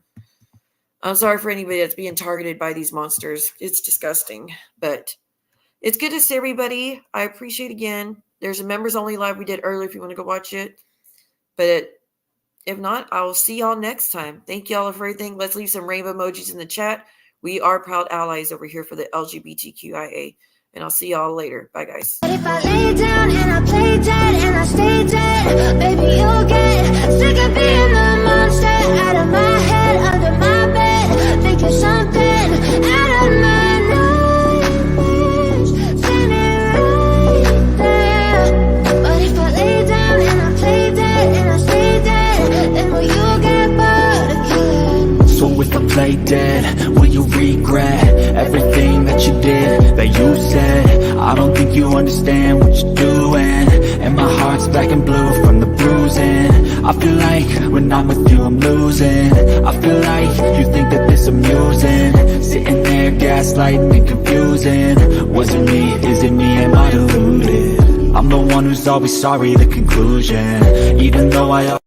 I'm sorry for anybody that's being targeted by these monsters. It's disgusting, but it's good to see everybody. I appreciate again. There's a members only live we did earlier if you want to go watch it. But if not, I will see y'all next time. Thank y'all for everything. Let's leave some rainbow emojis in the chat. We are proud allies over here for the LGBTQIA. And I'll see y'all later. Bye, guys. But if I lay down and I play dead and I stay dead, baby, you'll get sick of being the monster out of my head, under my bed, thinking something out of my nightmares, standing right there. But if I lay down and I play dead and I stay dead, then will you get bored again? So if I play dead, will you regret everything that you did, that you said? I don't think you understand what you're doing, and my heart's black and blue from the bruising. I feel like when I'm with you I'm losing. I feel like you think that this amusing, sitting there gaslighting and confusing. Was it me? Is it me? Am I deluded? I'm the one who's always sorry, the conclusion. Even though I